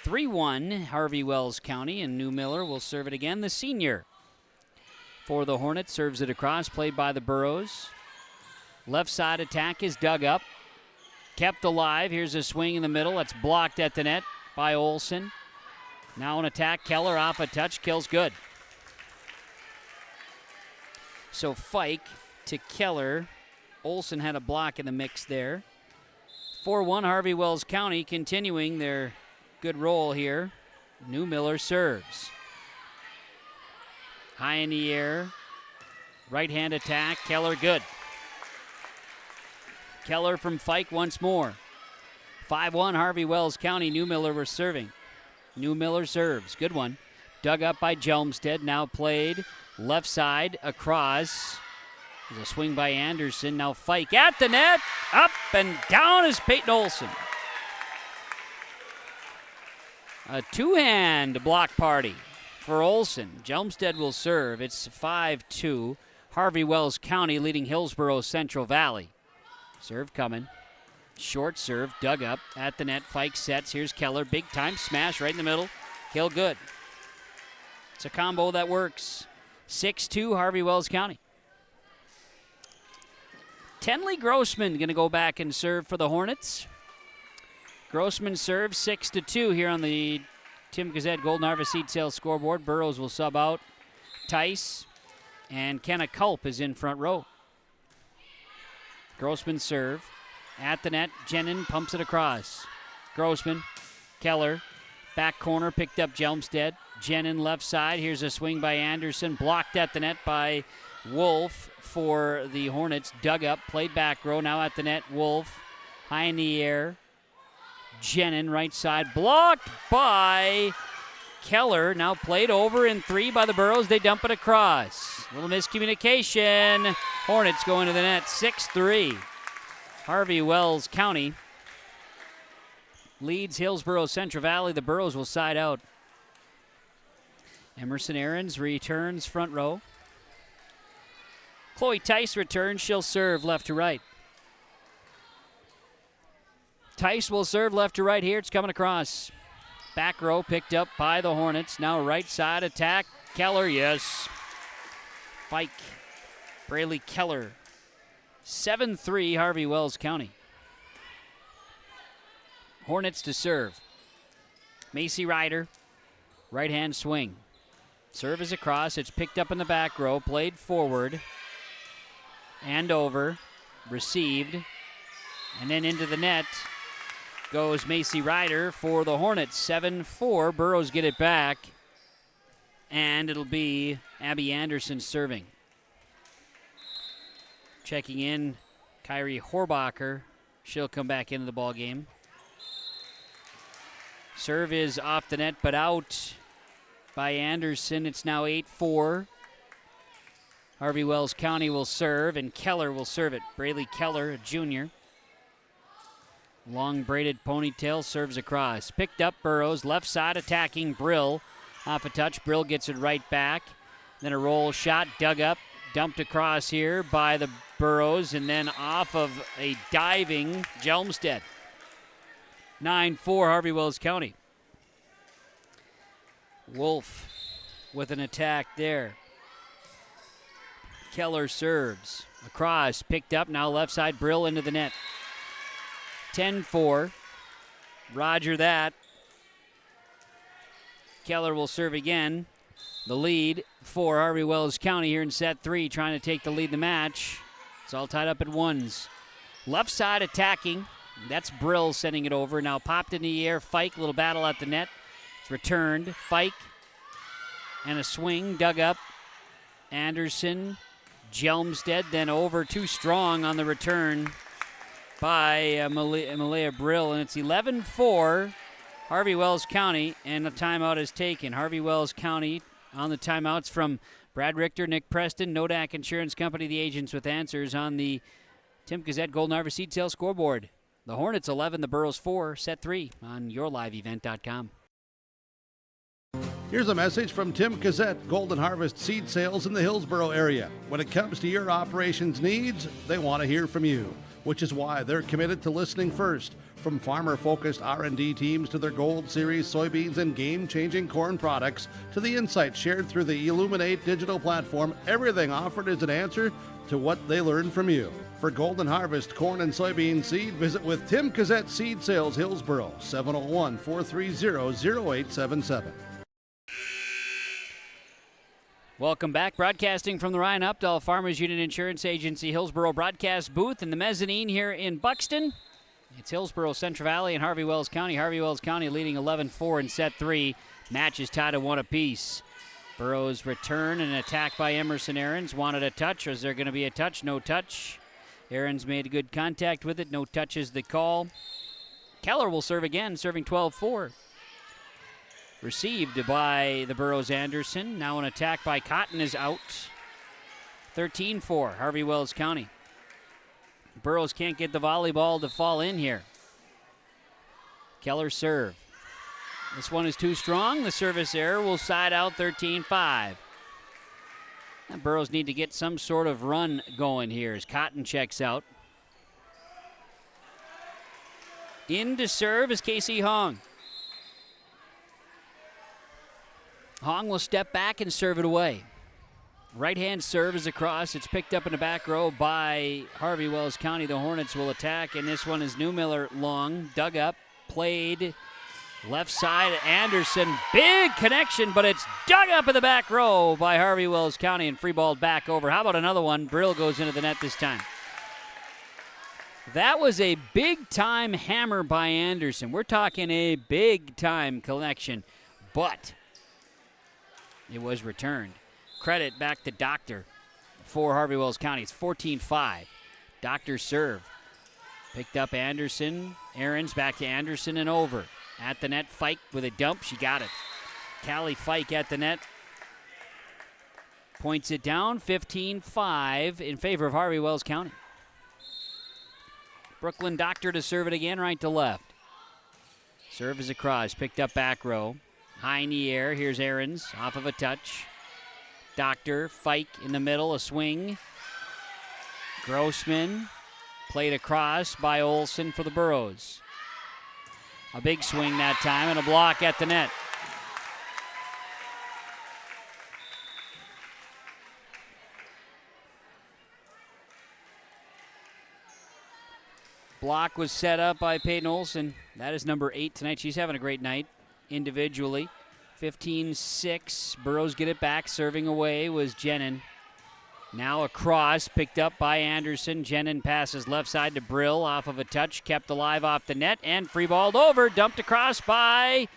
3-1 Harvey-Wells County, and Newmiller will serve it again. The senior for the Hornets serves it across, played by the Burrows. Left side attack is dug up. Kept alive. Here's a swing in the middle. That's blocked at the net by Olsen. Now an attack. Keller off a touch. Kill's good. So Fike to Keller. Olsen had a block in the mix there. 4-1 Harvey-Wells County continuing their good roll here. New Miller serves. High in the air. Right hand attack. Keller good. Keller from Fike once more. 5-1 Harvey-Wells County. New Miller was serving. New Miller serves. Good one. Dug up by Jelmstead. Now played left side across. There's a swing by Anderson. Now Fike at the net. Up and down is Peyton Olson. A two-hand block party for Olson. Jelmstead will serve. It's 5-2. Harvey-Wells County leading Hillsboro Central Valley. Serve coming. Short serve, dug up at the net. Fike sets. Here's Keller. Big time smash right in the middle. Kill good. It's a combo that works. 6-2 Harvey-Wells County. Tenley Grossman going to go back and serve for the Hornets. Grossman serves 6-2 here on the Tim Gazette Golden Harvest Seed Sales scoreboard. Burrows will sub out. Tice and Kenna Culp is in front row. Grossman serve. At the net, Jenin pumps it across. Grossman, Keller, back corner, picked up Jelmstead. Jenin left side, here's a swing by Anderson, blocked at the net by Wolf for the Hornets. Dug up, played back row, now at the net, Wolf, high in the air. Jenin, right side, blocked by Keller, now played over in 3 by the Burrows. They dump it across. A little miscommunication. Hornets go into the net, 6-3. Harvey-Wells County leads Hillsboro Central Valley. The Burrows will side out. Emerson Aarons returns front row. Chloe Tice returns. She'll serve left to right. Tice will serve left to right here. It's coming across. Back row picked up by the Hornets. Now right side attack. Keller, yes. Fike. Braley Keller. 7-3 Harvey-Wells County. Hornets to serve. Macy Ryder, right hand swing. Serve is across. It's picked up in the back row, played forward and over, received, and then into the net goes Macy Ryder for the Hornets. 7-4. Burrows get it back, and it'll be Abby Anderson serving. Checking in, Kyrie Horbacher. She'll come back into the ball game. Serve is off the net, but out by Anderson. It's now 8-4. Harvey-Wells County will serve, and Keller will serve it. Braley Keller, a junior. Long braided ponytail, serves across. Picked up Burrows, left side attacking Brill. Off a touch, Brill gets it right back. Then a roll shot, dug up, dumped across here by the Burrows, and then off of a diving Jelmstead. 9-4 Harvey-Wells County. Wolf with an attack there. Keller serves. Across, picked up, now left side, Brill into the net. 10-4. Roger that. Keller will serve again. The lead for Harvey-Wells County here in set 3, trying to take the lead in the match. It's all tied up at ones. Left side attacking. That's Brill sending it over. Now popped in the air. Fike, little battle at the net. It's returned. Fike and a swing, dug up. Anderson, Jelmstead, then over too strong on the return by Malaya Brill. And it's 11-4 Harvey-Wells County, and a timeout is taken. Harvey-Wells County on the timeouts from Brad Richter, Nick Preston, Nodak Insurance Company, the agents with answers on the Tim Gazette Golden Harvest Seed Sales scoreboard. The Hornets 11, the Burrows 4, set 3 on yourliveevent.com. Here's a message from Tim Gazette Golden Harvest Seed Sales in the Hillsboro area. When it comes to your operations needs, they want to hear from you, which is why they're committed to listening first. From farmer-focused R&D teams to their Gold Series soybeans and game-changing corn products to the insights shared through the Illuminate digital platform, everything offered is an answer to what they learned from you. For Golden Harvest corn and soybean seed, visit with Tim Gazette Seed Sales Hillsboro, 701-430-0877. Welcome back. Broadcasting from the Ryan Updahl Farmers Union Insurance Agency Hillsboro broadcast booth in the mezzanine here in Buxton. It's Hillsboro, Central Valley, and Harvey-Wells County. Harvey-Wells County leading 11-4 in set 3. Match is tied at 1 apiece. Burrows return and an attack by Emerson Aarons. Wanted a touch. Is there going to be a touch? No touch. Aarons made good contact with it. No touch is the call. Keller will serve again, serving 12-4. Received by the Burrows Anderson. Now an attack by Cotton is out. 13-4, Harvey-Wells County. Burrows can't get the volleyball to fall in here. Keller serve. This one is too strong. The service error will side out 13-5. Burrows need to get some sort of run going here as Cotton checks out. In to serve is Casey Hong. Hong will step back and serve it away. Right-hand serve is across. It's picked up in the back row by Harvey-Wells County. The Hornets will attack, and this one is Newmiller long. Dug up, played left side. Anderson, big connection, but it's dug up in the back row by Harvey-Wells County and free balled back over. How about another one? Brill goes into the net this time. That was a big-time hammer by Anderson. We're talking a big-time connection, but it was returned. Credit back to Doctor for Harvey-Wells County. It's 14-5. Doctor serve. Picked up Anderson. Aarons back to Anderson and over. At the net, Fike with a dump. She got it. Callie Fike at the net. Points it down. 15-5 in favor of Harvey-Wells County. Brooklyn Doctor to serve it again, right to left. Serve is across. Picked up back row. High in the air. Here's Aarons off of a touch. Doctor, Fike in the middle, a swing. Grossman played across by Olsen for the Burrows. A big swing that time and a block at the net. Block was set up by Peyton Olsen. That is number 8 tonight. She's having a great night individually. 15-6. Burrows get it back. Serving away was Jenin. Now a cross picked up by Anderson. Jenin passes left side to Brill off of a touch. Kept alive off the net and free balled over. Dumped across by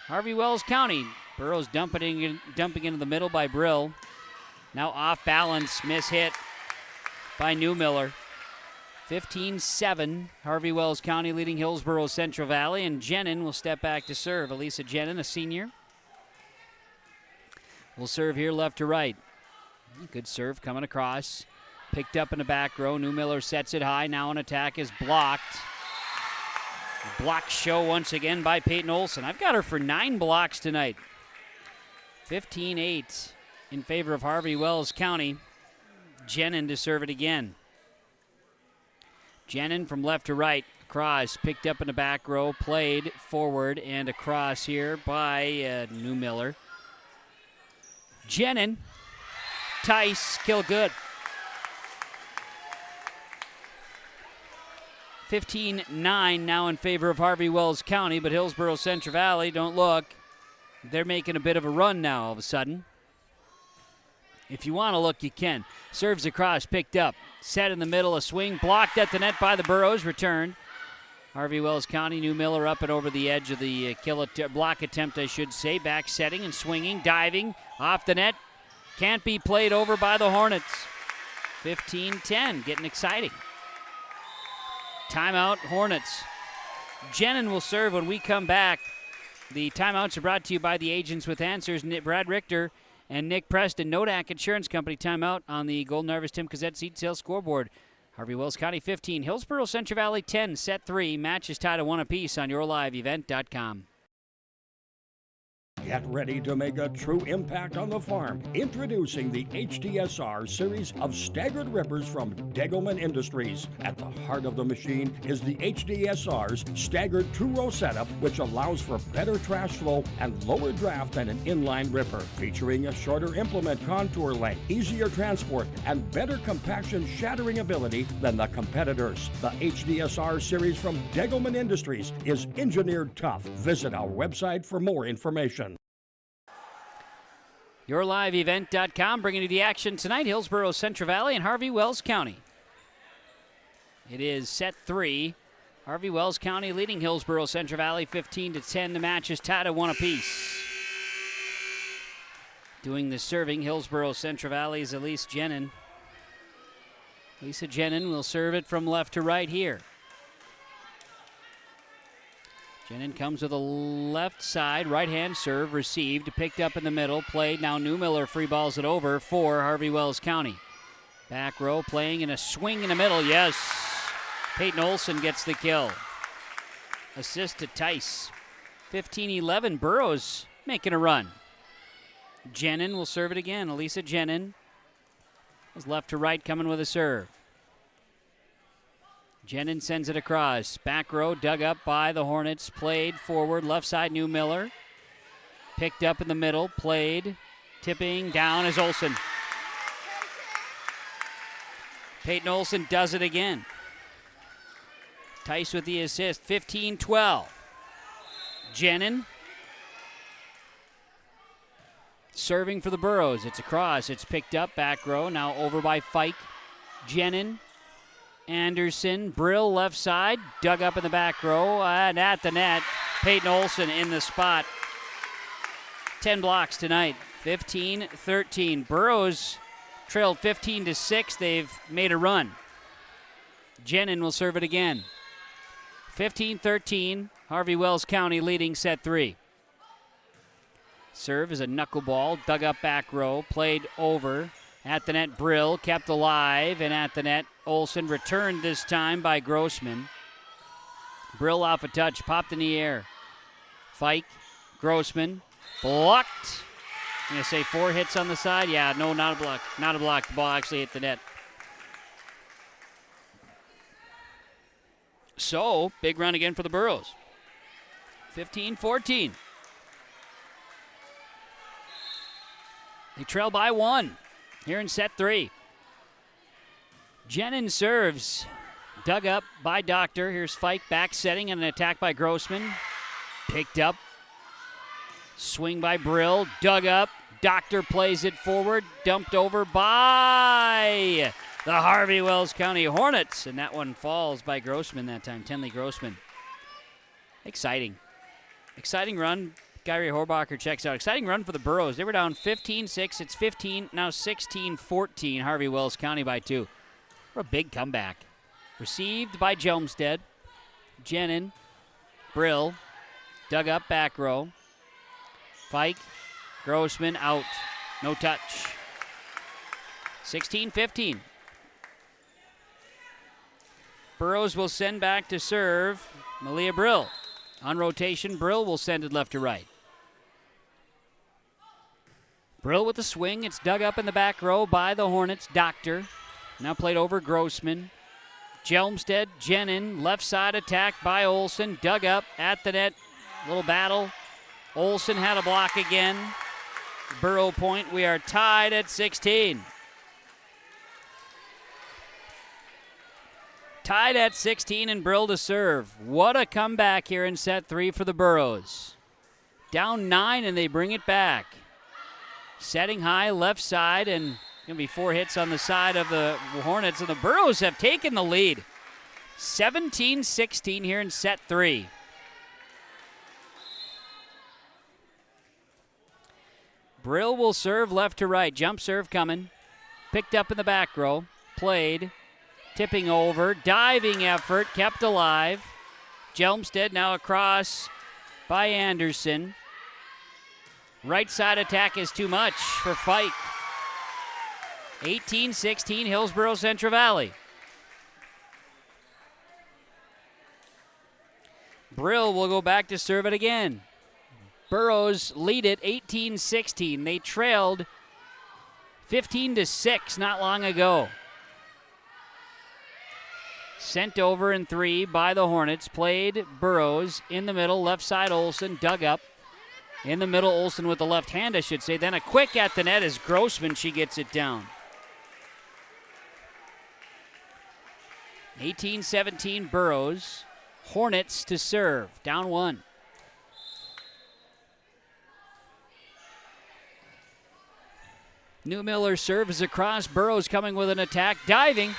Harvey-Wells County. Burrows dumping into the middle by Brill. Now off balance. Miss hit by Newmiller. 15-7, Harvey-Wells County leading Hillsboro Central Valley, and Jenin will step back to serve. Elisa Jenin, a senior, will serve here left to right. Good serve coming across. Picked up in the back row. Newmiller sets it high. Now an attack is blocked. Block show once again by Peyton Olsen. I've got her for 9 blocks tonight. 15-8 in favor of Harvey-Wells County. Jenin to serve it again. Jenin from left to right, across, picked up in the back row, played forward and across here by Newmiller. Jenin, Tice, kill good. 15-9 now in favor of Harvey-Wells County, but Hillsboro Central Valley, don't look. They're making a bit of a run now all of a sudden. If you want to look, you can. Serves across, picked up. Set in the middle, a swing. Blocked at the net by the Burrows. Returned. Harvey-Wells County, Newmiller up and over the edge of the block attempt, I should say. Back setting and swinging, diving. Off the net. Can't be played over by the Hornets. 15-10, getting exciting. Timeout, Hornets. Jenin will serve when we come back. The timeouts are brought to you by the Agents with Answers, Brad Richter and Nick Preston. Nodak Insurance Company timeout on the Golden Harvest Tim Cassette seat sales scoreboard. Harvey-Wells County 15, Hillsboro Central Valley 10, set 3. Match is tied at 1 apiece on yourliveevent.com. Get ready to make a true impact on the farm. Introducing the HDSR series of staggered rippers from Degelman Industries. At the heart of the machine is the HDSR's staggered two-row setup, which allows for better trash flow and lower draft than an inline ripper. Featuring a shorter implement contour length, easier transport, and better compaction shattering ability than the competitors. The HDSR series from Degelman Industries is engineered tough. Visit our website for more information. YourLiveEvent.com bringing you the action tonight. Hillsboro Central Valley and Harvey-Wells County. It is set 3. Harvey-Wells County leading Hillsboro Central Valley 15-10. The match is tied at 1 apiece. Doing the serving, Hillsboro Central Valley's Elise Jenin. Lisa Jenin will serve it from left to right here. Jenin comes with a left side, right-hand serve, received, picked up in the middle, played. Now Newmiller free balls it over for Harvey-Wells County. Back row playing in a swing in the middle, yes. Peyton Olson gets the kill. Assist to Tice. 15-11, Burrows making a run. Jenin will serve it again. Elisa Jenin is left to right coming with a serve. Jenin sends it across. Back row dug up by the Hornets. Played forward, left side, Newmiller. Picked up in the middle, played. Tipping down is Olson. Peyton Olson does it again. Tice with the assist, 15-12. Jenin serving for the Burrows. It's across. It's picked up. Back row. Now over by Fike. Jenin. Anderson. Brill left side. Dug up in the back row. And at the net. Peyton Olson in the spot. 10 blocks tonight. 15-13. Burrows trailed 15-6. They've made a run. Jenin will serve it again. 15-13. Harvey-Wells County leading set 3. Serve is a knuckleball, dug up back row, played over. At the net, Brill kept alive, and at the net, Olson returned this time by Grossman. Brill off a touch, popped in the air. Fike, Grossman, blocked. I'm going to say 4 hits on the side. Yeah, no, not a block. Not a block. The ball actually hit the net. So, big run again for the Burrows. 15-14. They trail by 1 here in set 3. Jenin serves. Dug up by Doctor. Here's Fike back setting and an attack by Grossman. Picked up. Swing by Brill. Dug up. Doctor plays it forward. Dumped over by the Harvey-Wells County Hornets. And that one falls by Grossman that time. Tenley Grossman. Exciting. Exciting run. Gary Horbacher checks out. Exciting run for the Burrows. They were down 15-6. It's 15, now 16-14. Harvey-Wells County by 2. For a big comeback. Received by Jelmstead. Jenin. Brill. Dug up back row. Fike. Grossman out. No touch. 16-15. Burrows will send back to serve. Malia Brill. On rotation, Brill will send it left to right. Brill with the swing. It's dug up in the back row by the Hornets. Doctor. Now played over Grossman. Jelmstead, Jenin, left side attack by Olson. Dug up at the net. Little battle. Olson had a block again. Burrow point. We are tied at 16. Tied at 16 and Brill to serve. What a comeback here in set 3 for the Burrows. Down 9 and they bring it back. Setting high left side and going to be 4 hits on the side of the Hornets, and the Burrows have taken the lead. 17-16 here in set 3. Brill will serve left to right. Jump serve coming. Picked up in the back row. Played. Tipping over. Diving effort. Kept alive. Jelmstead now across by Anderson. Right side attack is too much for Fike. 18-16 Hillsboro Central Valley. Brill will go back to serve it again. Burrows lead it 18-16. They trailed 15-6 not long ago. Sent over in 3 by the Hornets. Played Burrows in the middle. Left side Olson dug up. In the middle Olson with the left hand I should say. Then a quick at the net as Grossman. She gets it down. 18-17 Burrows. Hornets to serve. Down 1. Newmiller serves across. Burrows coming with an attack. Diving.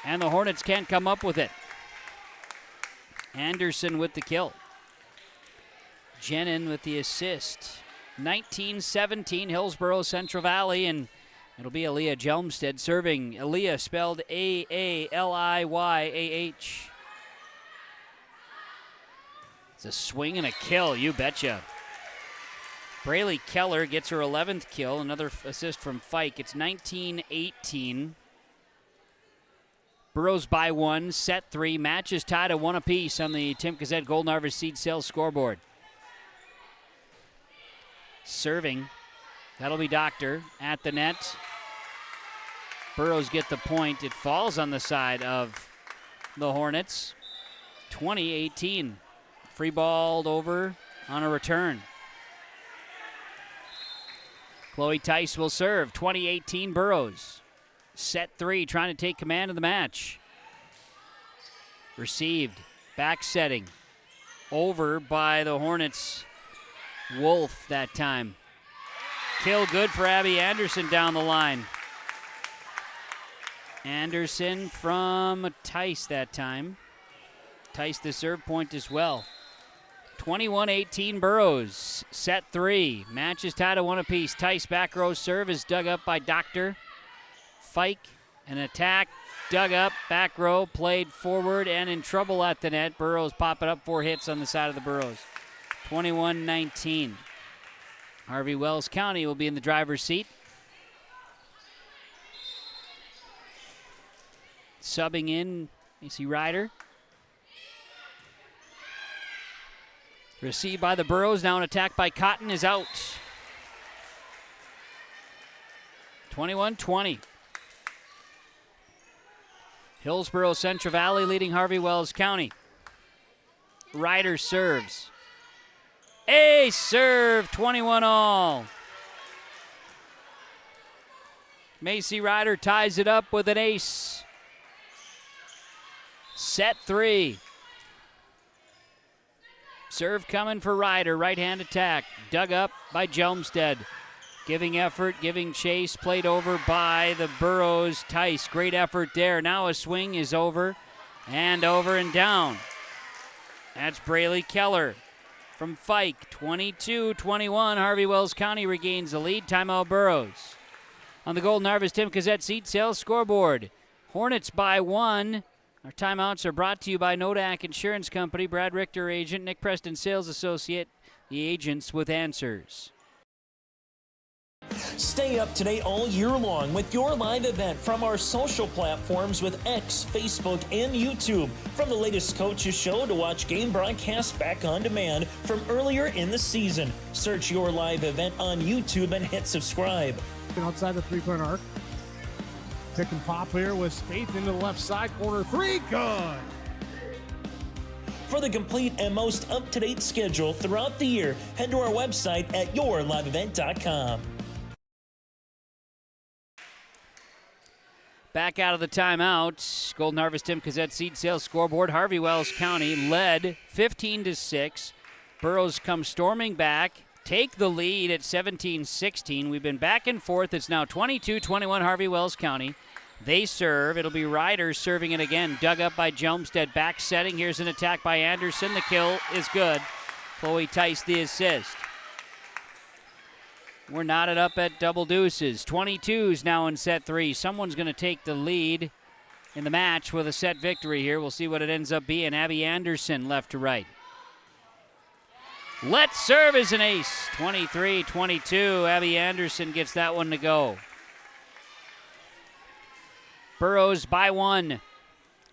And the Hornets can't come up with it. Anderson with the kill. Jenin with the assist. 19-17 Hillsboro Central Valley, and it'll be Aaliyah Jelmstead serving. Aaliyah spelled A-A-L-I-Y-A-H. It's a swing and a kill, you betcha. Braylee Keller gets her 11th kill, another assist from Fike. It's 19-18. Burrows by 1, set 3. Match is tied at 1 apiece on the Tim Gazette Golden Harvest Seed Sales scoreboard. Serving, that'll be Doctor at the net. Burrows get the point. It falls on the side of the Hornets. 20-18. Free balled over on a return. Chloe Tice will serve. 20-18 Burrows. Set 3, trying to take command of the match. Received. Back setting. Over by the Hornets. Wolf that time. Kill good for Abby Anderson down the line. Anderson from Tice that time. Tice the serve point as well. 21-18 Burrows. Set 3. Match is tied at 1 apiece. Tice back row serve is dug up by Doctor. Fike, an attack, dug up, back row, played forward and in trouble at the net. Burrows popping up 4 hits on the side of the Burrows. 21-19. Harvey-Wells County will be in the driver's seat. Subbing in, Macy Ryder. Received by the Burrows, now an attack by Cotton is out. 21-20. Hillsboro Central Valley leading Harvey-Wells County. Ryder serves. Ace serve, 21-all. Macy Ryder ties it up with an ace. Set 3. Serve coming for Ryder, right-hand attack. Dug up by Jelmstead. Giving effort, giving chase, played over by the Burrows. Tice, great effort there. Now a swing is over and down. That's Braylee Keller from Fike. 22-21, Harvey-Wells County regains the lead. Timeout Burrows. On the Golden Harvest Tim Gazette Seed Sales scoreboard, Hornets by 1. Our timeouts are brought to you by Nodak Insurance Company. Brad Richter, agent. Nick Preston, sales associate. The agents with answers. Stay up to date all year long with your live event from our social platforms with X, Facebook, and YouTube. From the latest coaches show to watch game broadcasts back on demand from earlier in the season. Search your live event on YouTube and hit subscribe. Outside the three-point arc. Pick and pop here with Spaeth into the left side corner. 3, good. For the complete and most up-to-date schedule throughout the year, head to our website at yourliveevent.com. Back out of the timeout. Golden Harvest Tim Gazette Seed Sales scoreboard. Harvey-Wells County led 15-6. Burrows come storming back. Take the lead at 17-16. We've been back and forth. It's now 22-21 Harvey-Wells County. They serve. It'll be Ryder serving it again. Dug up by Jelmstead. Back setting. Here's an attack by Anderson. The kill is good. Chloe Tice the assist. We're knotted up at double deuces. 22s now in set 3. Someone's going to take the lead in the match with a set victory here. We'll see what it ends up being. Abby Anderson left to right. Let's serve is an ace. 23-22. Abby Anderson gets that one to go. Burrows by 1.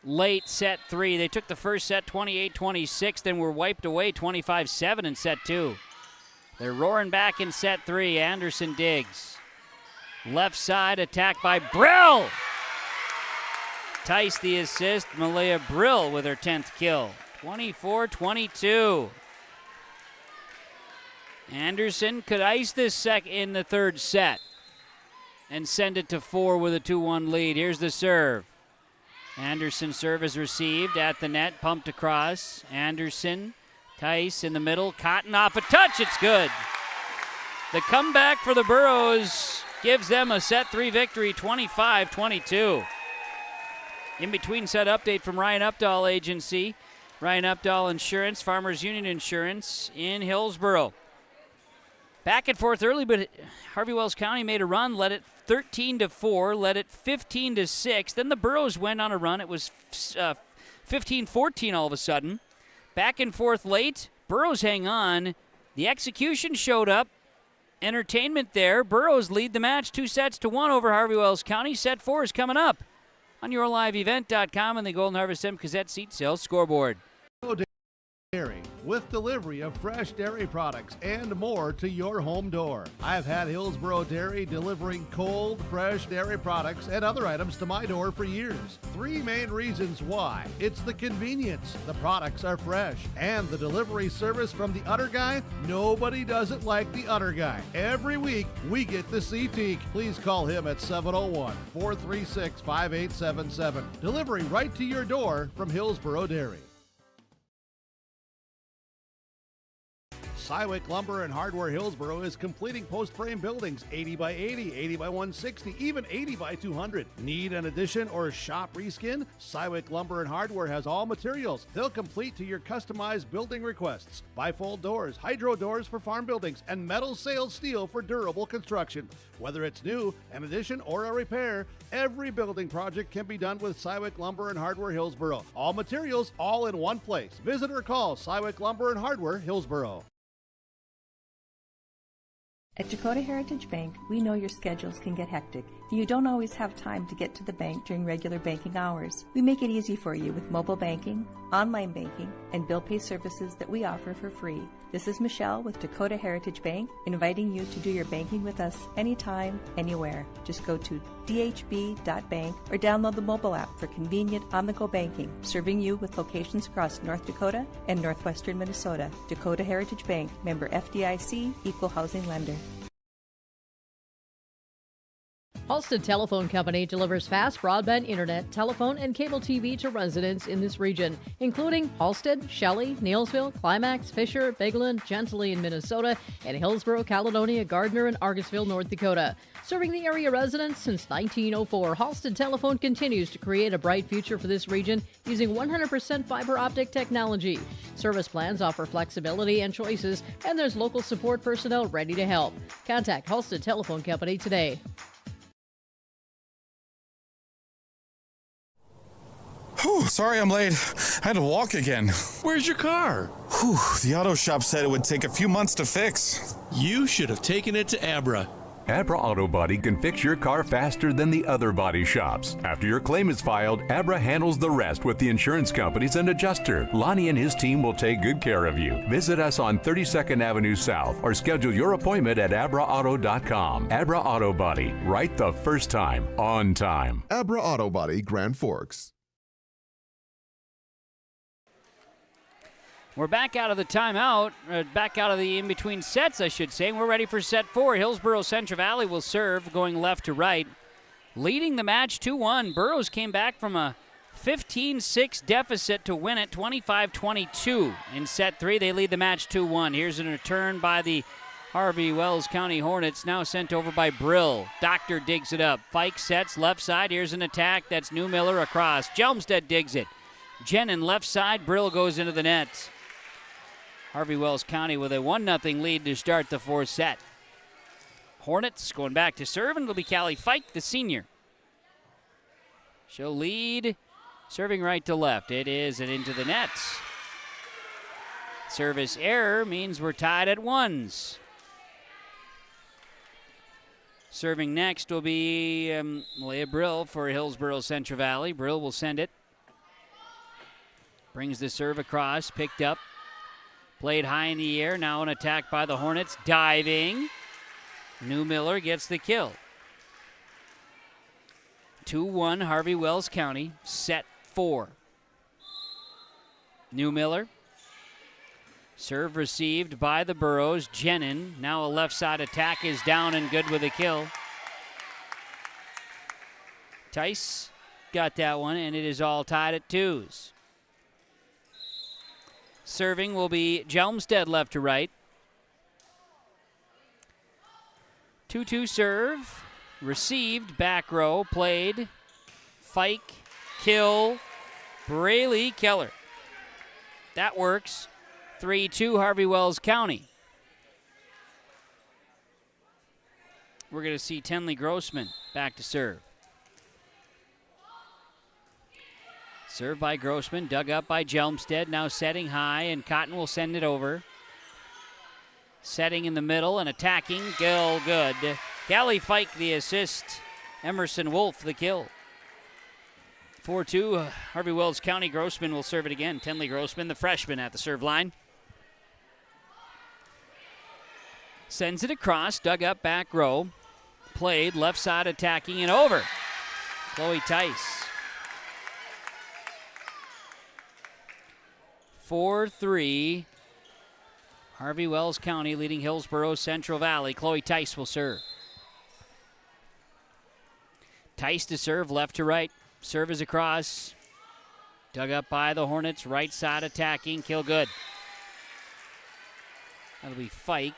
Late set 3. They took the first set 28-26, then were wiped away 25-7 in set 2. They're roaring back in set 3. Anderson digs. Left side attack by Brill. Tice the assist. Malaya Brill with her 10th kill. 24-22. Anderson could ice this in the third set and send it to 4 with a 2-1 lead. Here's the serve. Anderson's serve is received at the net, pumped across. Anderson, Tice in the middle, Cotton off a touch, it's good. The comeback for the Burrows gives them a set 3 victory, 25-22. In between set update from Ryan Updahl Agency. Ryan Updahl Insurance, Farmers Union Insurance in Hillsboro. Back and forth early, but Harvey-Wells County made a run, led it 13-4, led it 15-6. Then the Burros went on a run. It was 15-14 all of a sudden. Back and forth late. Burros hang on. The execution showed up. Entertainment there. Burros lead the match 2-1 over Harvey-Wells County. Set 4 is coming up on yourliveevent.com and the Golden Harvest M Cassette seat sales scoreboard. Dairy, with delivery of fresh dairy products and more to your home door. I've had Hillsboro Dairy delivering cold, fresh dairy products and other items to my door for years. 3 main reasons why. It's the convenience, the products are fresh, and the delivery service from the Udder Guy. Nobody does it like the Udder Guy. Every week, we get the C-Teak. Please call him at 701-436-5877. Delivery right to your door from Hillsboro Dairy. Cywick Lumber and Hardware Hillsboro is completing post-frame buildings 80 by 80, 80 by 160, even 80 by 200. Need an addition or shop reskin? Cywick Lumber and Hardware has all materials. They'll complete to your customized building requests. Bifold doors, hydro doors for farm buildings, and metal sail steel for durable construction. Whether it's new, an addition, or a repair, every building project can be done with Cywick Lumber and Hardware Hillsboro. All materials, all in one place. Visit or call Cywick Lumber and Hardware Hillsboro. At Dakota Heritage Bank, we know your schedules can get hectic, and you don't always have time to get to the bank during regular banking hours. We make it easy for you with mobile banking, online banking, and bill pay services that we offer for free. This is Michelle with Dakota Heritage Bank, inviting you to do your banking with us anytime, anywhere. Just go to dhb.bank or download the mobile app for convenient on-the-go banking, serving you with locations across North Dakota and northwestern Minnesota. Dakota Heritage Bank, member FDIC, equal housing lender. Halstead Telephone Company delivers fast broadband internet, telephone, and cable TV to residents in this region, including Halstead, Shelley, Neillsville, Climax, Fisher, Bigland, Gentilly in Minnesota, and Hillsboro, Caledonia, Gardner, and Argosville, North Dakota. Serving the area residents since 1904, Halstead Telephone continues to create a bright future for this region using 100% fiber optic technology. Service plans offer flexibility and choices, and there's local support personnel ready to help. Contact Halstead Telephone Company today. Whew, sorry I'm late. I had to walk again. Where's your car? Whew, the auto shop said it would take a few months to fix. You should have taken it to Abra. Abra Auto Body can fix your car faster than the other body shops. After your claim is filed, Abra handles the rest with the insurance companies and adjuster. Lonnie and his team will take good care of you. Visit us on 32nd Avenue South or schedule your appointment at abraauto.com. Abra Auto Body, right the first time, on time. Abra Auto Body, Grand Forks. We're back out of the timeout, back out of the in-between sets, I should say. We're ready for set 4. Hillsboro Central Valley will serve, going left to right. Leading the match 2-1. Burros came back from a 15-6 deficit to win it 25-22. In set 3, they lead the match 2-1. Here's a return by the Harvey-Wells County Hornets, now sent over by Brill. Doctor digs it up. Fike sets left side. Here's an attack. That's Newmiller across. Jelmstead digs it. Jenin left side. Brill goes into the net. Harvey-Wells County with a 1-0 lead to start the 4th set. Hornets going back to serve, and it'll be Callie Fike, the senior. She'll lead, serving right to left. It is and into the net. Service error means we're tied at 1s. Serving next will be Leah Brill for Hillsboro Central Valley. Brill will send it. Brings the serve across, picked up. Played high in the air, now an attack by the Hornets, diving. Newmiller gets the kill. 2-1 Harvey-Wells County, set 4. Newmiller. Serve received by the Burros. Jenin, now a left side attack is down and good with a kill. Tice got that one, and it is all tied at 2s. Serving will be Jelmstead left to right. 2-2 serve. Received, back row, played. Fike, kill, Braley Keller. That works. 3-2 Harvey-Wells County. We're going to see Tenley Grossman back to serve. Served by Grossman, dug up by Jelmstead, now setting high, and Cotton will send it over. Setting in the middle and attacking, Gill good. Callie Fike the assist, Emerson Wolf the kill. 4-2, Harvey-Wells County. Grossman will serve it again. Tenley Grossman, the freshman at the serve line. Sends it across, dug up back row. Played, left side attacking and over. Chloe Tice. 4-3, Harvey-Wells County leading Hillsboro Central Valley. Chloe Tice will serve. Tice to serve, left to right. Serve is across. Dug up by the Hornets, right side attacking, kill good. That'll be Fike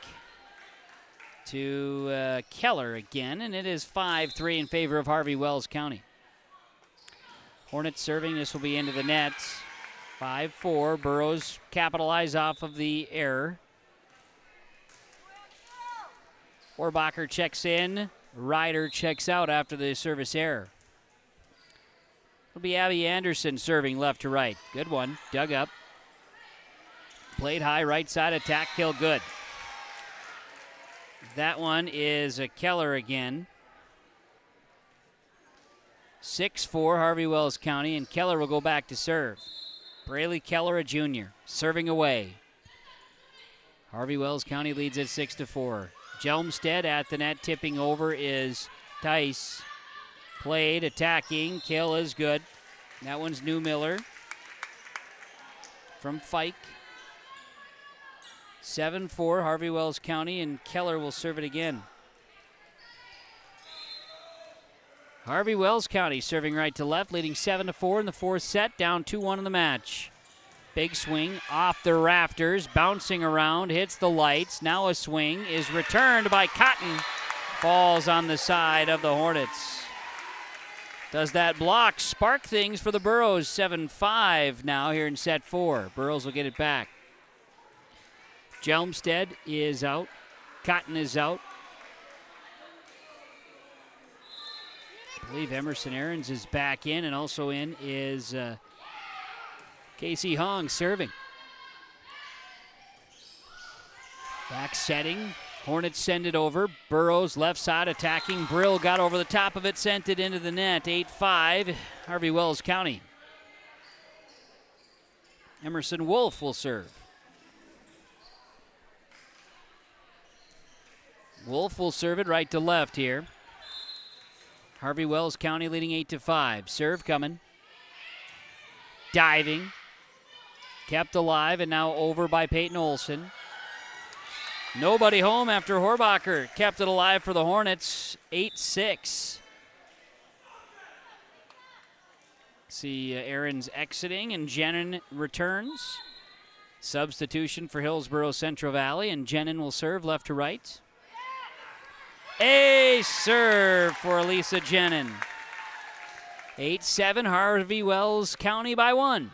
to Keller again, and it is 5-3 in favor of Harvey-Wells County. Hornets serving, this will be into the net. 5-4, Burrows capitalize off of the error. Orbacher checks in, Ryder checks out after the service error. It'll be Abby Anderson serving left to right. Good one, dug up. Played high, right side attack, kill good. That one is a Keller again. 6-4 Harvey-Wells County, and Keller will go back to serve. Braylee Keller, a junior, serving away. Harvey-Wells County leads at 6-4. Jelmstead at the net, tipping over is Tice. Played, attacking, kill is good. That one's New Miller from Fike. 7-4 Harvey-Wells County, and Keller will serve it again. Harvey-Wells County serving right to left, leading 7-4 in the fourth set, down 2-1 in the match. Big swing off the rafters, bouncing around, hits the lights. Now a swing is returned by Cotton. Falls on the side of the Hornets. Does that block spark things for the Burros? 7-5 now here in set 4. Burros will get it back. Jelmstead is out. Cotton is out. I believe Emerson Aarons is back in, and also in is Casey Hong serving. Back setting. Hornets send it over. Burrows left side attacking. Brill got over the top of it, sent it into the net. 8-5 Harvey-Wells County. Emerson Wolf will serve. Wolf will serve it right to left here. Harvey-Wells County leading 8-5. Serve coming. Diving. Kept alive and now over by Peyton Olson. Nobody home after Horbacher kept it alive for the Hornets. 8-6. See Aaron's exiting and Jenin returns. Substitution for Hillsboro Central Valley, and Jenin will serve left to right. A serve for Elisa Jenin. 8-7 Harvey-Wells County by 1.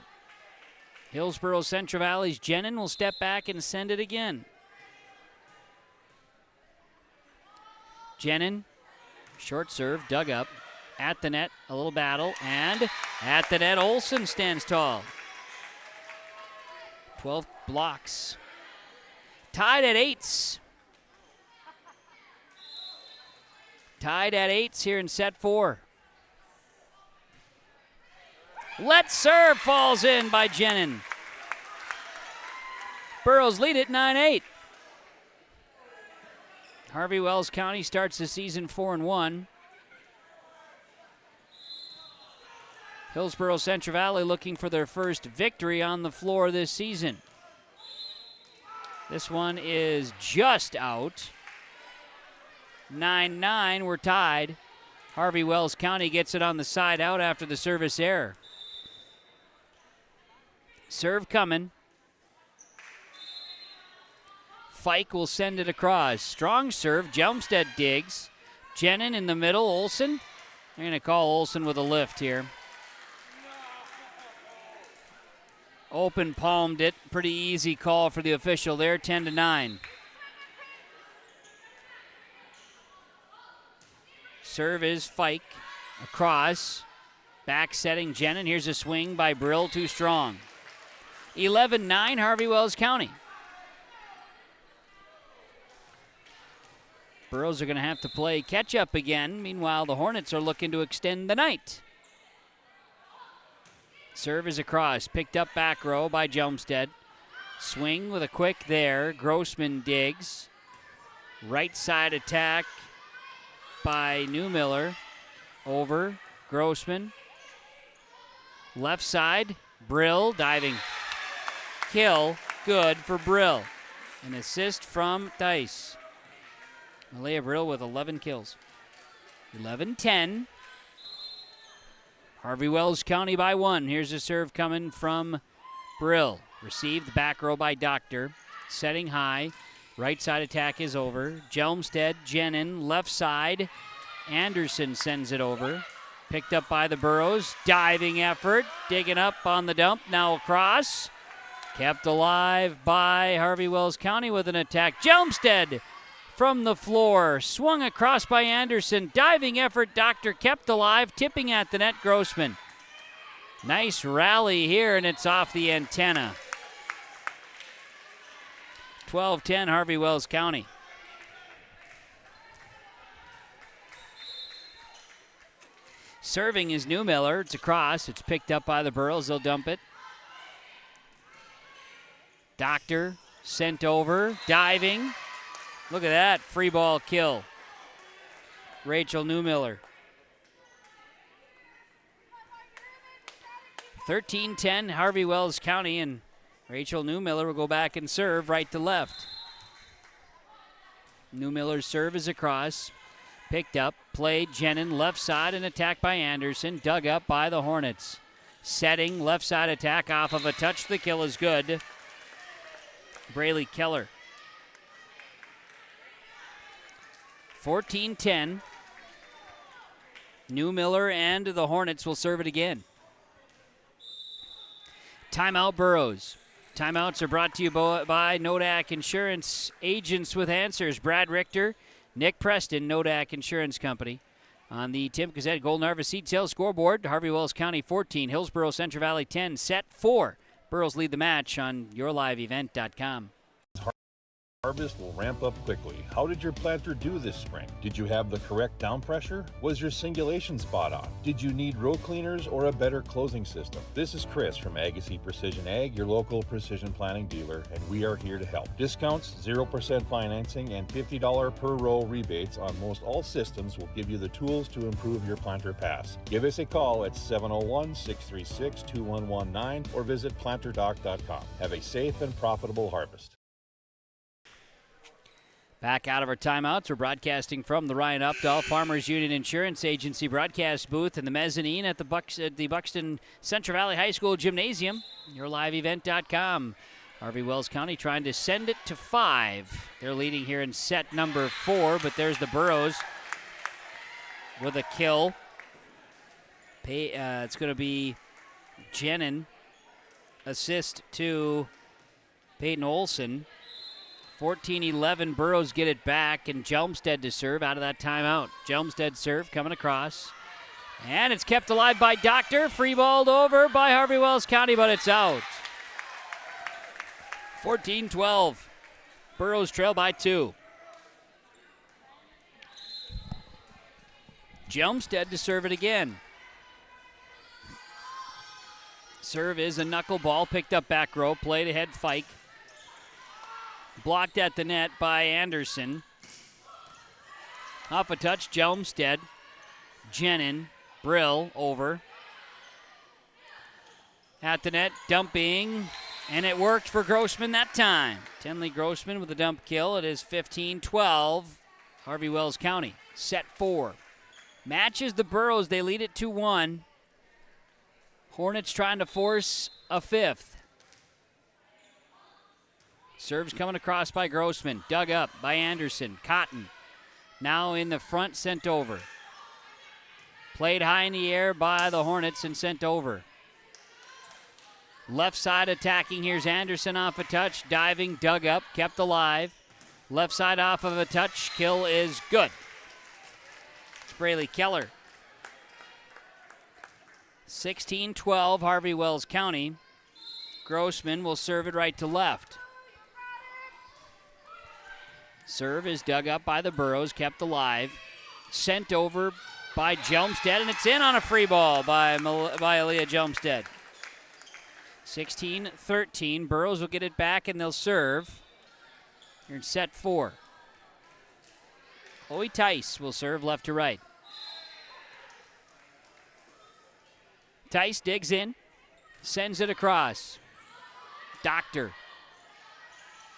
Hillsboro Central Valley's Jenin will step back and send it again. Jenin, short serve, dug up. At the net, a little battle, and at the net, Olson stands tall. 12 blocks. Tied at 8s. Tied at 8s here in set 4. Let's serve falls in by Jenin. Burros lead it 9-8. Harvey-Wells County starts the season 4-1. Hillsboro Central Valley looking for their first victory on the floor this season. This one is just out. 9-9, we're tied. Harvey-Wells County gets it on the side out after the service error. Serve coming. Fike will send it across. Strong serve. Jelmstead digs. Jenin in the middle. Olson. They're going to call Olson with a lift here. Open palmed it. Pretty easy call for the official there, 10-9. Serve is Fike. Across. Back setting Jenin. Here's a swing by Brill, too strong. 11-9, Harvey-Wells County. Burros are going to have to play catch-up again. Meanwhile, the Hornets are looking to extend the night. Serve is across. Picked up back row by Jelmstead. Swing with a quick there. Grossman digs. Right side attack by Newmiller. Over. Grossman. Left side. Brill diving. Kill. Good for Brill. An assist from Dice. Malaya Brill with 11 kills. 11-10. Harvey-Wells County by 1. Here's a serve coming from Brill. Received back row by Doctor. Setting high. Right side attack is over. Jelmstead, Jenin, left side. Anderson sends it over. Picked up by the Burros. Diving effort. Digging up on the dump. Now across. Kept alive by Harvey-Wells County with an attack. Jelmstead from the floor. Swung across by Anderson. Diving effort. Doctor kept alive. Tipping at the net. Grossman. Nice rally here, and it's off the antenna. 12-10 Harvey-Wells County. Serving is Newmiller. It's across. It's picked up by the Burros. They'll dump it. Doctor sent over. Diving. Look at that. Free ball kill. Rachel Newmiller. 13-10 Harvey-Wells County, and Rachel Newmiller will go back and serve right to left. Newmiller's serve is across. Picked up, played Jenin, left side, and attacked by Anderson. Dug up by the Hornets. Setting, left side attack off of a touch. The kill is good. Braylee Keller. 14-10. Newmiller and the Hornets will serve it again. Timeout Burros. Timeouts are brought to you by Nodak Insurance, agents with answers. Brad Richter, Nick Preston, Nodak Insurance Company. On the Tim Gazette Golden Harvest Seed Sales scoreboard, Harvey-Wells County 14, Hillsboro Central Valley 10, set 4. Burros lead the match on yourliveevent.com. Harvest will ramp up quickly. How did your planter do this spring? Did you have the correct down pressure? Was your singulation spot on? Did you need row cleaners or a better closing system? This is Chris from Agassiz Precision Ag, your local precision planting dealer, and we are here to help. Discounts, 0% financing, and $50 per row rebates on most all systems will give you the tools to improve your planter pass. Give us a call at 701-636-2119 or visit planterdoc.com. Have a safe and profitable harvest. Back out of our timeouts, we're broadcasting from the Ryan Updahl Farmers Union Insurance Agency broadcast booth in the mezzanine at the Buxton Central Valley High School Gymnasium. YourLiveEvent.com. Harvey-Wells County trying to send it to 5. They're leading here in set number 4, but there's the Burros with a kill. It's going to be Jenin. Assist to Peyton Olson. 14-11, Burros get it back, and Jelmstead to serve out of that timeout. Jelmstead serve coming across. And it's kept alive by Doctor. Free-balled over by Harvey-Wells County, but it's out. 14-12. Burros trail by 2. Jelmstead to serve it again. Serve is a knuckleball, picked up back row, played ahead Fike. Blocked at the net by Anderson. Off a touch, Jelmstead. Jenin, Brill over. At the net, dumping, and it worked for Grossman that time. Tenley Grossman with a dump kill. It is 15-12. Harvey-Wells County, set 4. Matches the Burros. They lead it 2-1. Hornets trying to force a 5th. Serves coming across by Grossman. Dug up by Anderson. Cotton now in the front, sent over. Played high in the air by the Hornets and sent over. Left side attacking. Here's Anderson off a touch. Diving, dug up, kept alive. Left side off of a touch. Kill is good. It's Braley Keller. 16-12, Harvey-Wells County. Grossman will serve it right to left. Serve is dug up by the Burrows, kept alive. Sent over by Jelmstead, and it's in on a free ball by Aaliyah Jelmstead. 16-13, Burrows will get it back, and they'll serve. Here in set 4. Chloe Tice will serve left to right. Tice digs in, sends it across. Doctor.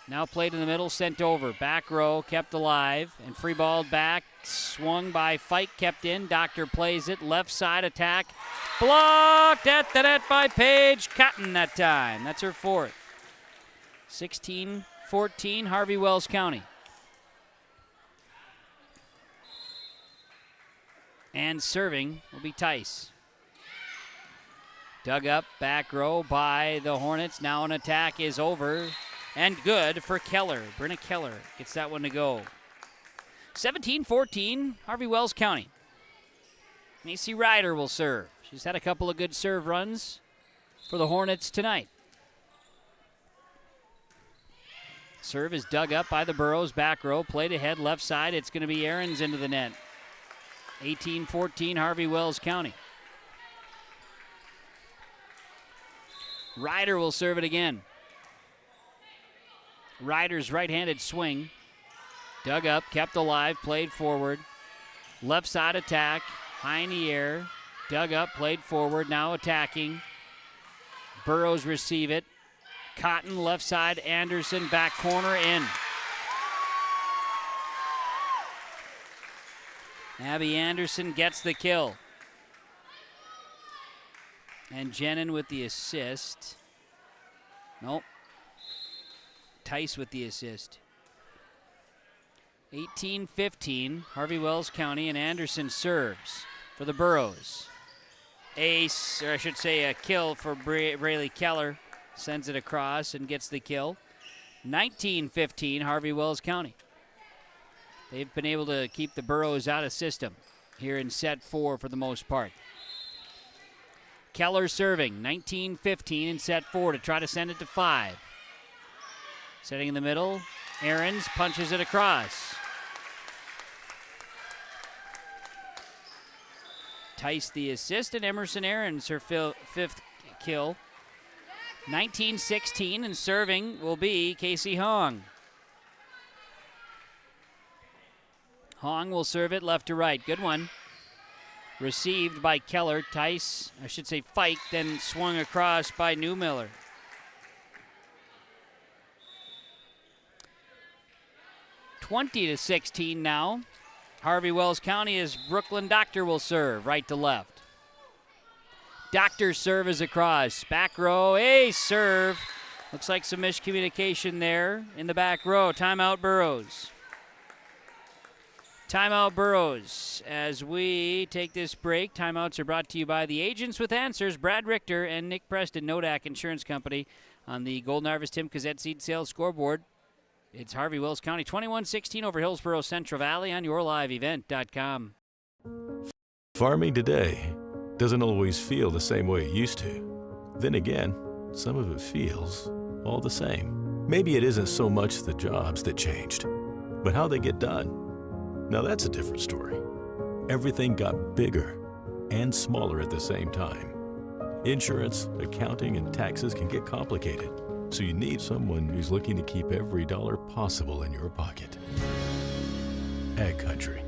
Now played in the middle, sent over. Back row, kept alive, and free balled back. Swung by Fike, kept in. Doctor plays it. Left side attack. Blocked at the net by Paige Cotton that time. That's her 4th. 16-14, Harvey-Wells County. And serving will be Tice. Dug up, back row by the Hornets. Now an attack is over. And good for Keller. Brenna Keller gets that one to go. 17-14, Harvey-Wells County. Macy Ryder will serve. She's had a couple of good serve runs for the Hornets tonight. Serve is dug up by the Burrows. Back row, played ahead, left side. It's going to be Aarons into the net. 18-14, Harvey-Wells County. Ryder will serve it again. Ryder's right-handed swing. Dug up, kept alive, played forward. Left side attack, high in the air. Dug up, played forward, now attacking. Burrows receive it. Cotton, left side, Anderson, back corner, in. Abby Anderson gets the kill. And Jenin with the assist. Nope. Tice with the assist. 18-15, Harvey-Wells County, and Anderson serves for the Burrows. Ace, or I should say a kill for Braley Keller. Sends it across and gets the kill. 19-15, Harvey-Wells County. They've been able to keep the Burrows out of system here in set 4 for the most part. Keller serving, 19-15 in set 4 to try to send it to 5. Setting in the middle, Aarons punches it across. Tice the assist, and Emerson Aarons her 5th kill. 19-16, and serving will be Casey Hong. Hong will serve it left to right. Good one. Received by Keller. Tice, I should say Fike, then swung across by Newmiller. (20-16) now. Harvey-Wells County as Brooklyn Doctor will serve right to left. Doctor's serve is across. Back row, ace serve. Looks like some miscommunication there in the back row. Timeout Burrows. Timeout Burrows. As we take this break, timeouts are brought to you by the Agents with Answers, Brad Richter and Nick Preston, Nodak Insurance Company, on the Golden Harvest Tim Cassette Seed Sales scoreboard. It's Harvey-Wells County 21-16 over Hillsboro Central Valley on yourliveevent.com. Farming today doesn't always feel the same way it used to. Then again, some of it feels all the same. Maybe it isn't so much the jobs that changed, but how they get done. Now that's a different story. Everything got bigger and smaller at the same time. Insurance, accounting, and taxes can get complicated. So you need someone who's looking to keep every dollar possible in your pocket. Ag Country.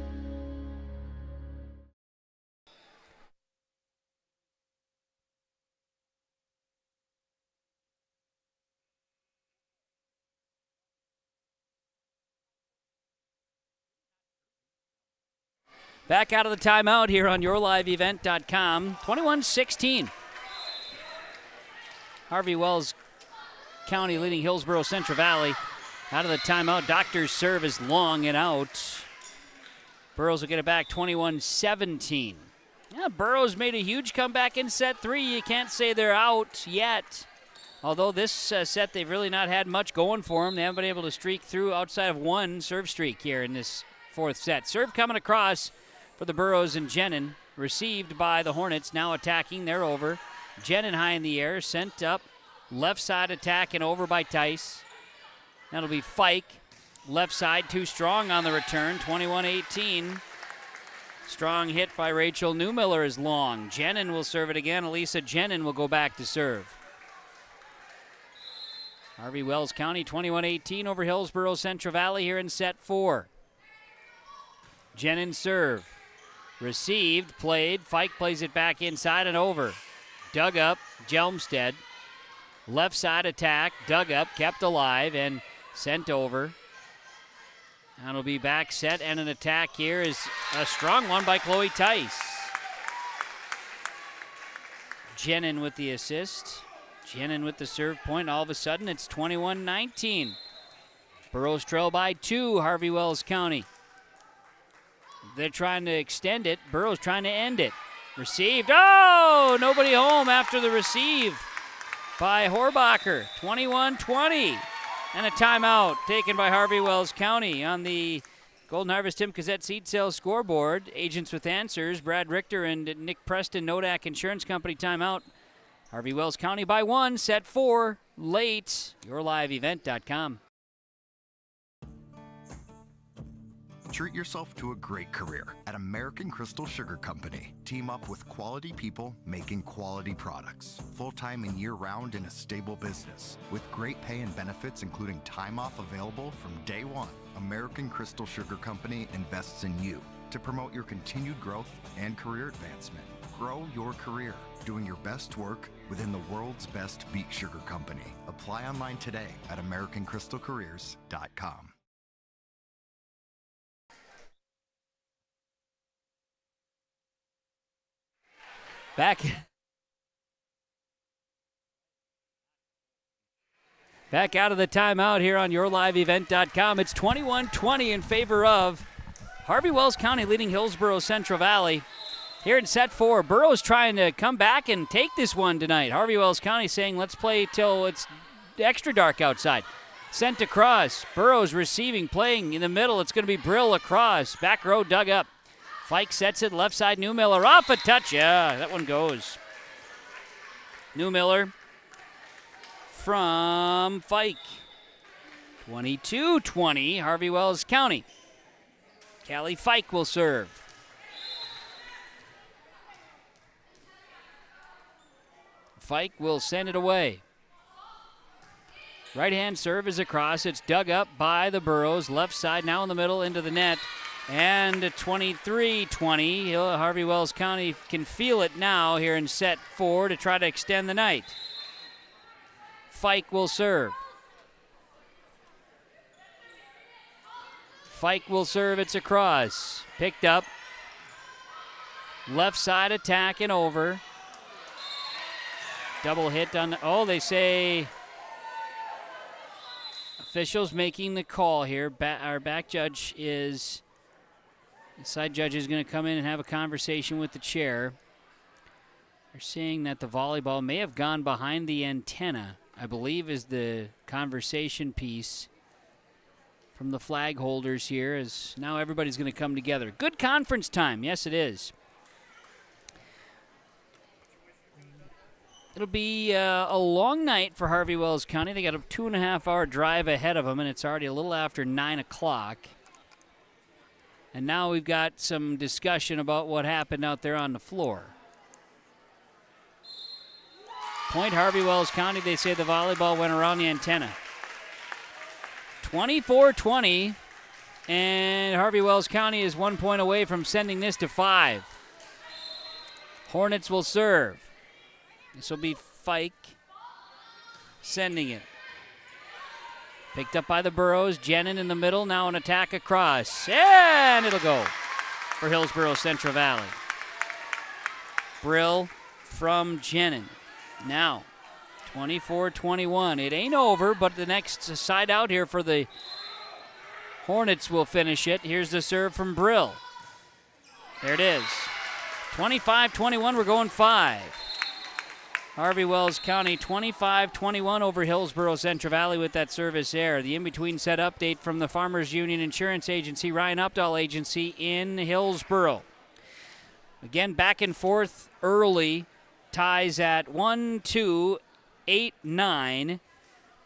Back out of the timeout here on yourliveevent.com. 21-16. Harvey-Wells County leading Hillsboro Central Valley. Out of the timeout, Doctor's serve is long and out. Burrows will get it back 21-17. Yeah, Burrows made a huge comeback in set 3. You can't say they're out yet. Although this set, they've really not had much going for them. They haven't been able to streak through outside of one serve streak here in this fourth set. Serve coming across for the Burros and Jenin. Received by the Hornets, now attacking. They're over. Jenin high in the air, sent up. Left side attack and over by Tice. That'll be Fike. Left side too strong on the return, 21-18. Strong hit by Rachel Newmiller is long. Jenin will serve it again. Elisa Jenin will go back to serve. Harvey-Wells County 21-18 over Hillsboro Central Valley here in set 4. Jenin serve. Received, played. Fike plays it back inside and over. Dug up, Jelmstead. Left side attack, dug up, kept alive, and sent over. That'll be back set, and an attack here is a strong one by Chloe Tice. Jenin with the assist. Jenin with the serve point. All of a sudden, it's 21-19. Burros trail by 2, Harvey-Wells County. They're trying to extend it. Burros trying to end it. Received. Oh, nobody home after the receive by Horbacher. 21-20. And a timeout taken by Harvey-Wells County on the Golden Harvest Tim Cassette seed sales scoreboard. Agents with Answers, Brad Richter and Nick Preston, Nodak Insurance Company timeout. Harvey-Wells County by 1, set 4, late. YourLiveEvent.com. Treat yourself to a great career at American Crystal Sugar Company. Team up with quality people making quality products. Full-time and year-round in a stable business. With great pay and benefits including time off available from day one. American Crystal Sugar Company invests in you to promote your continued growth and career advancement. Grow your career, doing your best work within the world's best beet sugar company. Apply online today at AmericanCrystalCareers.com. Back out of the timeout here on YourLiveEvent.com. It's 21-20 in favor of Harvey-Wells County leading Hillsboro Central Valley. Here in set 4, Burros trying to come back and take this one tonight. Harvey-Wells County saying let's play till it's extra dark outside. Sent across. Burros receiving, playing in the middle. It's going to be Brill across. Back row dug up. Fike sets it, left side, Newmiller off a touch. Yeah, that one goes. Newmiller from Fike. 22-20, Harvey-Wells County. Callie Fike will serve. Fike will send it away. Right-hand serve is across. It's dug up by the Burros. Left side now in the middle into the net. And 23-20, Harvey-Wells County can feel it now here in set 4 to try to extend the night. Fike will serve. Fike will serve, it's across. Picked up. Left side attack and over. Double hit on, they say officials making the call here. Our back judge is... The side judge is going to come in and have a conversation with the chair. They're saying that the volleyball may have gone behind the antenna, I believe is the conversation piece from the flag holders here, as now everybody's going to come together. Good conference time. Yes, it is. It'll be a long night for Harvey-Wells County. They got a 2.5-hour drive ahead of them, and it's already a little after 9 o'clock. And now we've got some discussion about what happened out there on the floor. Point Harvey-Wells County, they say the volleyball went around the antenna. 24-20, and Harvey-Wells County is 1 point away from sending this to 5. Hornets will serve. This will be Fike sending it. Picked up by the Burros. Jenin in the middle. Now an attack across. And it'll go for Hillsboro Central Valley. Brill from Jenin. Now 24-21. It ain't over, but the next side out here for the Hornets will finish it. Here's the serve from Brill. There it is. 25-21. We're going 5. Harvey-Wells County 25-21 over Hillsboro Central Valley with that service error. The in-between set update from the Farmers Union Insurance Agency, Ryan Updahl Agency in Hillsboro. Again, back and forth early. Ties at 1-2, 8-9.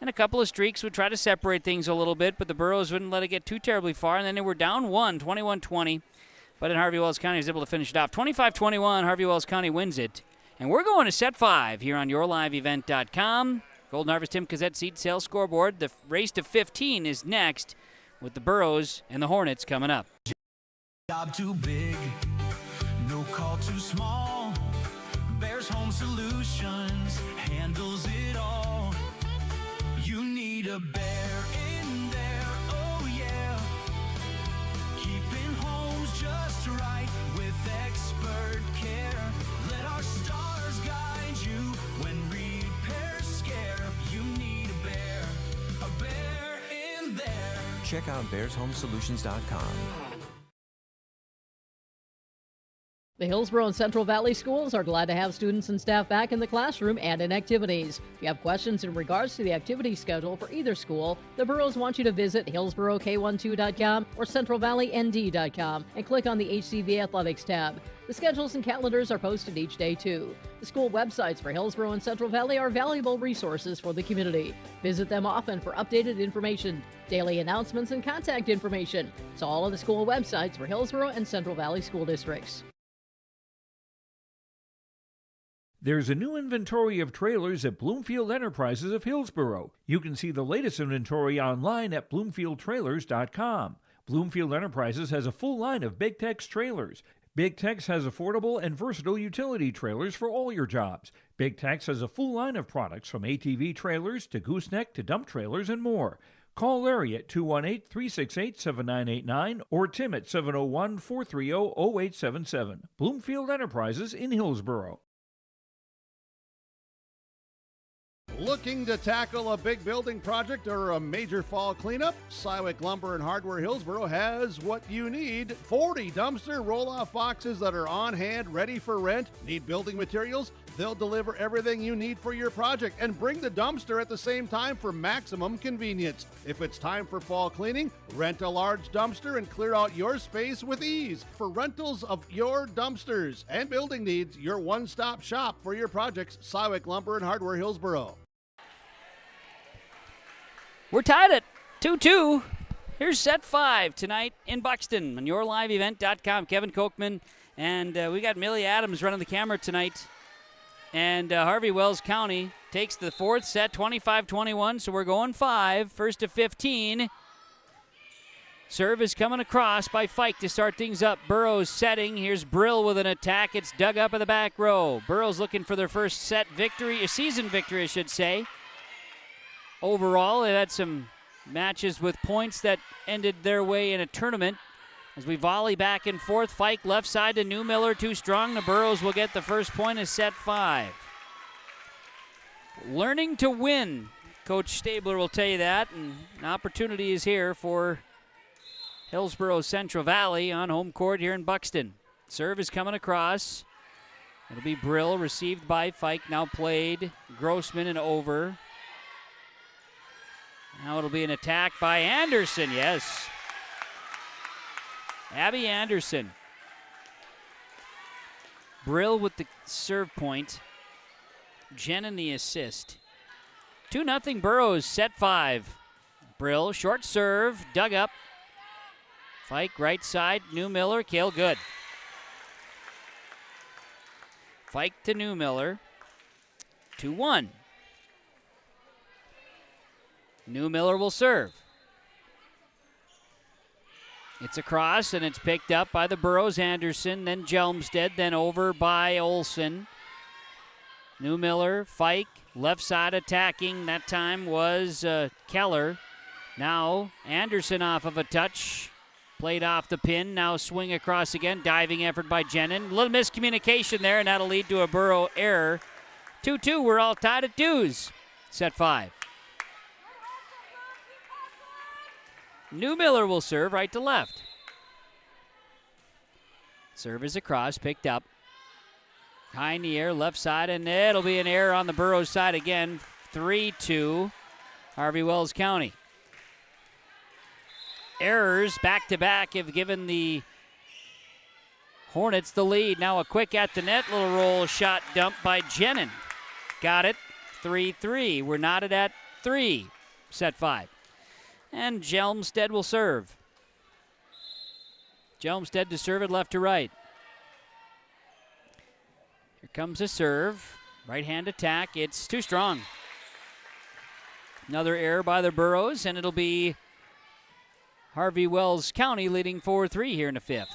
And a couple of streaks would try to separate things a little bit, but the Burros wouldn't let it get too terribly far. And then they were down 1, 21-20. But then Harvey-Wells County was able to finish it off. 25-21, Harvey-Wells County wins it. And we're going to set 5 here on YourLiveEvent.com. Golden Harvest Tim Cassette seed sales scoreboard. The race to 15 is next with the Burros and the Hornets coming up. Job too big, no call too small. Bears Home Solutions handles it all. You need a bear in there, oh yeah. Keeping homes just right with expert care. Let our stars guide you when repairs scare. You need a bear in there. Check out bearshomesolutions.com. The Hillsboro and Central Valley schools are glad to have students and staff back in the classroom and in activities. If you have questions in regards to the activity schedule for either school, the Burros want you to visit HillsboroK12.com or CentralValleyND.com and click on the HCV Athletics tab. The schedules and calendars are posted each day, too. The school websites for Hillsboro and Central Valley are valuable resources for the community. Visit them often for updated information, daily announcements, and contact information. It's all on the school websites for Hillsboro and Central Valley school districts. There's a new inventory of trailers at Bloomfield Enterprises of Hillsboro. You can see the latest inventory online at BloomfieldTrailers.com. Bloomfield Enterprises has a full line of Big Tex trailers. Big Tex has affordable and versatile utility trailers for all your jobs. Big Tex has a full line of products from ATV trailers to gooseneck to dump trailers and more. Call Larry at 218-368-7989 or Tim at 701-430-0877. Bloomfield Enterprises in Hillsboro. Looking to tackle a big building project or a major fall cleanup? Cywick Lumber and Hardware Hillsboro has what you need. 40 dumpster roll-off boxes that are on hand, ready for rent. Need building materials? They'll deliver everything you need for your project and bring the dumpster at the same time for maximum convenience. If it's time for fall cleaning, rent a large dumpster and clear out your space with ease. For rentals of your dumpsters and building needs, your one-stop shop for your projects, Cywick Lumber and Hardware Hillsboro. We're tied at 2-2. Here's set 5 tonight in Buxton on YourLiveEvent.com. Kevin Kochman and we got Millie Adams running the camera tonight. And Harvey-Wells County takes the fourth set, 25-21, so we're going 5. First to 15. Serve is coming across by Fike to start things up. Burrows setting. Here's Brill with an attack. It's dug up in the back row. Burrows looking for their first set victory, a season victory, I should say. Overall, they've had some matches with points that ended their way in a tournament. As we volley back and forth, Fike left side to Newmiller, too strong. The Burros will get the first point of set 5. Learning to win, Coach Stabler will tell you that, and an opportunity is here for Hillsboro Central Valley on home court here in Buxton. Serve is coming across. It'll be Brill, received by Fike, now played. Grossman and over. Now it'll be an attack by Anderson, yes. Abby Anderson. Brill with the serve point. Jen in the assist. 2-0 Burros, set 5. Brill, short serve, dug up. Fike, right side, Newmiller, Kale good. Fike to Newmiller. 2-1. Newmiller will serve. It's across, and it's picked up by the Burros. Anderson, then Jelmstead, then over by Olson. Newmiller, Fike, left side attacking. That time was Keller. Now Anderson off of a touch. Played off the pin, now swing across again. Diving effort by Jenin. A little miscommunication there, and that'll lead to a Burro error. 2-2, we're all tied at 2s. Set 5. Newmiller will serve right to left. Serve is across, picked up. High in the air, left side, and it'll be an error on the Burrows side again. 3-2, Harvey-Wells County. Errors back-to-back have given the Hornets the lead. Now a quick at the net, little roll shot dump by Jenin. Got it, 3-3. We're knotted at 3, set 5. And Jelmstead will serve. Jelmstead to serve it left to right. Here comes a serve. Right-hand attack. It's too strong. Another error by the Burrows, and it'll be Harvey-Wells County leading 4-3 here in the 5th.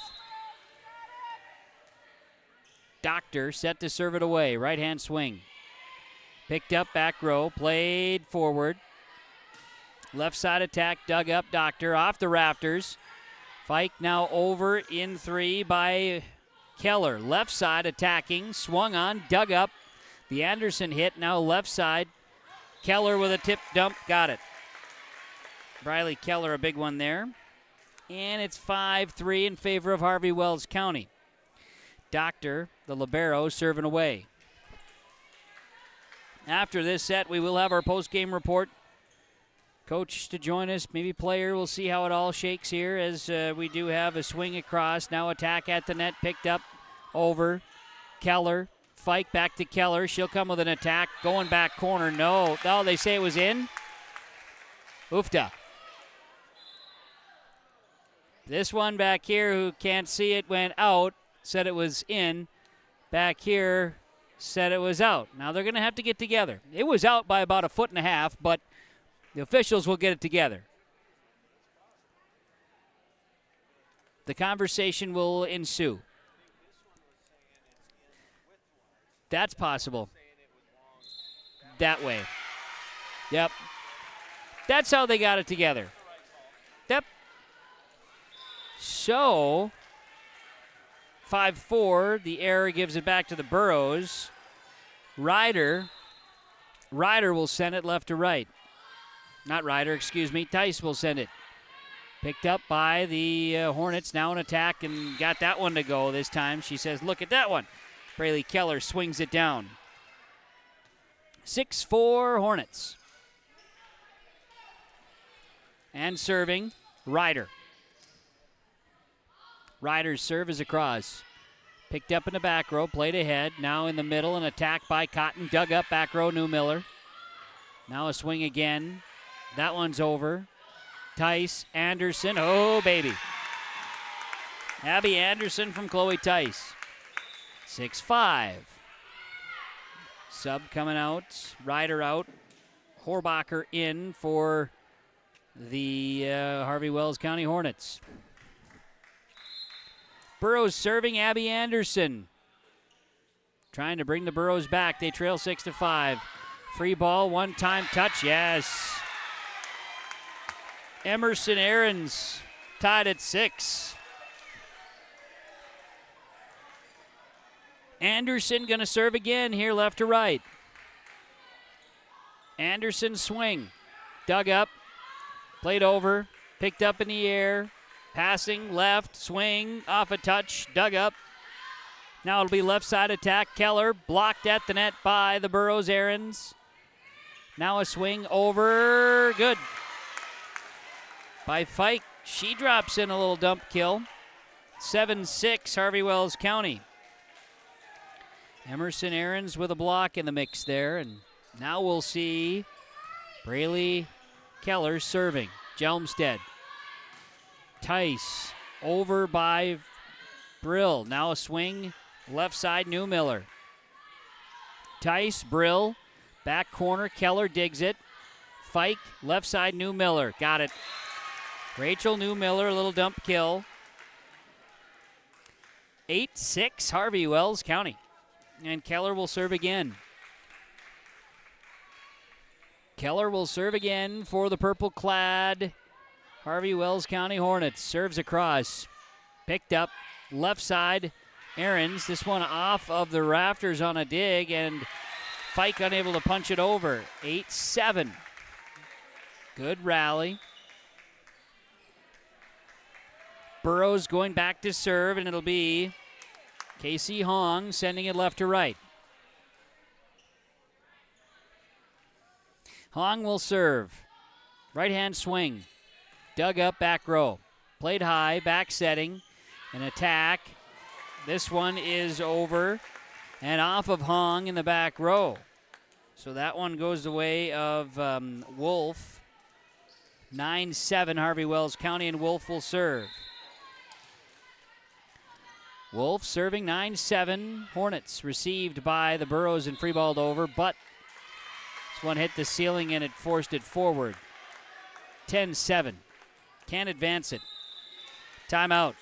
Doctor set to serve it away. Right-hand swing. Picked up back row. Played forward. Left side attack. Dug up. Doctor off the rafters. Fike now over in 3 by Keller. Left side attacking. Swung on. Dug up. The Anderson hit. Now left side. Keller with a tip dump. Got it. Briley Keller, a big one there. And it's 5-3 in favor of Harvey-Wells County. Doctor, the libero, serving away. After this set, we will have our post-game report. Coach to join us, maybe player. We'll see how it all shakes here as we do have a swing across. Now attack at the net, picked up over. Keller, Fike back to Keller. She'll come with an attack, going back corner. No, they say it was in. Oofda. This one back here, who can't see it, went out, said it was in. Back here, said it was out. Now they're going to have to get together. It was out by about 1.5 feet, but the officials will get it together. The conversation will ensue. That's possible. That way. Yep. That's how they got it together. Yep. So, 5-4, the error gives it back to the Burrows. Ryder will send it left to right. Not Ryder, excuse me. Tice will send it. Picked up by the Hornets, now in attack, and got that one to go this time. She says, look at that one. Braylee Keller swings it down. 6-4 Hornets. And serving, Ryder. Ryder's serve is across. Picked up in the back row, played ahead. Now in the middle, an attack by Cotton. Dug up back row, Newmiller. Now a swing again. That one's over. Tice, Anderson, oh baby. Abby Anderson from Chloe Tice. 6-5. Sub coming out, Ryder out. Horbacher in for the Harvey-Wells County Hornets. Burrows serving, Abby Anderson. Trying to bring the Burrows back. They trail 6-5. Free ball, one-time touch, yes. Emerson Aarons tied at 6. Anderson going to serve again here, left to right. Anderson swing. Dug up. Played over. Picked up in the air. Passing left. Swing. Off a touch. Dug up. Now it'll be left side attack. Keller blocked at the net by the Burrows Aarons. Now a swing over. Good. By Fike. She drops in a little dump kill. 7-6 Harvey-Wells County. Emerson Aarons with a block in the mix there. And now we'll see Braylee Keller serving. Jelmstead. Tice over by Brill. Now a swing. Left side, Newmiller. Tice, Brill. Back corner, Keller digs it. Fike, left side, Newmiller. Got it. Rachel Newmiller, a little dump kill. 8-6 Harvey-Wells County. And Keller will serve again. Keller will serve again for the purple-clad Harvey-Wells County Hornets. Serves across. Picked up. Left side, Aarons. This one off of the rafters on a dig, and Fike unable to punch it over. 8-7. Good rally. Burrows going back to serve, and it'll be Casey Hong sending it left to right. Hong will serve. Right-hand swing. Dug up, back row. Played high, back setting. An attack. This one is over and off of Hong in the back row. So that one goes the way of Wolf. 9-7 Harvey-Wells County, and Wolf will serve. Wolf serving 9-7 Hornets. Received by the Burros and freeballed over, but this one hit the ceiling and it forced it forward. 10-7. Can't advance it. Timeout.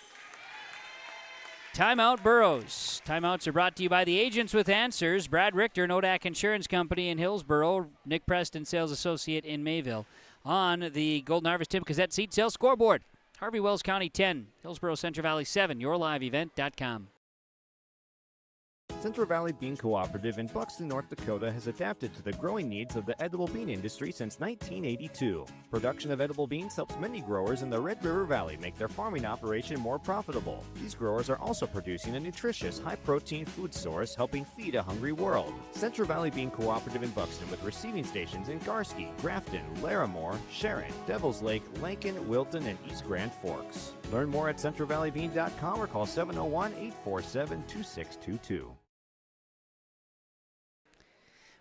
Timeout Burros. Timeouts are brought to you by the Agents with Answers. Brad Richter, Nodak Insurance Company in Hillsboro. Nick Preston, Sales Associate in Mayville. On the Golden Harvest Tim Cassette seat sales scoreboard. Harvey-Wells County 10, Hillsboro Central Valley 7, yourliveevent.com. Central Valley Bean Cooperative in Buxton, North Dakota has adapted to the growing needs of the edible bean industry since 1982. Production of edible beans helps many growers in the Red River Valley make their farming operation more profitable. These growers are also producing a nutritious, high-protein food source helping feed a hungry world. Central Valley Bean Cooperative in Buxton with receiving stations in Garsky, Grafton, Larimore, Sharon, Devils Lake, Lankin, Wilton, and East Grand Forks. Learn more at centralvalleybean.com or call 701-847-2622.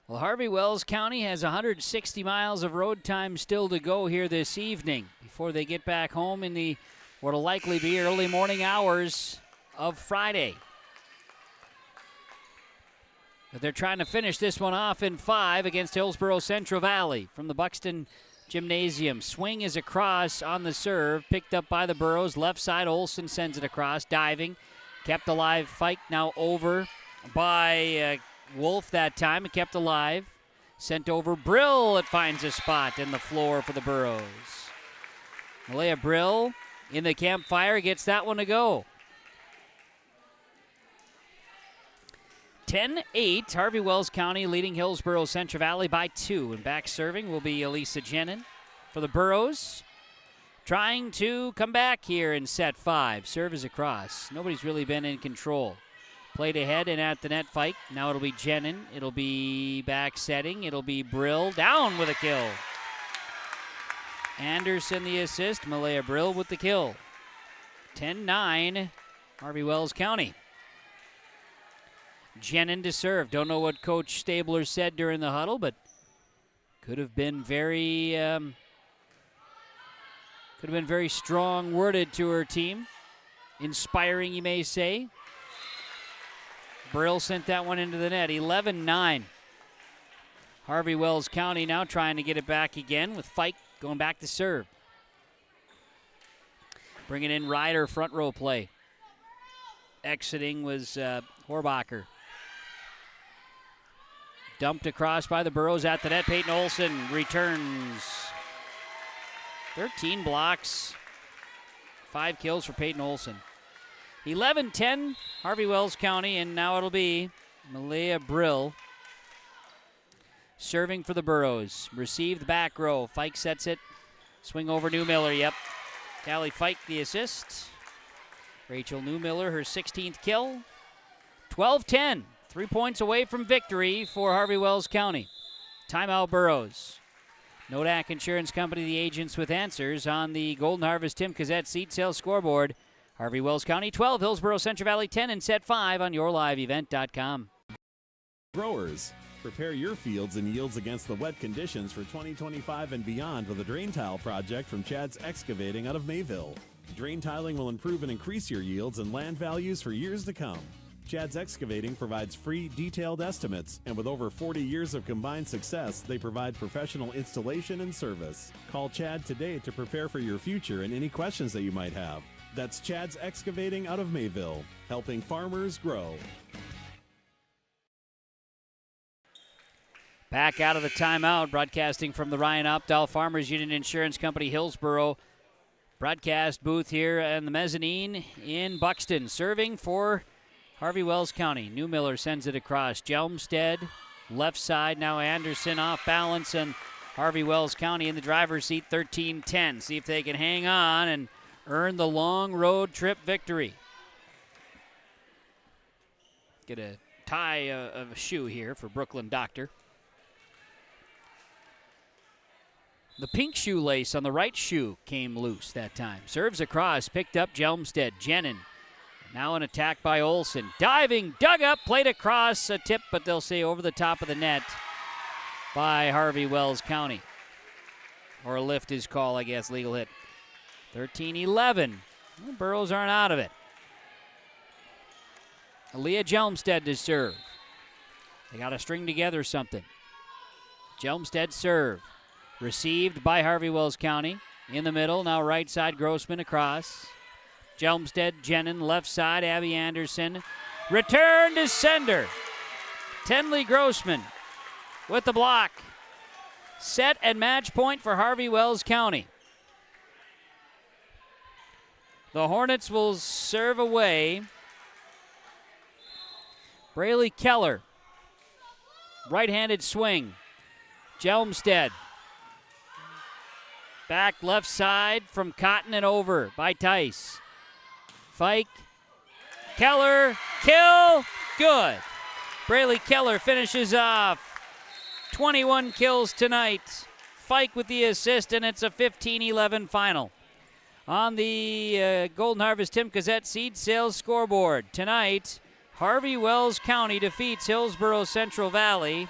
Well, Harvey-Wells County has 160 miles of road time still to go here this evening before they get back home in the what'll likely be early morning hours of Friday. But they're trying to finish this one off in 5 against Hillsboro Central Valley from the Buxton Gymnasium. Swing is across on the serve, picked up by the Burros. Left side, Olson sends it across, diving. Kept alive, Fike now over by Wolf that time. It kept alive. Sent over Brill. It finds a spot in the floor for the Burros. Malaya Brill in the campfire gets that one to go. 10-8, Harvey-Wells County leading Hillsboro Central Valley by 2. And back serving will be Elisa Jenin for the Burros. Trying to come back here in set 5. Serve is across. Nobody's really been in control. Played ahead and at the net fight. Now it'll be Jenin. It'll be back setting. It'll be Brill down with a kill. Anderson the assist. Malaya Brill with the kill. 10-9, Harvey-Wells County. Jenin to serve. Don't know what Coach Stabler said during the huddle, but could have been very strong worded to her team. Inspiring, you may say. Brill sent that one into the net. 11-9. Harvey-Wells County now trying to get it back again with Fike going back to serve. Bringing in Ryder, front row play. Exiting was Horbacher. Dumped across by the Burros at the net. Peyton Olson returns. 13 blocks. 5 kills for Peyton Olson. 11-10, Harvey-Wells County, and now it'll be Malaya Brill serving for the Burros. Received back row. Fike sets it. Swing over Newmiller, yep. Callie Fike the assist. Rachel Newmiller, her 16th kill. 12-10, 3 points away from victory for Harvey-Wells County. Timeout Burros. Nodak Insurance Company, the Agents with Answers on the Golden Harvest Tim Cassette seat sales scoreboard. Harvey-Wells County 12, Hillsboro Central Valley 10, and set 5 on yourliveevent.com. Growers, prepare your fields and yields against the wet conditions for 2025 and beyond with a drain tile project from Chad's Excavating out of Mayville. Drain tiling will improve and increase your yields and land values for years to come. Chad's Excavating provides free, detailed estimates, and with over 40 years of combined success, they provide professional installation and service. Call Chad today to prepare for your future and any questions that you might have. That's Chad's Excavating out of Mayville, helping farmers grow. Back out of the timeout, broadcasting from the Ryan Opdahl Farmers Union Insurance Company, Hillsboro broadcast booth here in the mezzanine in Buxton. Serving for Harvey-Wells County. Newmiller sends it across. Jelmstead, left side. Now Anderson off balance, and Harvey-Wells County in the driver's seat, 13-10. See if they can hang on and earn the long road trip victory. Get a tie of a shoe here for Brooklyn Doctor. The pink shoelace on the right shoe came loose that time. Serves across, picked up Jelmstead. Jenin. Now an attack by Olsen. Diving, dug up, played across, a tip, but they'll say over the top of the net by Harvey-Wells County. Or a lift is called, I guess, legal hit. 13-11. The Burros aren't out of it. Aaliyah Jelmstead to serve. They got to string together something. Jelmstead serve. Received by Harvey-Wells County. In the middle, now right side, Grossman across. Jelmstead, Jenin, left side, Abby Anderson. Return to sender. Tenley Grossman with the block. Set and match point for Harvey-Wells County. The Hornets will serve away. Braley Keller. Right-handed swing. Jelmstead. Back left side from Cotton and over by Tice. Fike. Keller. Kill. Good. Braley Keller finishes off. 21 kills tonight. Fike with the assist, and it's a 15-11 final. On the Golden Harvest Tim Gazette seed sales scoreboard tonight, Harvey-Wells County defeats Hillsboro Central Valley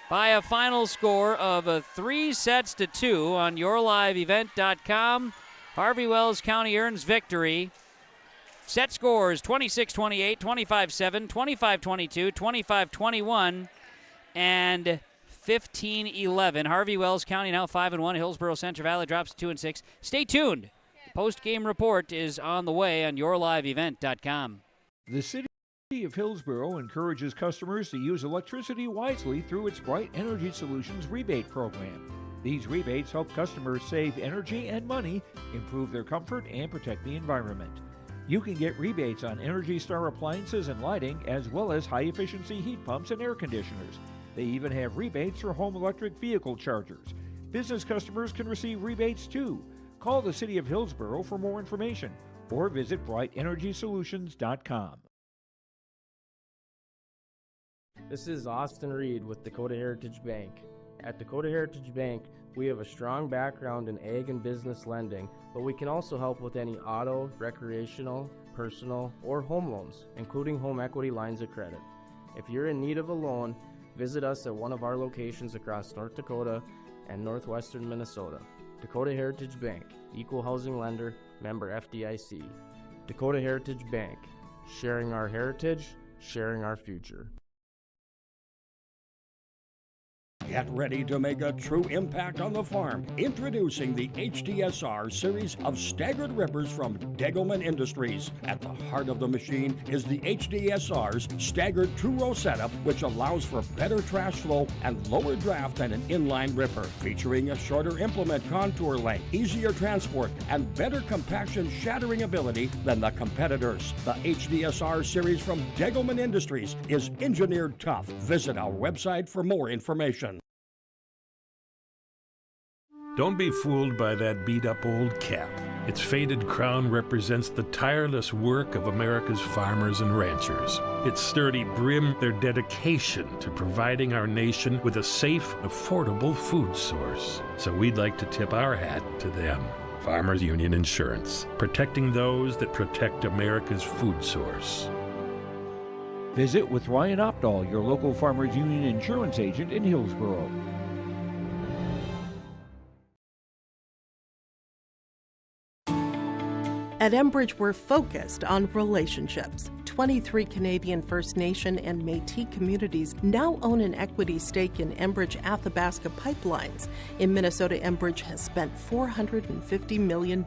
by a final score of 3-2 on yourliveevent.com. Harvey-Wells County earns victory. Set scores 26-28, 25-7, 25-22, 25-21, and 15-11. Harvey-Wells County now 5-1. Hillsboro Central Valley drops to 2-6. Stay tuned. Post-game report is on the way on yourliveevent.com. The city of Hillsboro encourages customers to use electricity wisely through its Bright Energy Solutions rebate program. These rebates help customers save energy and money, improve their comfort, and protect the environment. You can get rebates on Energy Star appliances and lighting, as well as high-efficiency heat pumps and air conditioners. They even have rebates for home electric vehicle chargers. Business customers can receive rebates too. Call the City of Hillsboro for more information or visit brightenergysolutions.com. This is Austin Reed with Dakota Heritage Bank. At Dakota Heritage Bank, we have a strong background in ag and business lending, but we can also help with any auto, recreational, personal, or home loans, including home equity lines of credit. If you're in need of a loan, visit us at one of our locations across North Dakota and northwestern Minnesota. Dakota Heritage Bank, equal housing lender, member FDIC. Dakota Heritage Bank, sharing our heritage, sharing our future. Get ready to make a true impact on the farm. Introducing the HDSR series of staggered rippers from Degelman Industries. At the heart of the machine is the HDSR's staggered two-row setup, which allows for better trash flow and lower draft than an inline ripper. Featuring a shorter implement contour length, easier transport, and better compaction shattering ability than the competitors. The HDSR series from Degelman Industries is engineered tough. Visit our website for more information. Don't be fooled by that beat-up old cap. Its faded crown represents the tireless work of America's farmers and ranchers. Its sturdy brim, their dedication to providing our nation with a safe, affordable food source. So we'd like to tip our hat to them. Farmers Union Insurance, protecting those that protect America's food source. Visit with Ryan Opdahl, your local Farmers Union insurance agent in Hillsboro. At Enbridge, we're focused on relationships. 23 Canadian First Nation and Métis communities now own an equity stake in Enbridge Athabasca Pipelines. In Minnesota, Enbridge has spent $450 million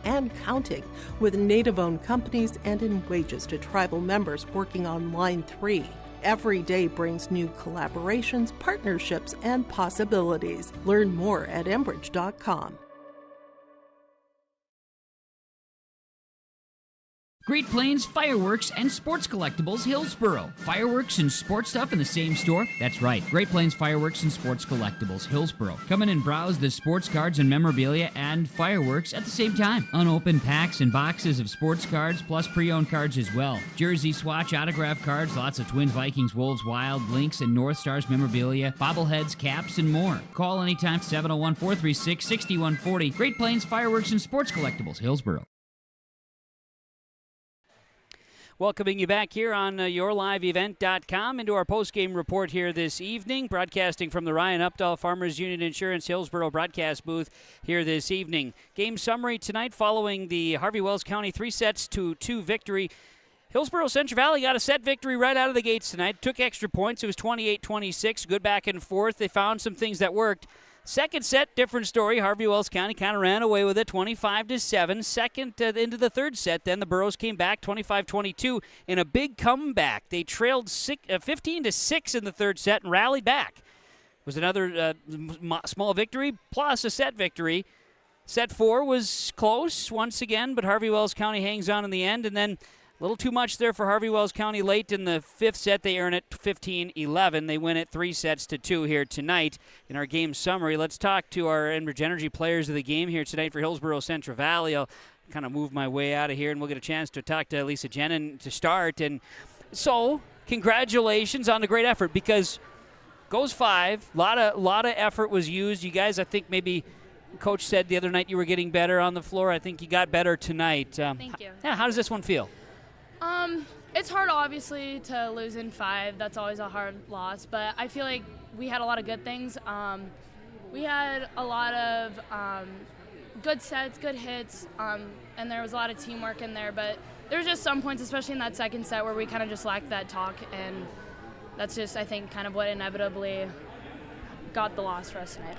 and counting, with Native-owned companies and in wages to tribal members working on Line 3. Every day brings new collaborations, partnerships, and possibilities. Learn more at Enbridge.com. Great Plains Fireworks and Sports Collectibles, Hillsboro. Fireworks and sports stuff in the same store? That's right. Great Plains Fireworks and Sports Collectibles, Hillsboro. Come in and browse the sports cards and memorabilia and fireworks at the same time. Unopened packs and boxes of sports cards, plus pre-owned cards as well. Jersey swatch autograph cards, lots of Twins, Vikings, Wolves, Wild, Lynx, and North Stars memorabilia, bobbleheads, caps, and more. Call anytime, 701-436-6140. Great Plains Fireworks and Sports Collectibles, Hillsboro. Welcoming you back here on yourliveevent.com into our postgame report here this evening, broadcasting from the Ryan Updahl Farmers Union Insurance Hillsboro broadcast booth here this evening. Game summary tonight following the Harvey-Wells County 3-2 victory. Hillsboro Central Valley got a set victory right out of the gates tonight. Took extra points. It was 28-26. Good back and forth. They found some things that worked. Second set, different story. Harvey-Wells County kind of ran away with it, 25-7. Second into the third set, then the Burros came back, 25-22, in a big comeback. They trailed 15-6 in the third set and rallied back. It was another small victory plus a set victory. Set 4 was close once again, but Harvey-Wells County hangs on in the end, and then a little too much there for Harvey-Wells County late in the fifth set. They earn it 15-11. They win it 3-2 here tonight. In our game summary, let's talk to our Enbridge Energy players of the game here tonight for Hillsboro Central Valley. I'll kind of move my way out of here, and we'll get a chance to talk to Lisa Jenin to start. And so, congratulations on the great effort, because goes 5. A lot of effort was used. You guys, I think maybe Coach said the other night you were getting better on the floor. I think you got better tonight. Thank you. How does this one feel? It's hard, obviously, to lose in 5. That's always a hard loss, but I feel like we had a lot of good things. We had a lot of good sets, good hits, and there was a lot of teamwork in there, but there's just some points, especially in that second set, where we kind of just lacked that talk, and that's just, I think, kind of what inevitably got the loss for us tonight.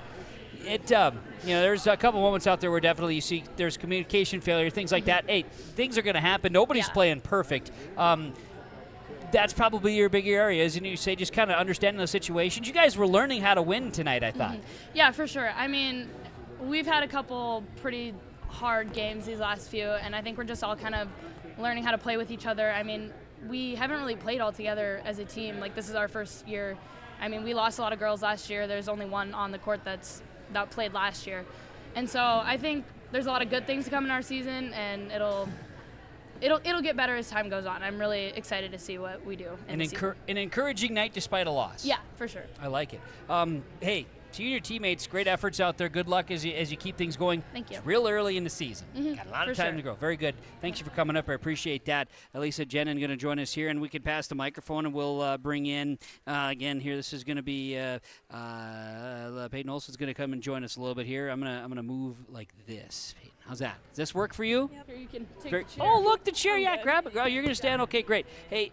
There's a couple moments out there where definitely you see there's communication failure, things like that. Hey, things are going to happen. Nobody's playing perfect. That's probably your bigger area, isn't it? You say just kind of understanding the situations. You guys were learning how to win tonight, I thought. Yeah, for sure. I mean, we've had a couple pretty hard games these last few, and I think we're just all kind of learning how to play with each other. I mean, we haven't really played all together as a team. Like, this is our first year. I mean, we lost a lot of girls last year. There's only one on the court that played last year. And so I think there's a lot of good things to come in our season, and it'll get better as time goes on. I'm really excited to see what we do. An encouraging night despite a loss. Yeah, for sure. I like it. Hey, to you and your teammates, great efforts out there. Good luck as you keep things going. Thank you. It's real early in the season. Got a lot of time sure. to grow. Very good. Thanks for coming up. I appreciate that. Lisa Jenin going to join us here, and we can pass the microphone, and we'll bring in, again, here, this is going to be Peyton Olson's going to come and join us a little bit here. I'm gonna move like this. Peyton, how's that? Does this work for you? Yep. You can take the chair. Oh, look, the chair. Yeah, grab it. Oh, you're going to stand? Okay, great. Hey,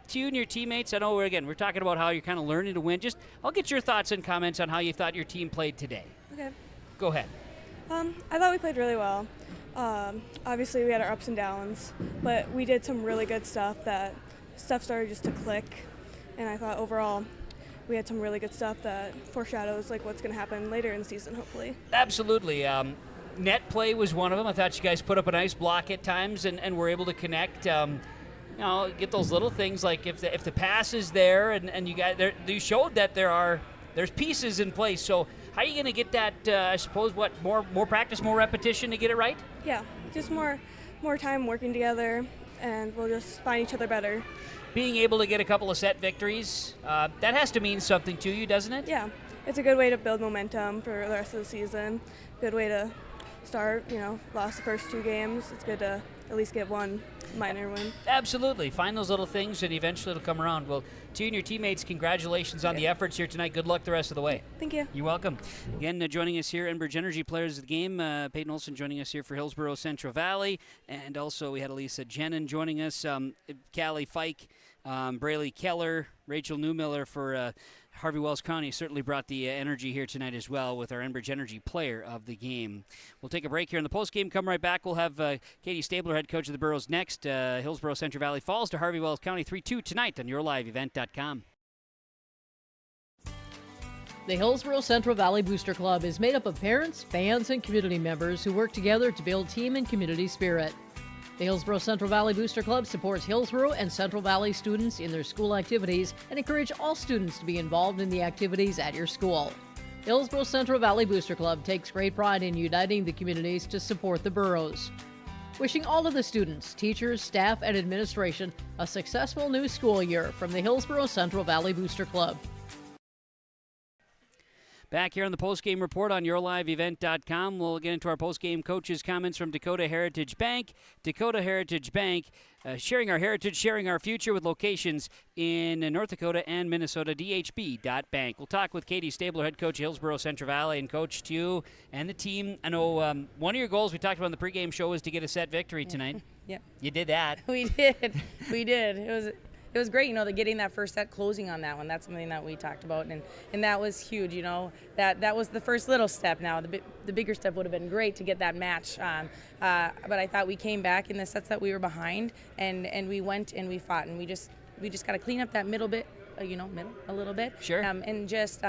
to you and your teammates, I know, we're talking about how you're kind of learning to win. I'll get your thoughts and comments on how you thought your team played today. Okay. Go ahead. I thought we played really well. Obviously, we had our ups and downs, but we did some really good stuff started just to click, and I thought overall we had some really good stuff that foreshadows like what's going to happen later in the season, hopefully. Absolutely. Net play was one of them. I thought you guys put up a nice block at times and were able to connect. Get those little things like if the pass is there and you guys you showed that there's pieces in place. So how are you going to get that? I suppose more practice, more repetition to get it right? Yeah, just more time working together, and we'll just find each other better. Being able to get a couple of set victories, that has to mean something to you, doesn't it? Yeah, it's a good way to build momentum for the rest of the season. Good way to start. Lost the first 2 games. It's good to at least get one minor win. Absolutely. Find those little things, and eventually it'll come around. Well, to you and your teammates, congratulations on the efforts here tonight. Good luck the rest of the way. Thank you. You're welcome. Again, joining us here, Enbridge Energy players of the game, Peyton Olson joining us here for Hillsboro Central Valley, and also we had Lisa Jenin joining us, Callie Fike, Braylee Keller, Rachel Newmiller for Harvey-Wells County certainly brought the energy here tonight as well with our Enbridge Energy player of the game. We'll take a break here in the postgame. Come right back. We'll have Katie Stabler, head coach of the Burros, next. Hillsboro Central Valley falls to Harvey-Wells County 3-2 tonight on yourliveevent.com. The Hillsboro Central Valley Booster Club is made up of parents, fans, and community members who work together to build team and community spirit. The Hillsboro Central Valley Booster Club supports Hillsboro and Central Valley students in their school activities and encourage all students to be involved in the activities at your school. Hillsboro Central Valley Booster Club takes great pride in uniting the communities to support the boroughs. Wishing all of the students, teachers, staff, and administration a successful new school year from the Hillsboro Central Valley Booster Club. Back here on the postgame report on yourliveevent.com, we'll get into our postgame coaches' comments from Dakota Heritage Bank. Dakota Heritage Bank, sharing our heritage, sharing our future with locations in North Dakota and Minnesota, dhb.bank. We'll talk with Katie Stabler, head coach of Hillsboro Central Valley, and Coach, to you and the team. I know one of your goals we talked about on the pregame show was to get a set victory tonight. Yep. You did that. We did. It was great, getting that first set, closing on that one. That's something that we talked about, and that was huge. That was the first little step. Now the bigger step would have been great to get that match, but I thought we came back in the sets that we were behind, and we went and we fought, and we just got to clean up that middle bit, middle a little bit, sure, and just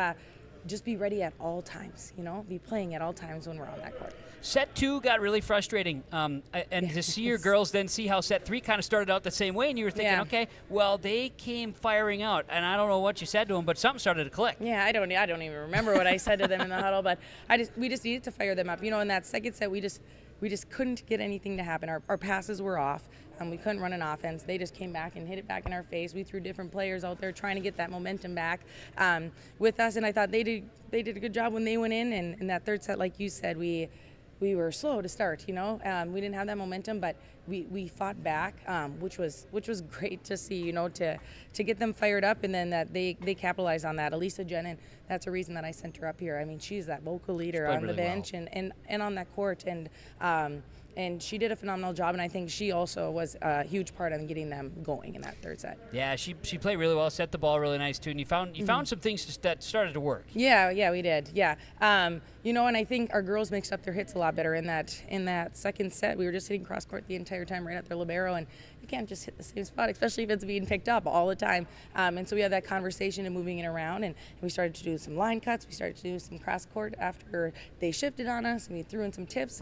be ready at all times. Be playing at all times when we're on that court. Set 2 got really frustrating, and to see your girls then see how set 3 kind of started out the same way, and you were thinking, okay, well, they came firing out, and I don't know what you said to them, but something started to click. Yeah, I don't even remember what I said to them in the huddle, but we just needed to fire them up. In that second set, we just couldn't get anything to happen. Our passes were off. We couldn't run an offense. They just came back and hit it back in our face. We threw different players out there trying to get that momentum back with us, and I thought they did a good job when they went in. And in that third set, like you said, we were slow to start. We didn't have that momentum, but we fought back, which was great to see. To get them fired up, and then that they capitalized on that. Elisa Jenin, that's a reason that I sent her up here. I mean, she's that vocal leader on the bench and on that court, and she did a phenomenal job, and I think she also was a huge part in getting them going in that third set. Yeah, she played really well, set the ball really nice too, and you found some things that started to work. Yeah, we did. Yeah, and I think our girls mixed up their hits a lot better in that second set. We were just hitting cross court the entire time right at their libero, and you can't just hit the same spot, especially if it's being picked up all the time. And so we had that conversation and moving it around, and we started to do some line cuts. We started to do some cross court after they shifted on us, and we threw in some tips.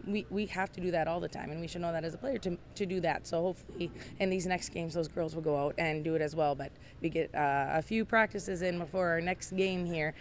We have to do that all the time, and we should know that as a player to do that. So hopefully in these next games, those girls will go out and do it as well. But we get a few practices in before our next game here,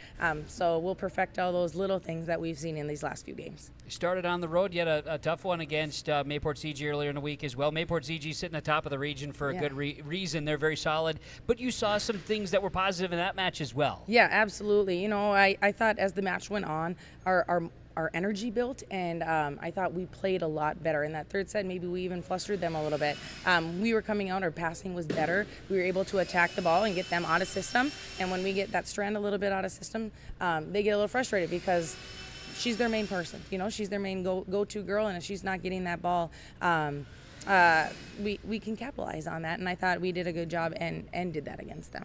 so we'll perfect all those little things that we've seen in these last few games. You started on the road. You had a tough one against Mayport CG earlier in the week as well. Mayport CG sitting at the top of the region for a good reason. They're very solid. But you saw some things that were positive in that match as well. Yeah, absolutely. I thought as the match went on, our energy built, and I thought we played a lot better. In that third set, maybe we even flustered them a little bit. We were coming out, our passing was better. We were able to attack the ball and get them out of system. And when we get that strand a little bit out of system, they get a little frustrated because she's their main person. She's their main go-to girl, and if she's not getting that ball, we can capitalize on that. And I thought we did a good job and did that against them.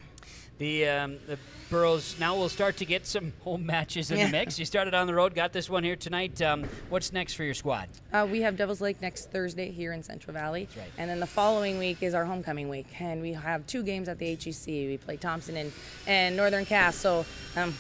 The Burros now will start to get some home matches in the mix. You started on the road, got this one here tonight. What's next for your squad? We have Devils Lake next Thursday here in Central Valley. That's right. And then the following week is our homecoming week. And we have 2 games at the HEC. We play Thompson and Northern Cass. So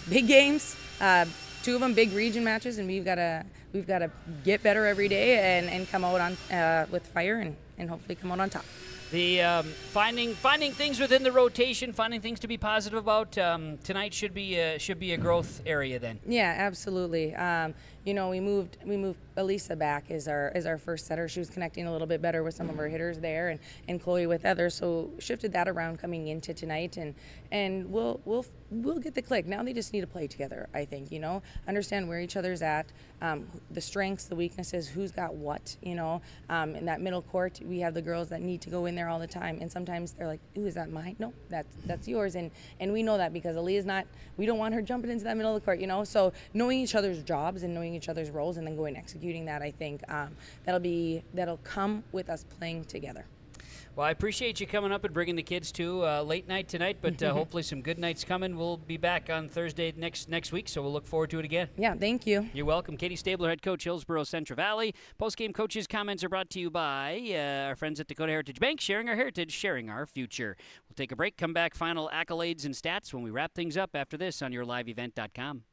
big games, 2 of them big region matches, and we've got to get better every day and come out on with fire and hopefully come out on top. The finding things within the rotation, finding things to be positive about tonight should be a growth area then. Yeah, absolutely. We moved Elisa back as our first setter. She was connecting a little bit better with some of our hitters there, and Chloe with others. So shifted that around coming into tonight, and we'll get the click. Now they just need to play together. I think understand where each other's at, the strengths, the weaknesses, who's got what. In that middle court, we have the girls that need to go in there all the time, and sometimes they're like, "Ooh, is that mine? No, that's yours." And we know that because Aaliyah's not. We don't want her jumping into that middle of the court. So knowing each other's jobs and knowing each other's roles and then going executing that, I think that'll come with us playing together. Well, I appreciate you coming up and bringing the kids to late night tonight, but hopefully some good nights coming. We'll be back on Thursday next week, so we'll look forward to it again. Yeah, thank you. You're welcome. Katie Stabler, head coach, Hillsboro Central Valley. Post-game coaches' comments are brought to you by our friends at Dakota Heritage Bank, sharing our heritage, sharing our future. We'll take a break, come back, final accolades and stats when we wrap things up after this on yourliveevent.com.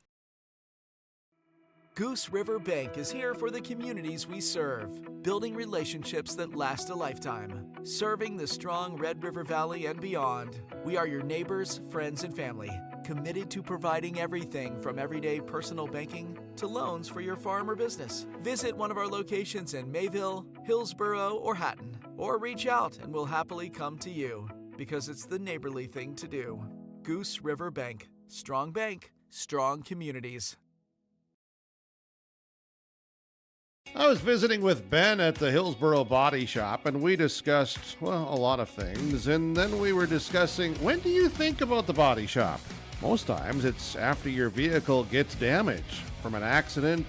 Goose River Bank is here for the communities we serve, building relationships that last a lifetime. Serving the strong Red River Valley and beyond, we are your neighbors, friends, and family, committed to providing everything from everyday personal banking to loans for your farm or business. Visit one of our locations in Mayville, Hillsboro, or Hatton, or reach out and we'll happily come to you, because it's the neighborly thing to do. Goose River Bank, strong communities. I was visiting with Ben at the Hillsboro Body Shop, and we discussed, well, a lot of things. And then we were discussing, when do you think about the body shop? Most times it's after your vehicle gets damaged from an accident,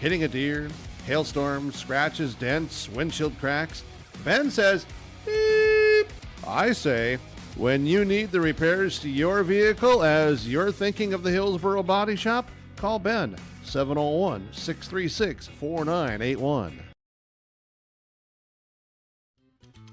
hitting a deer, hailstorms, scratches, dents, windshield cracks. Ben says, beep. I say, when you need the repairs to your vehicle as you're thinking of the Hillsboro Body Shop, call Ben. 701-636-4981.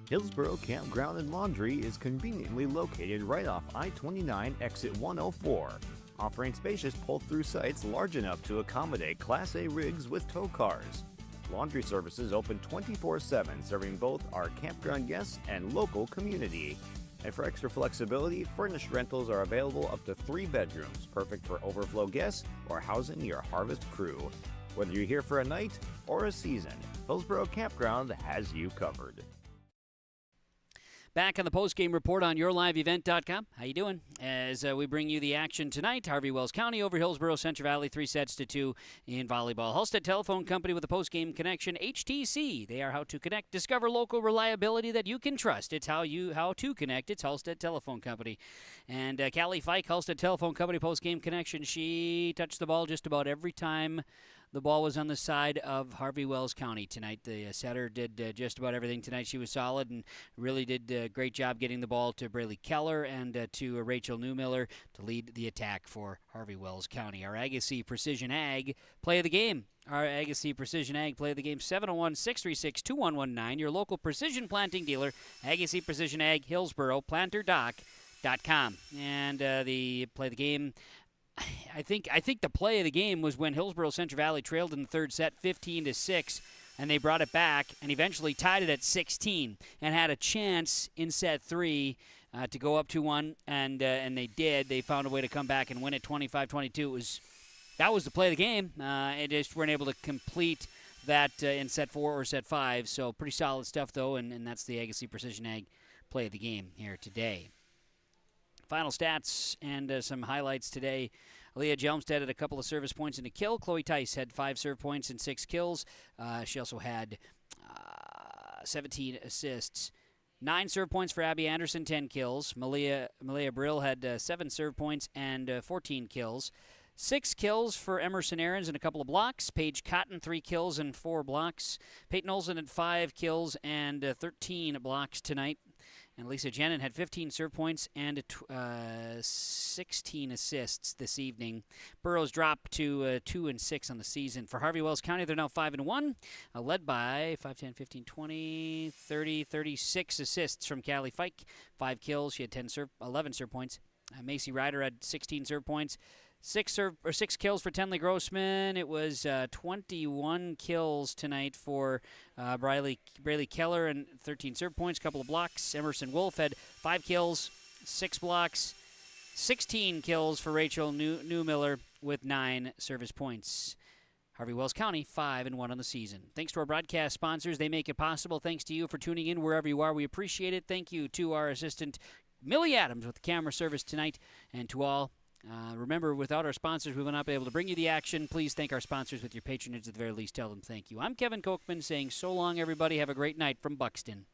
Hillsboro Campground and Laundry is conveniently located right off I-29 exit 104, offering spacious pull-through sites large enough to accommodate Class A rigs with tow cars. Laundry services open 24/7, serving both our campground guests and local community. And for extra flexibility, furnished rentals are available up to 3 bedrooms, perfect for overflow guests or housing your harvest crew. Whether you're here for a night or a season, Hillsboro Campground has you covered. Back on the postgame report on yourliveevent.com. How you doing? As we bring you the action tonight, Harvey-Wells County over Hillsboro Central Valley, 3-2 in volleyball. Halstead Telephone Company with a postgame connection. HTC, they are how to connect. Discover local reliability that you can trust. It's how to connect. It's Halstead Telephone Company. And Callie Fike, Halstead Telephone Company postgame connection. She touched the ball just about every time the ball was on the side of Harvey-Wells County tonight. The setter did just about everything tonight. She was solid and really did a great job getting the ball to Braylee Keller and to Rachel Newmiller to lead the attack for Harvey-Wells County. Our Agassiz Precision Ag play of the game. Our Agassiz Precision Ag play of the game, 701-636-2119. Your local precision planting dealer, Agassiz Precision Ag, Hillsboro, planterdoc.com. And the play of the game, I think the play of the game was when Hillsboro Central Valley trailed in the third set 15-6, and they brought it back and eventually tied it at 16 and had a chance in set 3 to go up 2-1, and they did. They found a way to come back and win it 25-22. That was the play of the game. They just weren't able to complete that in set 4 or set 5. So pretty solid stuff though, and that's the Agassiz Precision Ag play of the game here today. Final stats and some highlights today. Aaliyah Jelmstead had a couple of service points and a kill. Chloe Tice had 5 serve points and 6 kills. She also had 17 assists. 9 serve points for Abby Anderson, 10 kills. Malia Brill had 7 serve points and 14 kills. 6 kills for Emerson Aarons and a couple of blocks. Paige Cotton, 3 kills and 4 blocks. Peyton Olsen had 5 kills and 13 blocks tonight. And Lisa Jenin had 15 serve points and 16 assists this evening. Burroughs dropped to 2-6 on the season. For Harvey-Wells County, they're now 5-1, led by 5, 10, 15, 20, 30, 36 assists from Callie Fike. 5 kills. She had 11 serve points. Macy Ryder had 16 serve points. 6 kills for Tenley Grossman. It was 21 kills tonight for Braylee Keller and 13 serve points, couple of blocks. Emerson Wolf had 5 kills, 6 blocks, 16 kills for Rachel Newmiller with 9 service points. Harvey-Wells County 5-1 on the season. Thanks to our broadcast sponsors. They make it possible. Thanks to you for tuning in wherever you are. We appreciate it. Thank you to our assistant, Millie Adams, with the camera service tonight, and to all. Remember, without our sponsors, we will not be able to bring you the action. Please thank our sponsors with your patronage. At the very least, tell them thank you. I'm Kevin Kochman saying so long, everybody. Have a great night from Buxton.